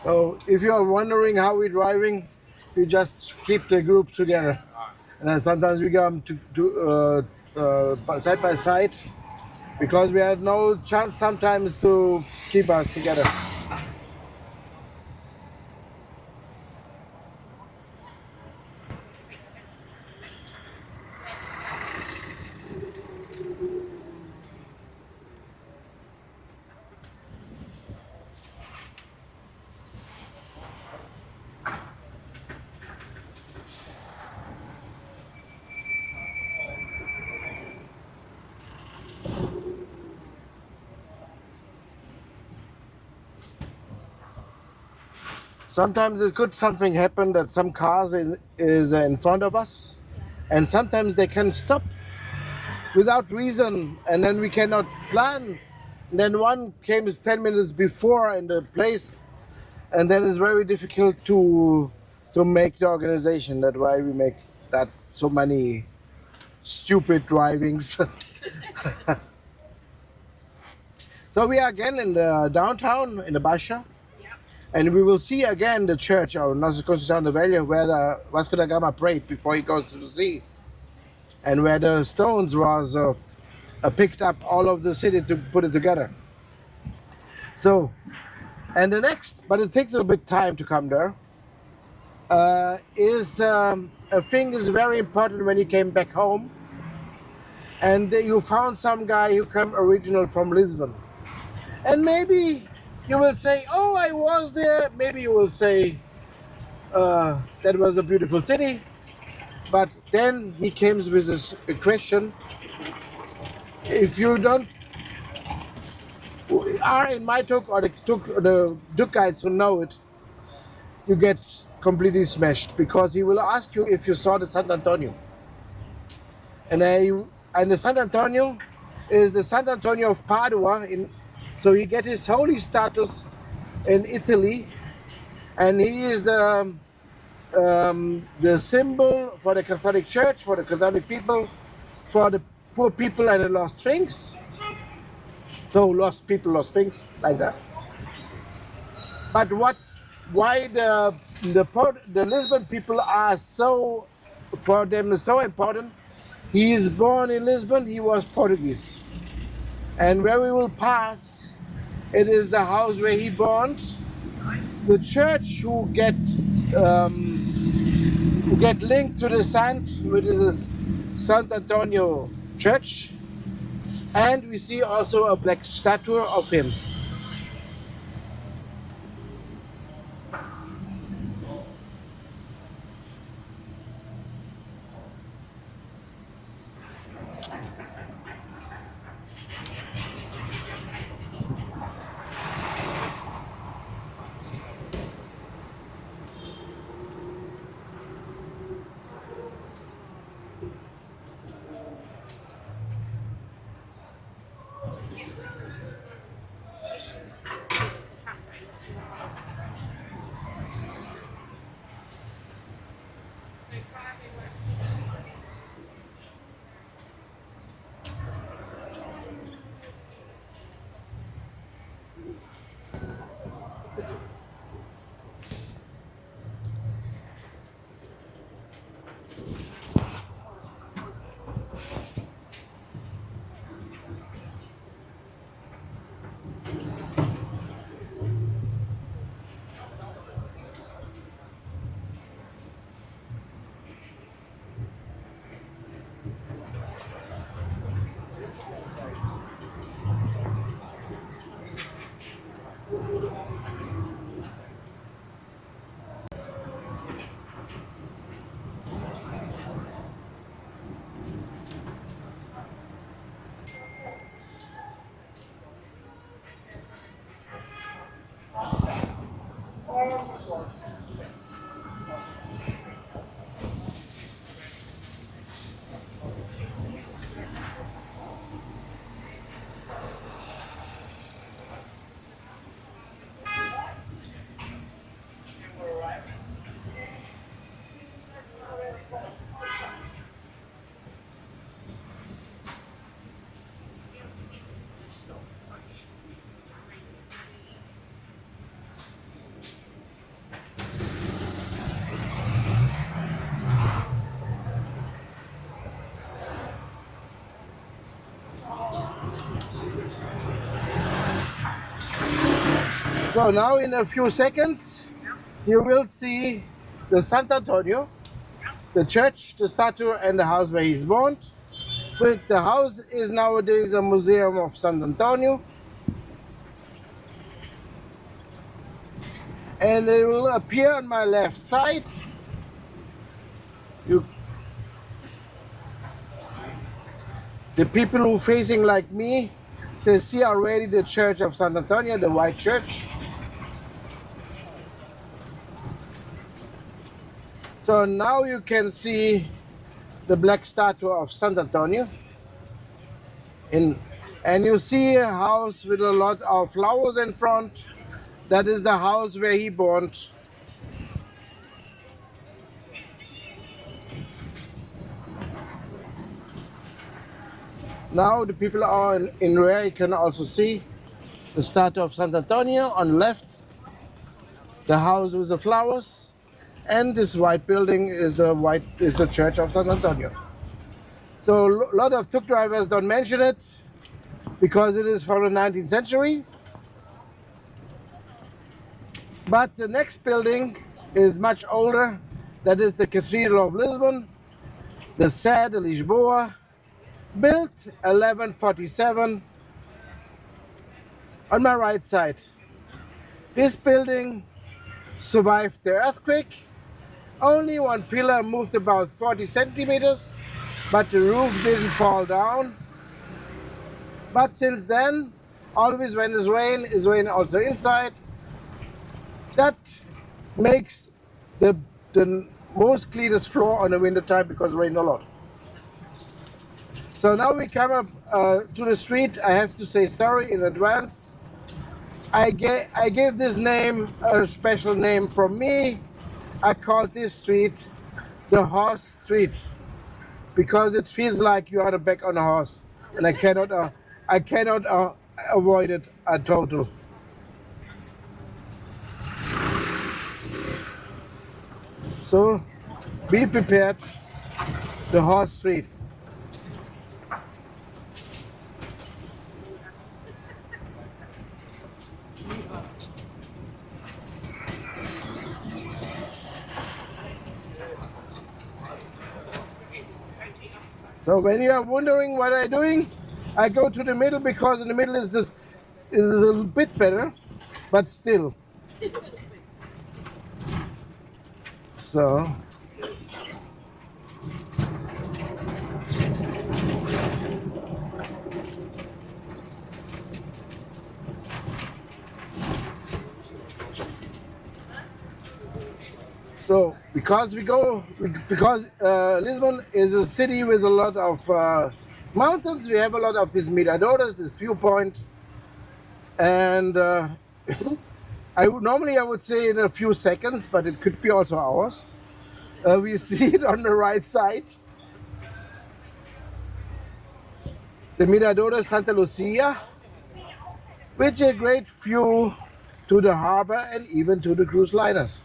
So if you are wondering how we're driving, we just keep the group together. And then sometimes we come side by side because we have no chance sometimes to keep us together. Sometimes it could something happen that some cars is in front of us, and sometimes they can stop without reason, and then we cannot plan. And then one came 10 minutes before in the place, and then it's very difficult to make the organization. That's why we make that so many stupid drivings. So we are again in the downtown in the Baixa. And we will see again the church of Nossa Conceição da Velha, where the Vasco da Gama prayed before he goes to the sea, and where the stones was picked up all of the city to put it together. So, and the next, but it takes a bit time to come there, is a thing is very important when you came back home, and you found some guy who came original from Lisbon, and maybe you will say, oh, I was there. Maybe you will say, that was a beautiful city. But then he came with this question. If you don't are in my Tuk or the Tuk guides who know it, you get completely smashed because he will ask you if you saw the Santo Antonio. And the Santo Antonio is the San Antonio of Padua. So he get his holy status in Italy, and he is the symbol for the Catholic Church, for the Catholic people, for the poor people and the lost things. So lost people, lost things, like that. But why the Lisbon people are so, for them, so important? He is born in Lisbon. He was Portuguese, and where we will pass, it is the house where he born. The church who get linked to the saint, which is the Sant Antonio Church, and we see also a black statue of him. So now in a few seconds, you will see the Sant Antonio, the church, the statue, and the house where he's born. But the house is nowadays a museum of Sant Antonio. And it will appear on my left side. The people who facing like me, they see already the church of Sant Antonio, the white church. So now you can see the black statue of Sant Antonio. And you see a house with a lot of flowers in front. That is the house where he born. Now the people are in rear. You can also see the statue of Sant Antonio on the left, the house with the flowers, and this white building is the church of Sant Antonio. So a lot of tuk drivers don't mention it because it is from the 19th century. But the next building is much older. That is the Cathedral of Lisbon, the Sé de Lisboa, built 1147 on my right side. This building survived the earthquake. Only one pillar moved about 40 centimeters, but the roof didn't fall down. But since then, always when it's rain also inside. That makes the most cleanest floor on the winter time because it rains a lot. So So now we come up to the street. I have to say sorry in advance. I gave this name a special name from me. I called this street the Horse Street because it feels like you are on the back on a horse, and I cannot avoid it at total. So be prepared. The Horse Street. So when you are wondering what I'm doing, I go to the middle because in the middle is a little bit better, but still. So because Lisbon is a city with a lot of mountains, we have a lot of these miradores, this viewpoint, and normally I would say in a few seconds, but it could be also hours. We see it on the right side. The Mirador Santa Lucia, which is a great view to the harbor and even to the cruise liners.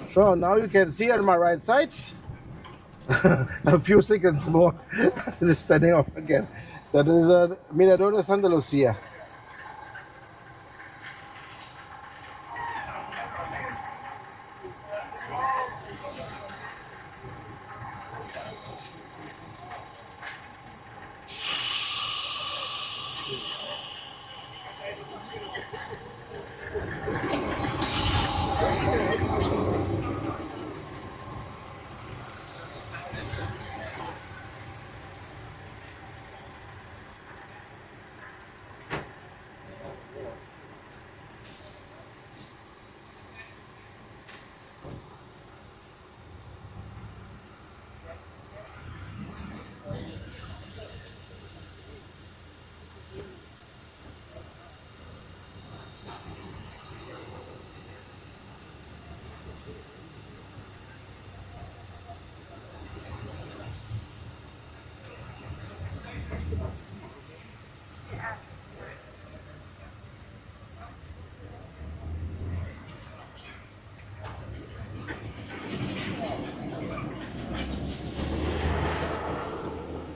So now you can see on my right side, a few seconds more, just standing up again. That is a Mirador Santa Lucia.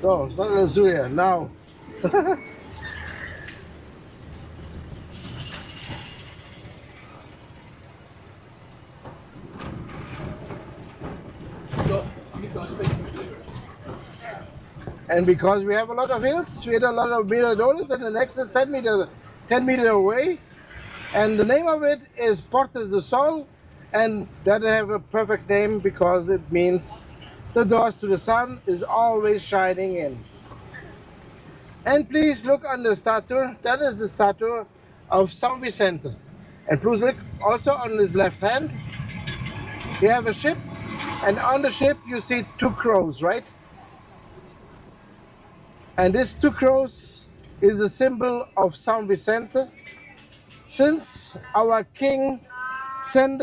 So, Santa Lucia now. And because we have a lot of hills, we had a lot of miradores, and the next is 10 meters away. And the name of it is Portas do Sol, and that have a perfect name because it means the doors to the sun is always shining in. And please look on the statue. That is the statue of São Vicente. And please look also on his left hand. You have a ship, and on the ship you see two crows, right? And this two crows is a symbol of São Vicente. Since our king sent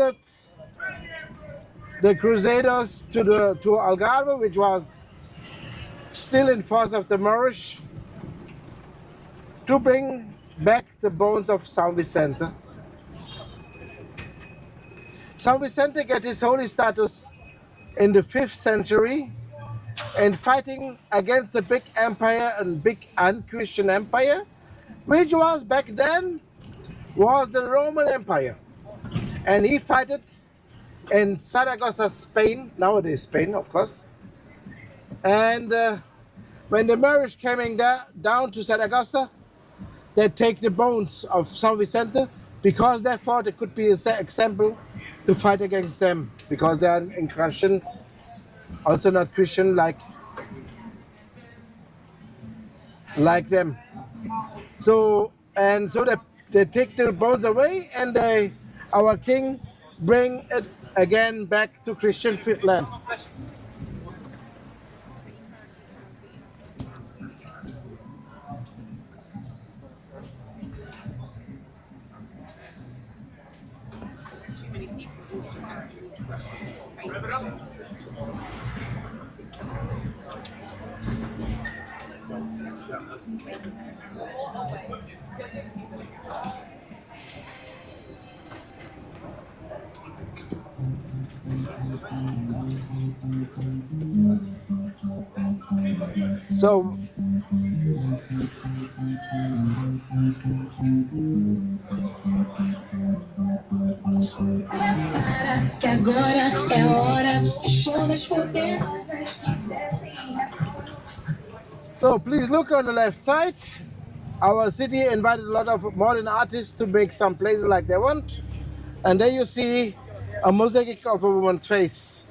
the Crusaders to Algarve, which was still in force of the Moorish, to bring back the bones of São Vicente. São Vicente got his holy status in the 5th century and fighting against the big empire and big un-Christian empire, which was back then was the Roman Empire. And he fought it in Saragossa, Spain, nowadays Spain, of course. And when the Moorish coming down to Saragossa, they take the bones of São Vicente because they thought it could be an example to fight against them, because they are in Christian, also not Christian like them. So they take the bones away, and our king bring it again back to Christian land. So Que agora é hora do show das poderosas. So please look on the left side. Our city invited a lot of modern artists to make some places like they want. And there you see a mosaic of a woman's face.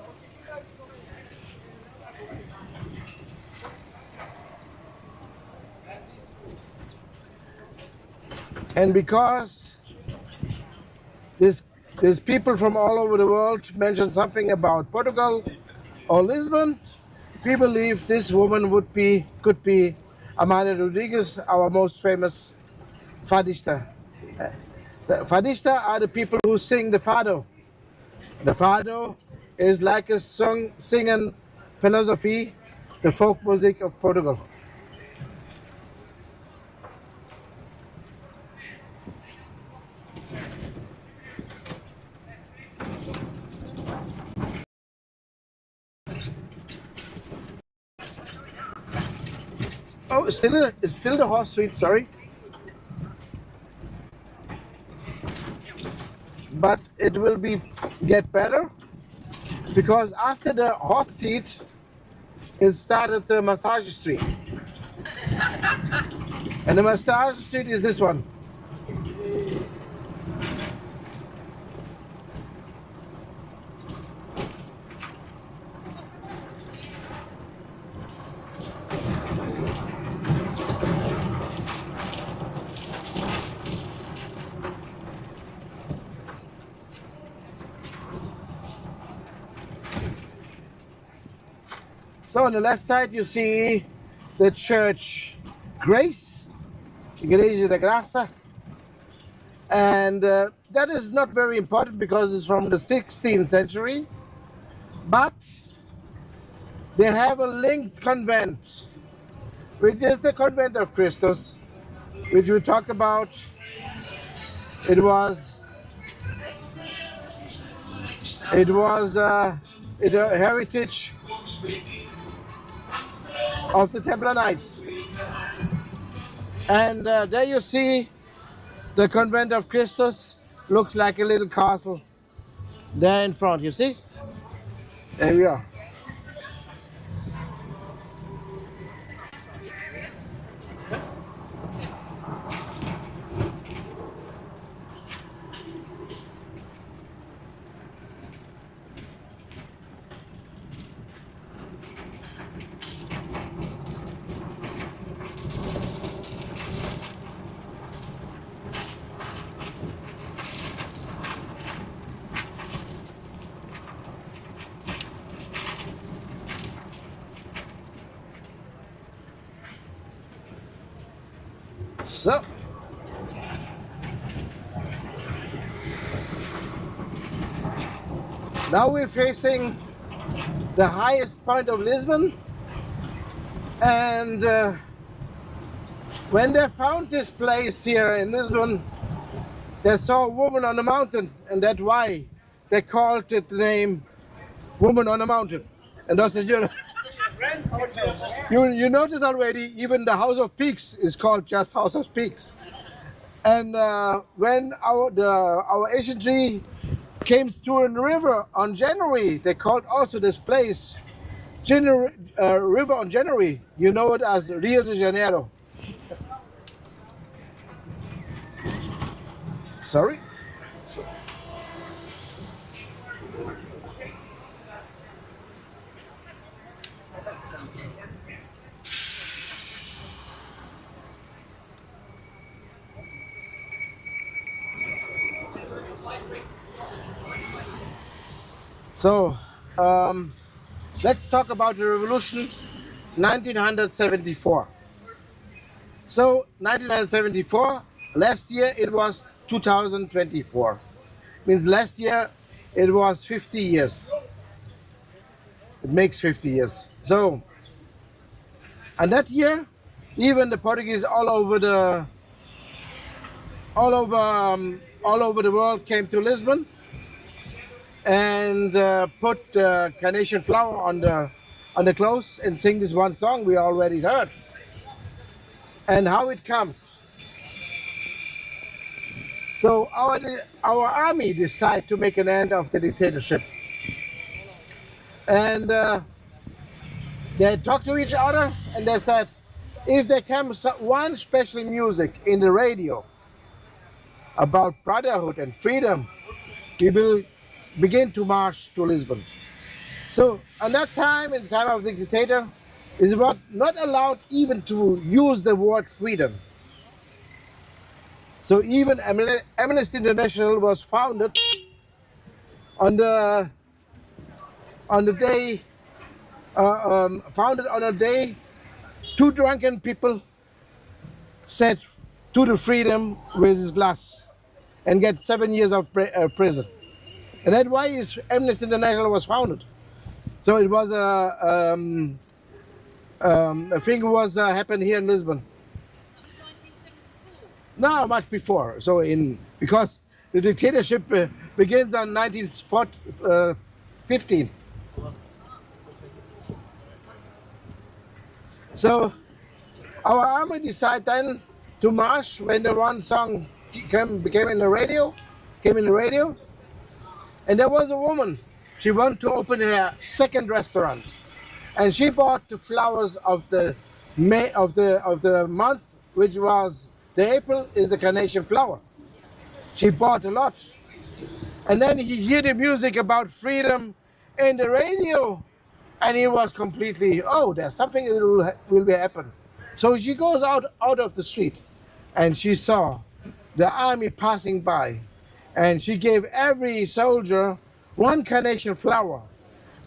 And because there's people from all over the world mention something about Portugal or Lisbon, people believe this woman could be Amália Rodrigues, our most famous fadista. The fadista are the people who sing the fado. The fado is like a singing philosophy, the folk music of Portugal. Oh, it's still the horse street, sorry. But it will get better, because after the horse street, it started the massage street. And the massage street is this one. So on the left side you see the church Grace, Igreja da Graça, and that is not very important because it's from the 16th century, but they have a linked convent, which is the convent of Christus, which we talked about. It was a heritage of the Templar Knights. And there you see the convent of Christus, looks like a little castle there in front, you see? There we are. So Now we're facing the highest point of Lisbon, and when they found this place here in Lisbon, they saw a woman on the mountain, and that's why they called it the name Woman on the Mountain. And that's you notice already, even the House of Peaks is called just House of Peaks. And when our agency came to a river on January, they called also this place River on January. You know it as Rio de Janeiro. Sorry? So, let's talk about the revolution 1974. So, 1974, last year it was 2024. Means last year it was 50 years. It makes 50 years. So, and that year, even the Portuguese all over the world came to Lisbon and put carnation flower on the clothes and sing this one song we already heard. And how it comes. So our army decided to make an end of the dictatorship. And they talked to each other and they said, if there comes one special music in the radio about brotherhood and freedom, we will begin to march to Lisbon. So at that time, in the time of the dictator, it was not allowed even to use the word freedom. So even Amnesty International was founded on the day, two drunken people said to the freedom with his glass and get 7 years of prison. And that's why Amnesty International was founded. So it was a thing was happened here in Lisbon. No, much before. So because the dictatorship begins on 1915. So our army decided then to march when the one song came in the radio, and there was a woman. She wanted to open her second restaurant, and she bought the flowers of the month, which was the April, is the carnation flower. She bought a lot, and then he heard the music about freedom in the radio, and he was completely, oh, there's something that will be happen. So she goes out of the street, and she saw the army passing by, and she gave every soldier one carnation flower,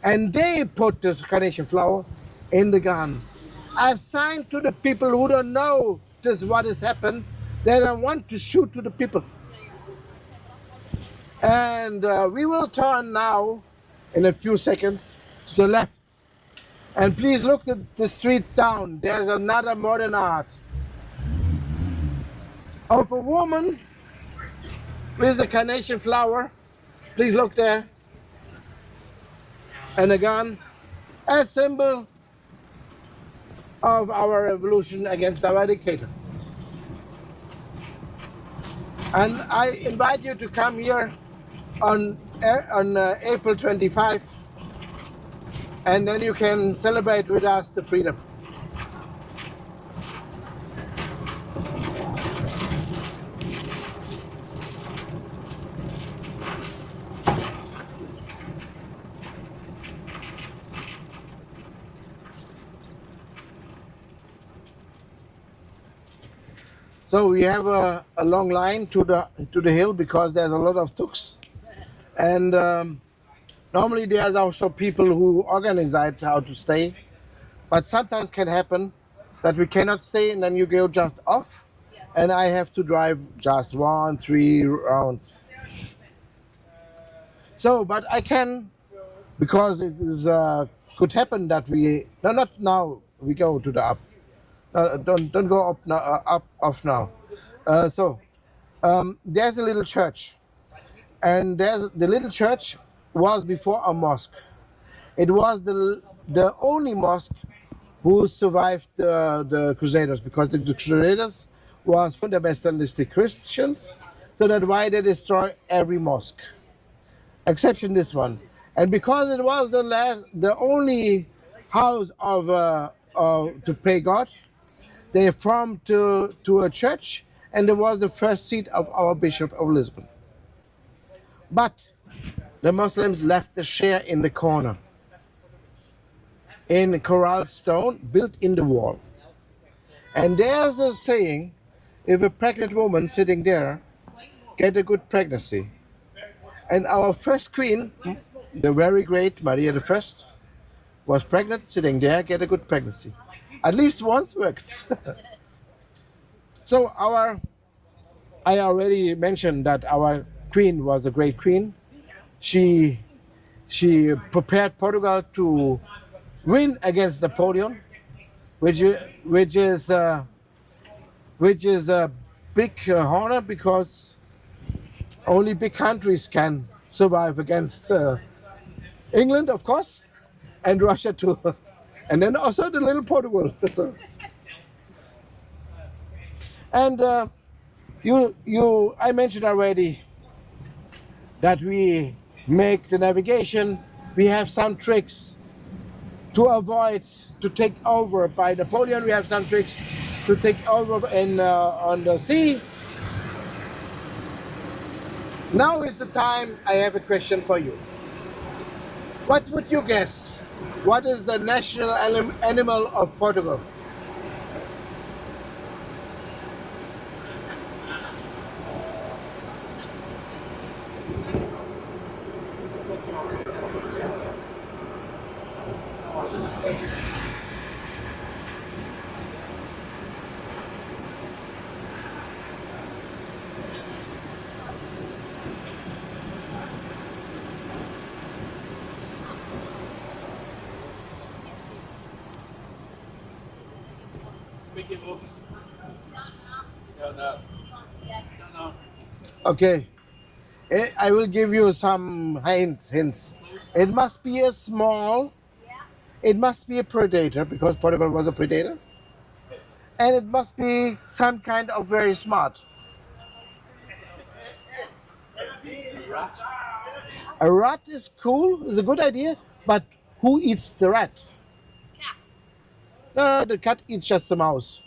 and they put this carnation flower in the gun. A sign to the people who don't know what has happened, they don't want to shoot to the people. And we will turn now, in a few seconds, to the left. And please look at the street down. There's another modern art of a woman with a carnation flower. Please look there. And a gun, a symbol of our revolution against our dictator. And I invite you to come here on April 25, and then you can celebrate with us the freedom. So we have a long line to the hill because there's a lot of Tuks, and normally there's also people who organize how to stay, but sometimes can happen that we cannot stay and then you go just off, and I have to drive just 1-3 rounds. So, but I can because it is could happen that we no, not now, we go to the up. Don't go up now, up off now. There's a little church, and the little church was before a mosque. It was the only mosque who survived the Crusaders, because the Crusaders was fundamentalistic Christians, so that's why they destroy every mosque, exception this one. And because it was the only house of to pray God, they formed to a church, and it was the first seat of our Bishop of Lisbon. But the Muslims left the share in the corner, in corral stone built in the wall. And there's a saying, if a pregnant woman sitting there get a good pregnancy. And our first queen, the very great Maria I, was pregnant, sitting there, get a good pregnancy. At least once worked. So I already mentioned that our queen was a great queen. She prepared Portugal to win against Napoleon, which is a big honor, because only big countries can survive against England, of course, and Russia too, and then also the little Portugal. So, and I mentioned already that we make the navigation. We have some tricks to avoid to take over by Napoleon. We have some tricks to take over on the sea. Now is the time. I have a question for you. What would you guess? What is the national animal of Portugal? Okay, I will give you some hints. It must be a small, it must be a predator, because Portugal was a predator. And it must be some kind of very smart. A rat is cool, is a good idea, but who eats the rat? Cat. No, the cat eats just the mouse.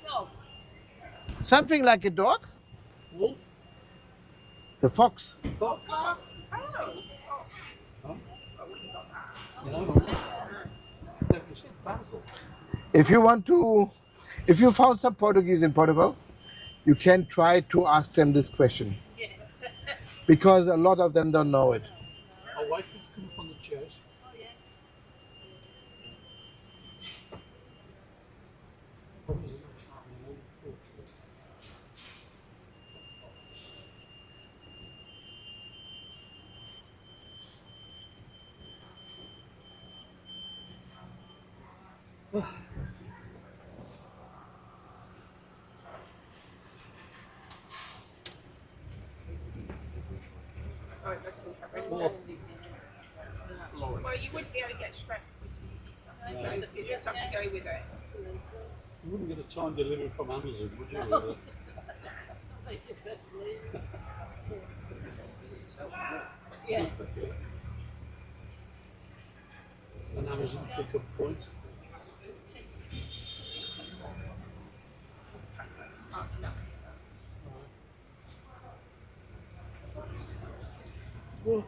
Dog. Something like a dog? Wolf? The fox. Fox? If you found some Portuguese in Portugal, you can try to ask them this question. Because a lot of them don't know it. Oh, why could you come up on the chairs? Oh, yeah. Probably isn't much happening in Portugal. Oh, it must be horrendous. Well, you wouldn't be able to get stressed, would you? No. You just have to go with it. You wouldn't get a time delivery from Amazon, would you? Not very successfully. Yeah. An Amazon pickup point. Well,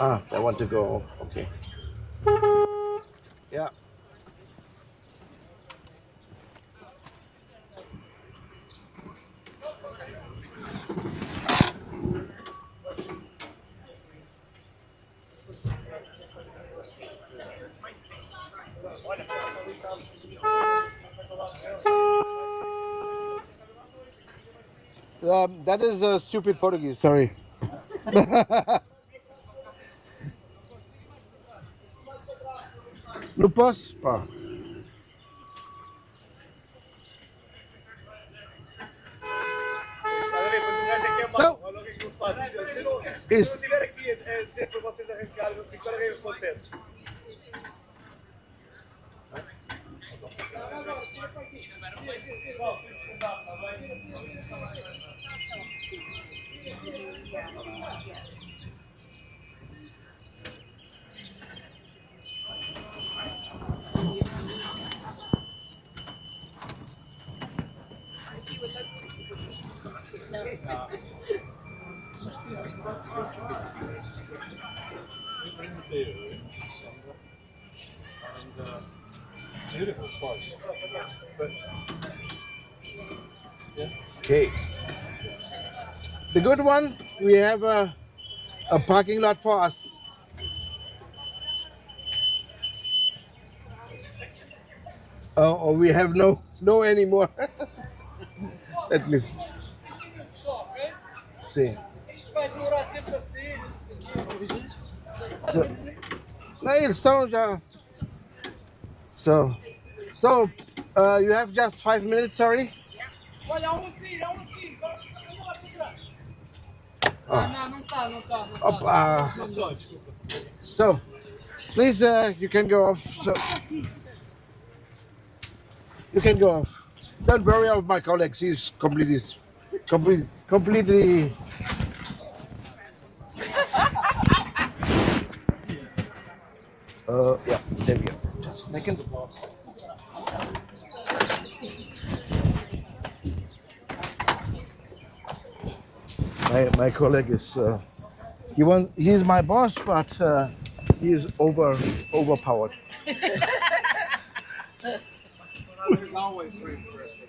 Ah, I want to go. Okay. Yeah. That is stupid Portuguese. Sorry. Não posso? Pá. Mas o gajo é que é mau, olha o que é que ele faz. Se eu não estiver aqui a dizer para vocês arrancarem, não sei qual é que acontece. We were in Madeira in December, and beautiful place. But yeah. Okay. The good one, we have a parking lot for us. Or we have no anymore. Let me see. See. So, no, eles estão já. So, you have just 5 minutes, sorry? Olha, há um assim, vamos lá por trás. Ah. Não está. Opa. So, please, you can go off. So, you can go off. Don't worry about my colleagues. He's completely. Yeah, there we go. Just a second. My colleague is he's my boss, but he is overpowered. He's always very impressive.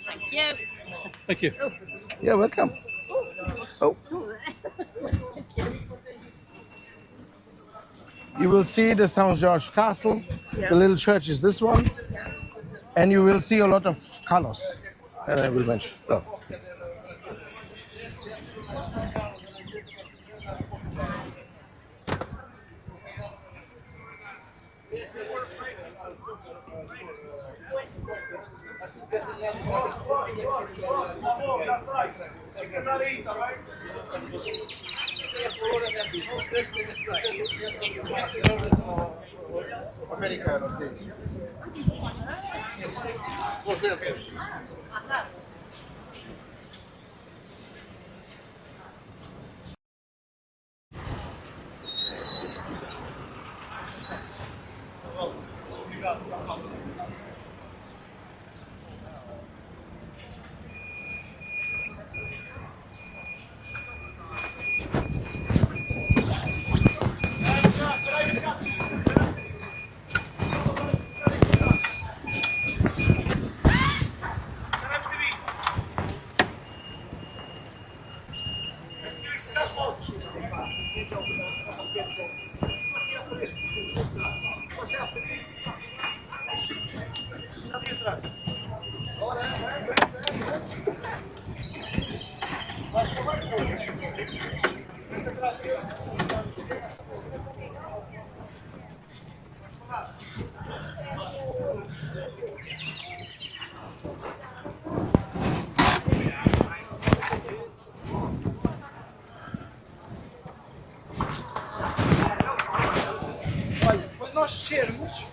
Thank you. Thank you. Yeah, welcome. Oh. You will see the Saint George Castle. Yeah. The little church is this one. And you will see a lot of colors. And I will mention. So. Americano, sì. Olha, quando nós descermos,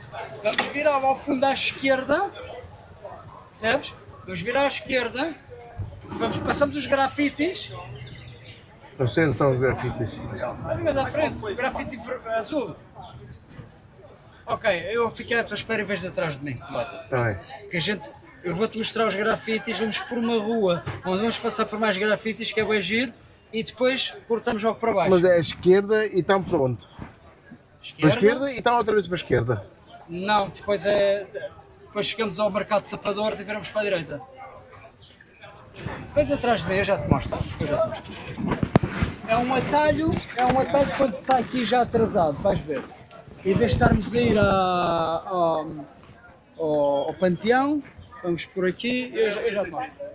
vamos virar ao fundo à esquerda, percebes? Vamos virar à esquerda, passamos os grafites. Não sei onde são os grafites. Mas à frente, o grafite azul. Ok, eu fiquei à tua espera em vez de atrás de mim. Tá bem. Porque a gente eu vou-te mostrar os grafites, vamos por uma rua, onde vamos passar por mais grafites, que é bem giro, e depois cortamos logo para baixo. Mas é a esquerda e estão para onde? Para a esquerda e estão outra vez para a esquerda. Não, depois chegamos ao mercado de sapadores e viramos para a direita. Vens atrás de mim, eu já te mostro. É um atalho quando se está aqui já atrasado, vais ver. Em vez de estarmos a ir ao panteão, vamos por aqui, eu já te mostro.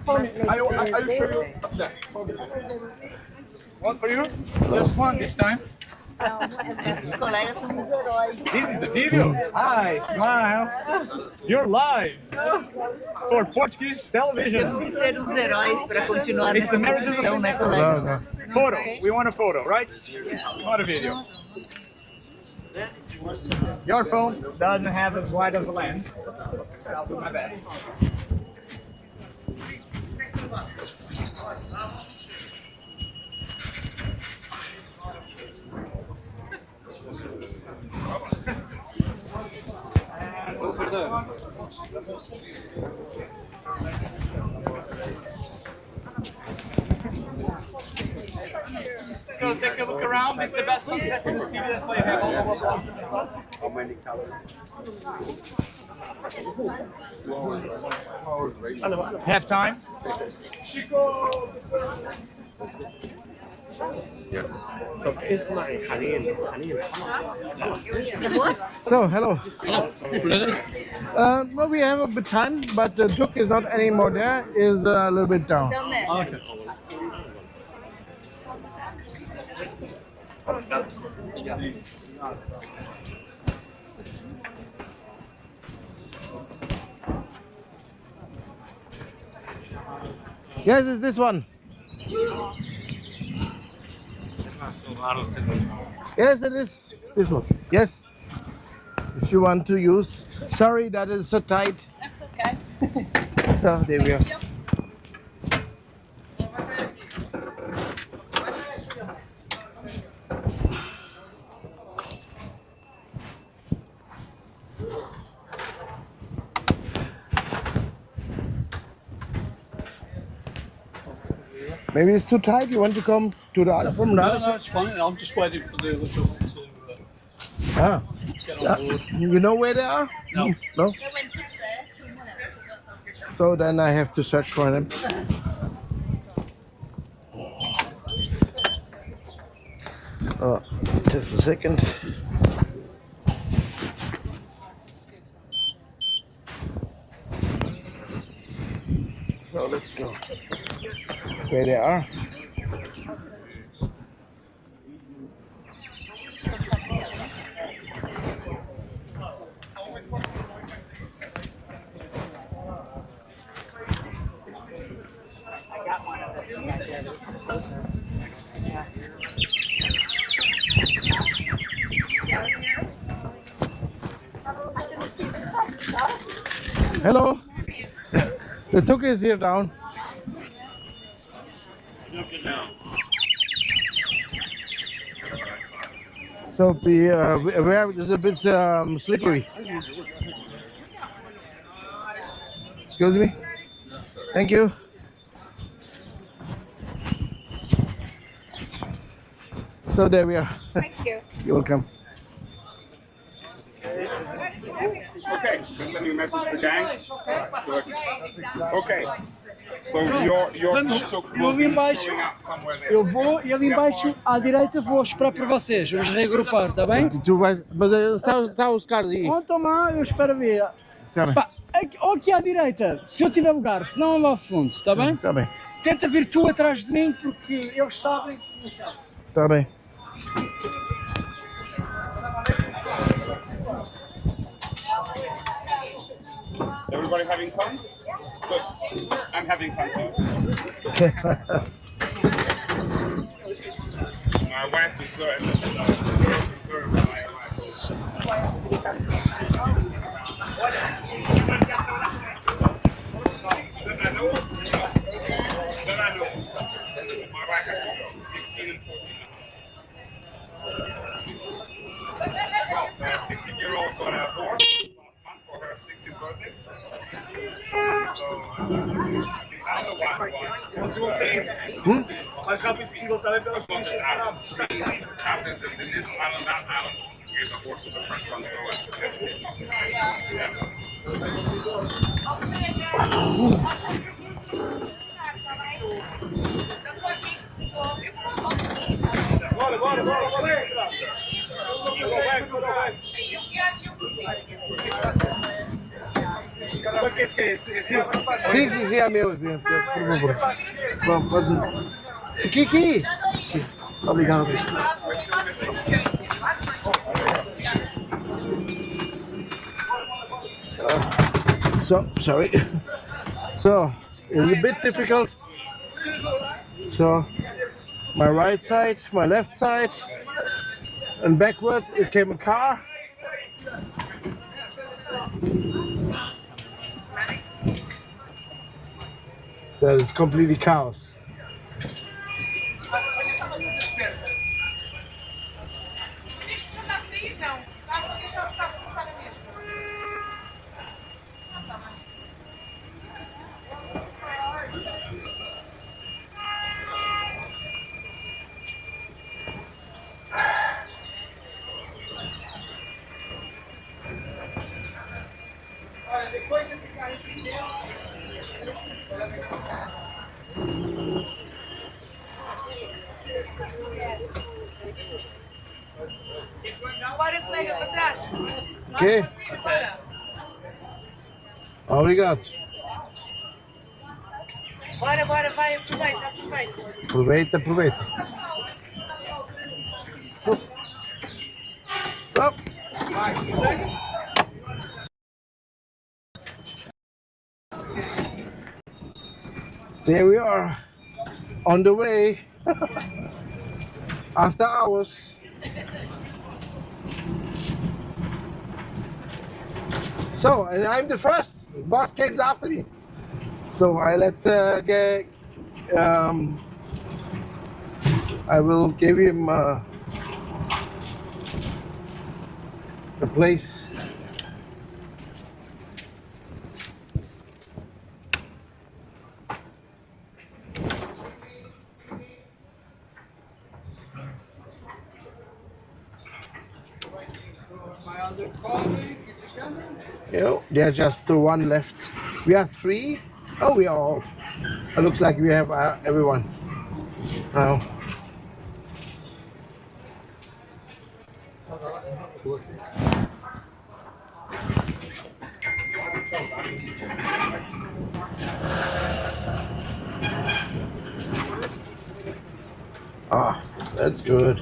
Follow me. I will show you up there. One for you? Just one this time. Esses colegas são os heróis. This is a video? Hi, smile. You're live for Portuguese television. Temos que ser os heróis para continuar It's the nessa marriage of profissão, né, the colega? photo. We want a photo, right? Not a video. Your phone doesn't have as wide of a lens. I'll do my best. So take a look around. This is the best sunset in the city. That's why you have all of them. How many colors? Have time? So, hello. No, we have a bit time, but the Tuk is not anymore there, is a little bit down. Down there. Okay. Yes, it's this one. Yes, it is this one. Yes. If you want to use. Sorry, that is so tight. That's okay. So, there we are. Maybe it's too tight. You want to come to the other from the other No, it's fine. I'm just waiting for the other couple to Ah. get on board. You know where they are? No. No? They went up there to So then I have to search for them. Oh, just a second. So let's go. Where they are. Hello. The Tuk is here down. So be aware, it's a bit slippery. Excuse me. Thank you. So there we are. Thank you. You're welcome. Okay, just a new message for gang. Okay. So your tuk-tuk Eu ali embaixo, eu vou e ali embaixo à direita vou esperar por vocês. Vamos reagrupar, está bem? Tu vais, mas está os carros aí. Ontem eu espero ver. Tá bem. Pá, ou aqui à direita, se eu tiver lugar, se não lá ao fundo, está bem? Está bem. Tenta vir tu atrás de mim porque eles sabem que não sabem. Está bem. Everybody having fun? Good. I'm having fun too. My wife is so excited. divorced last month for her 60th birthday. So, I don't know what it was. Se você mais rápido possível também pelas conchas. Happens in this island, that island gave the horse to the first one, so Bora, bora, bora, bora. Sim, sim, sim, é meu, sim, por favor. Vamos, pode. Aqui. Obrigado. So, sorry. So, it's a bit difficult. So, my right side, my left side, and backwards it came a car. That is completely chaos. Depois desse carro aqui Bora, colega, para trás. Ok? Obrigado. Bora, vai, aproveita. Aproveita. Stop. There we are, on the way, after hours. So, and I'm the first. The boss came after me. So I I will give him a place. There's just one left. We are three. Oh, we are all. It looks like we have everyone now. Ah, that's good.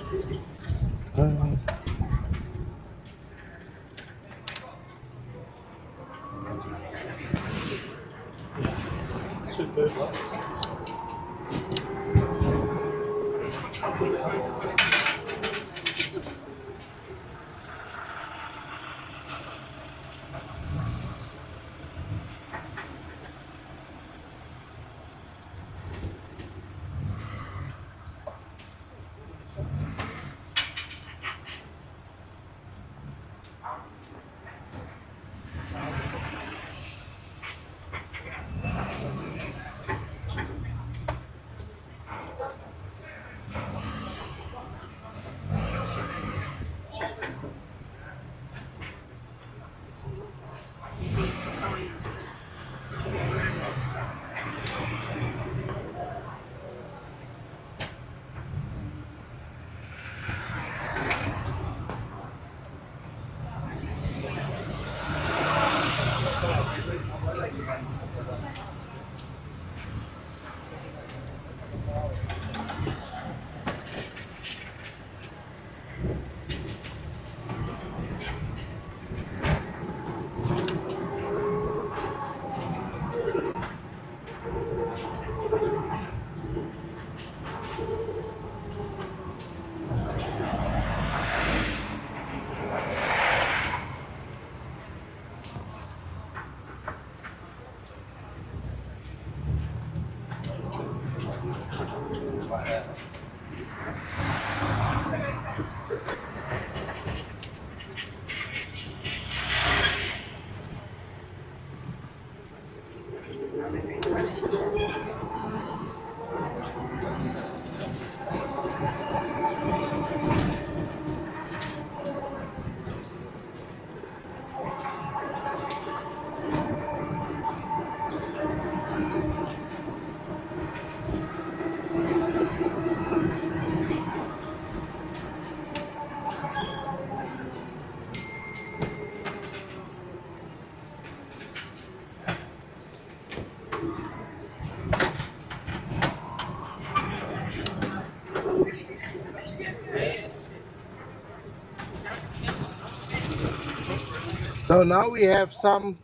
So now we have some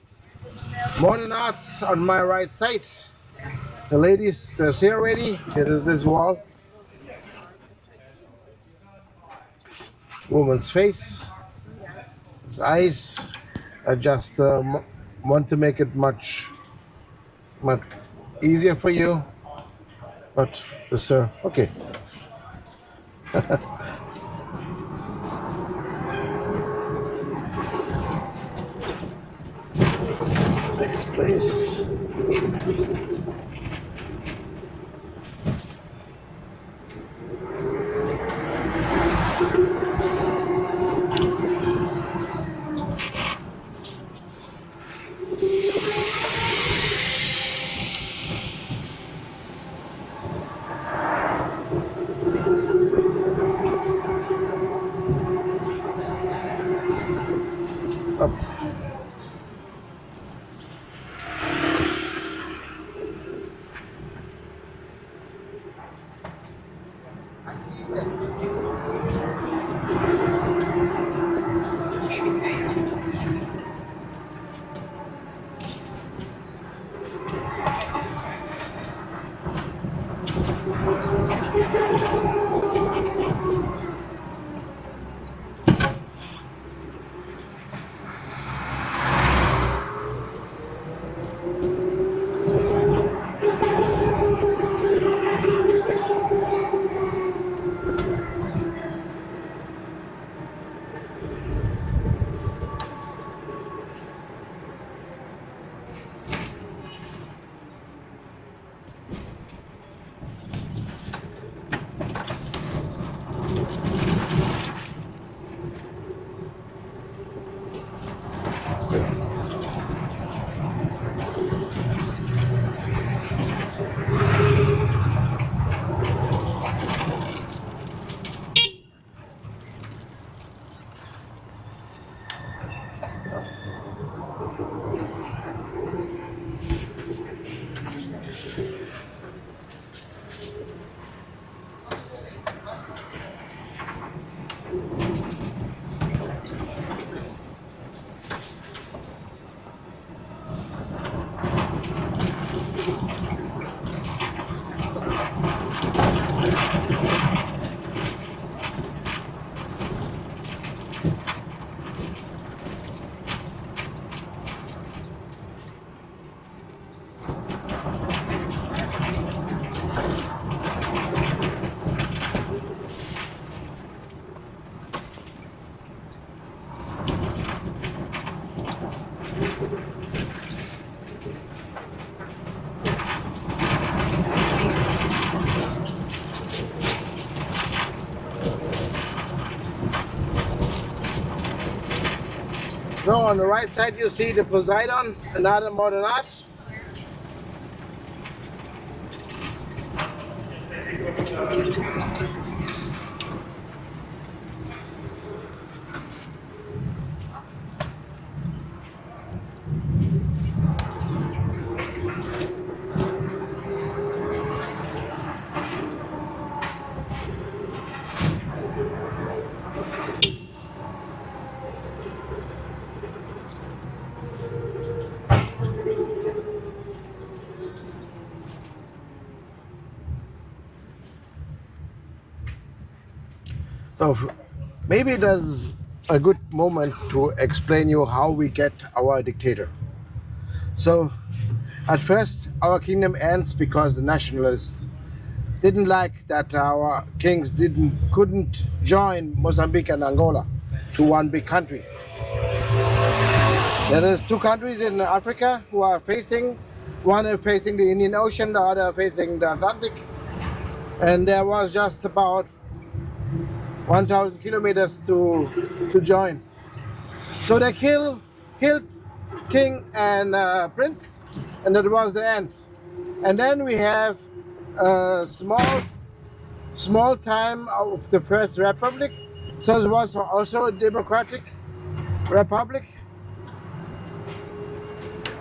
modern arts on my right side. The ladies, they're here already. Here is this wall. Woman's face, his eyes. I just want to make it much easier for you. But sir, okay. Next place. Up. So on the right side you see the Poseidon, another modern art. So maybe there's a good moment to explain you how we get our dictator. So at first our kingdom ends because the nationalists didn't like that our kings couldn't join Mozambique and Angola to one big country. There is two countries in Africa who are facing, one is facing the Indian Ocean, the other facing the Atlantic, and there was just about 1,000 kilometers to join. So they killed king and prince, and that was the end. And then we have a small time of the first republic. So it was also a democratic republic.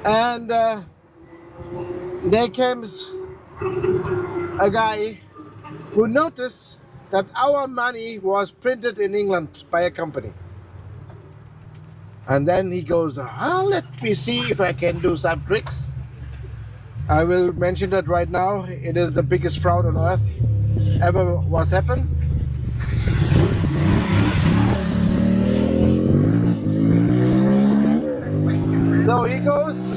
And there came a guy who noticed that our money was printed in England by a company. And then he goes, let me see if I can do some tricks. I will mention that right now. It is the biggest fraud on earth ever was happened. So he goes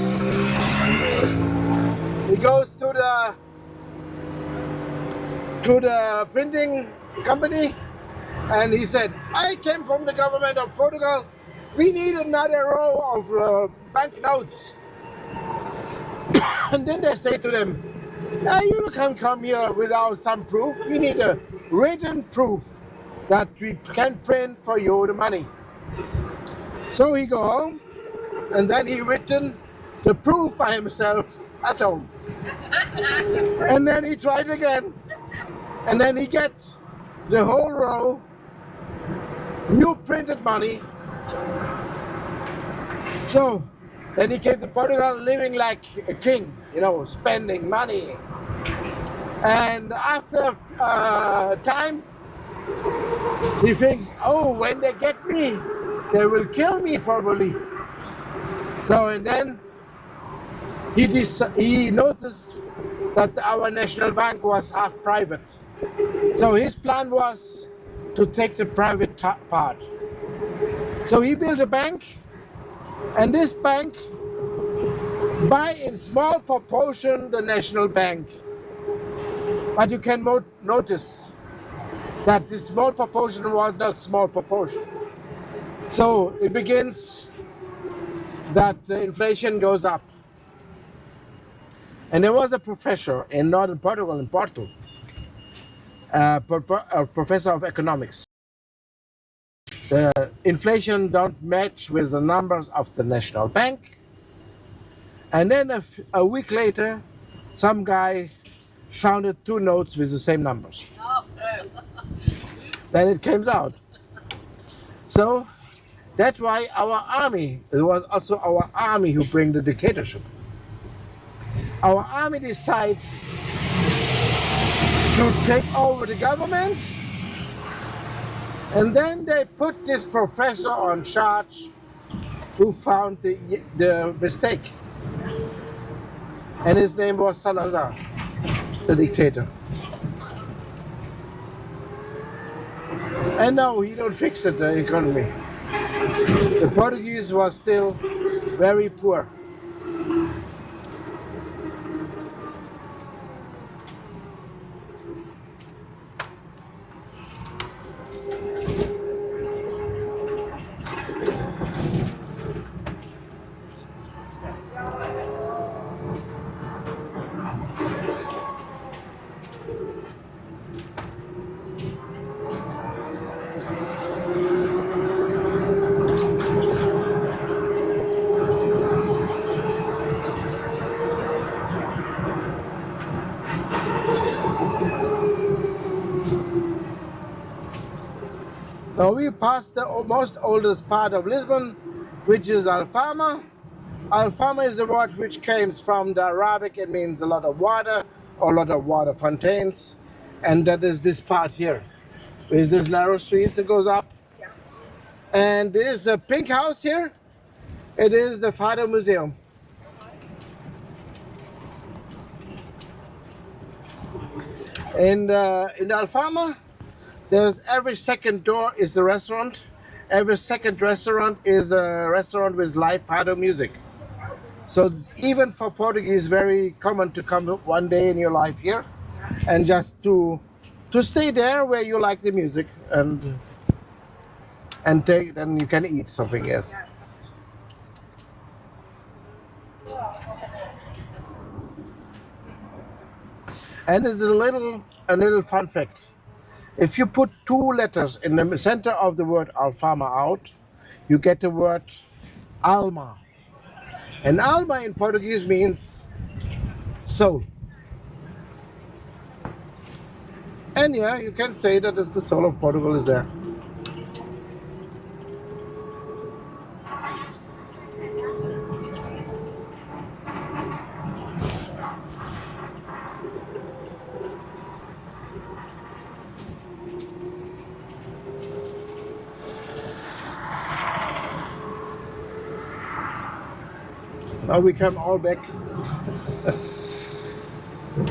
to the printing company, and he said, I came from the government of Portugal. We need another row of banknotes. And then they say to them, you can come here without some proof. We need a written proof that we can print for you the money. So he go home, and then he written the proof by himself at home. And then he tried again. And then he get the whole row, new printed money. So then he came to Portugal living like a king, you know, spending money. And after time, he thinks, oh, when they get me, they will kill me probably. So, and then he noticed that our national bank was half private. So his plan was to take the private part. So he built a bank, and this bank buy in small proportion the national bank. But you can notice that this small proportion was not small proportion. So it begins that the inflation goes up. And there was a professor in northern Portugal, in Porto, a professor of economics. The inflation don't match with the numbers of the national bank. And then a week later, some guy found 2 notes with the same numbers. Oh, no. Then it came out. So that's why our army, it was also our army who bring the dictatorship. Our army decides to take over the government, and then they put this professor on charge who found the mistake. And his name was Salazar, the dictator. And no, he don't fix it, the economy. The Portuguese was still very poor. Now we passed the most oldest part of Lisbon, which is Alfama. Alfama is a word which comes from the Arabic. It means a lot of water, or a lot of water fountains. And that is this part here. With this narrow streets, it goes up. And there's a pink house here. It is the Fado Museum. In Alfama, there's every second door is a restaurant. Every second restaurant is a restaurant with live fado music. So even for Portuguese, very common to come one day in your life here, and just to stay there where you like the music, and then you can eat something else. And there's a little fun fact. If you put 2 letters in the center of the word Alfama out, you get the word alma. And alma in Portuguese means soul. And yeah, you can say that is the soul of Portugal is there. Now we come all back. So.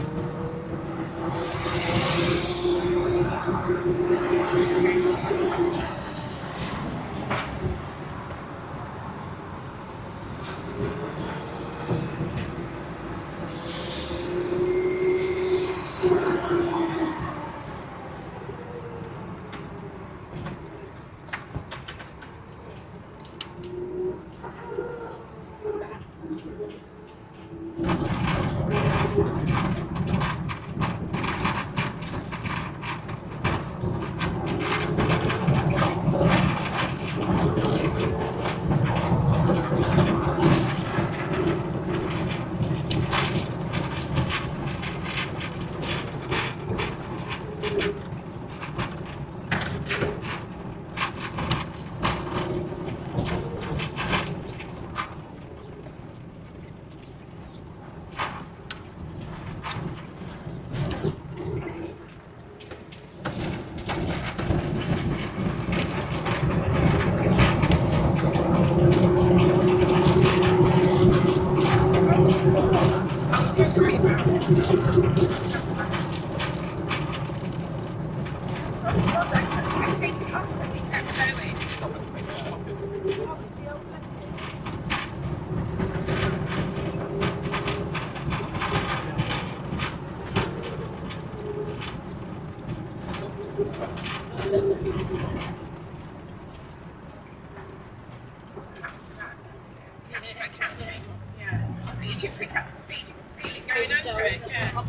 You should pick up the speed. You can feel it going under it. Yeah.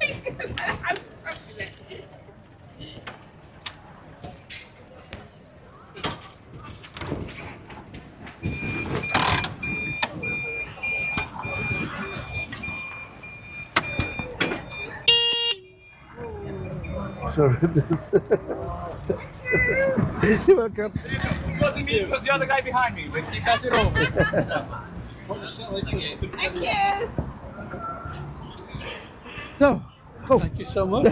He's going to have fun with it. Sorry. You're welcome. It wasn't me, it was the other guy behind me, but he passed it over. Thank you. So, oh. Thank you so much.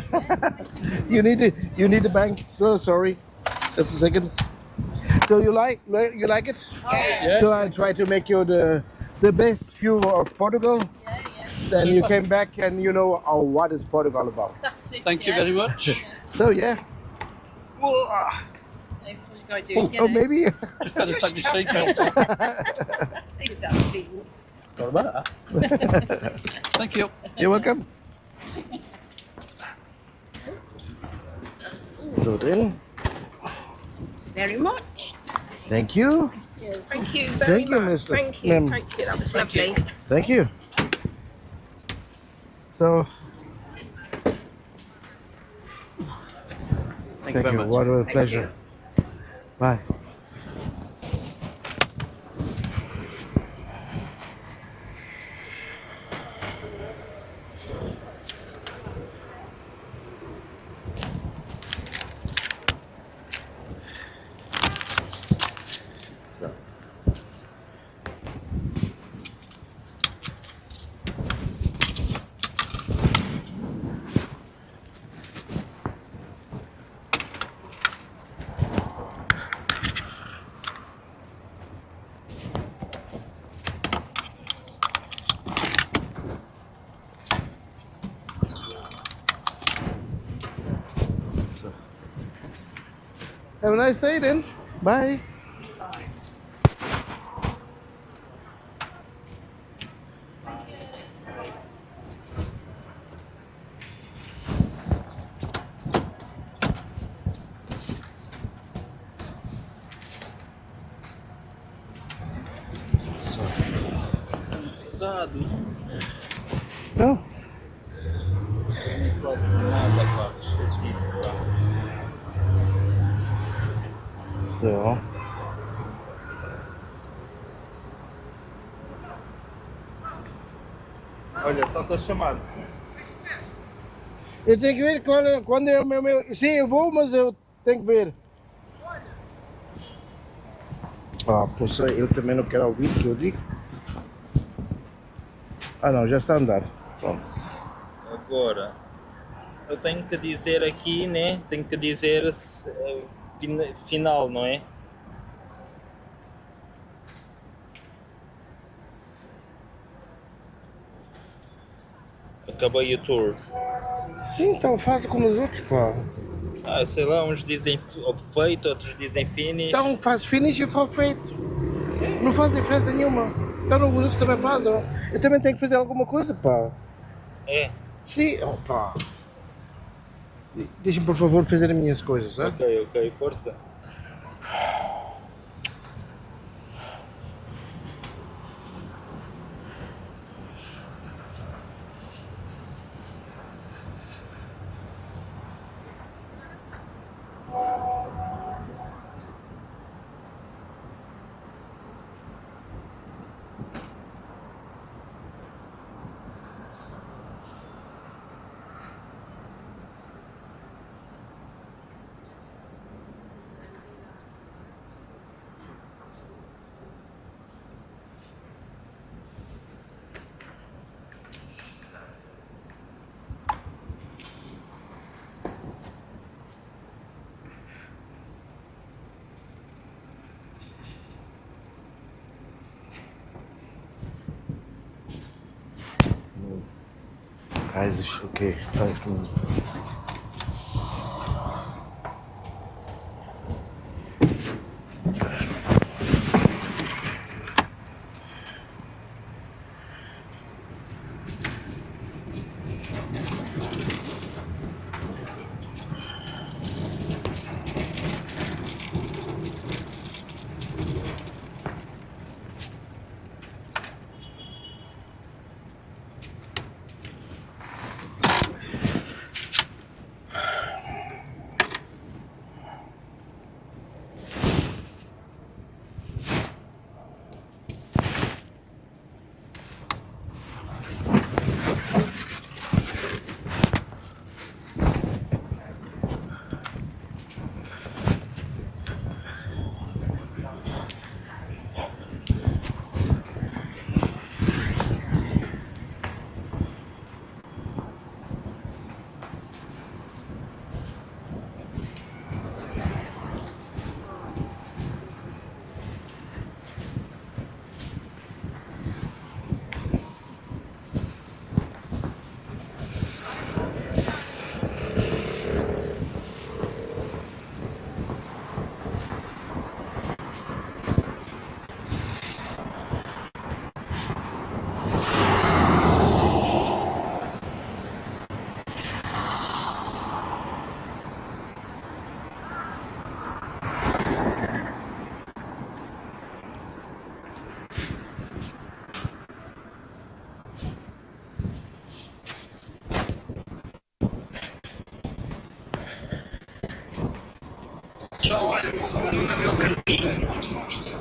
you need the bank. Oh, sorry. Just a second. So you like it? Yes. So I try to make you the best view of Portugal. Then you came back and you know what is Portugal about. That's it. Thank you very much. So yeah. Next one you go do. Oh, maybe. Just better take your seatbelt off. Thank you. You're welcome. So then, Very much. thank you. Yeah, thank you very much. Mr. Thank you. Ma'am. Thank you. That was lovely. Thank you. So, Thank you very much. What a pleasure. Bye. Have a nice day then. Bye. Cansado. Não. Não quase nada, pá. Chatice, pá. So. Olha, está-te a chamar. Eu tenho que ver quando é o meu... Sim, eu vou, mas eu tenho que ver. Ah, poxa, ele também não quer ouvir o que eu digo. Ah não, já está a andar. Pronto. Agora, eu tenho que dizer aqui, né? Tenho que dizer final, não é? acabei o tour. Sim, então faz como os outros, pá. Ah, sei lá, uns dizem feito, outros dizem finish. Então faz finish e faz feito. Não faz diferença nenhuma. Então os outros também fazem. Eu também tenho que fazer alguma coisa, pá. É? Sim, opa. Deixa-me por favor fazer as minhas coisas, é? Ok, força. Kaises, okay, kannst du. João, olha, vou no meu caminho.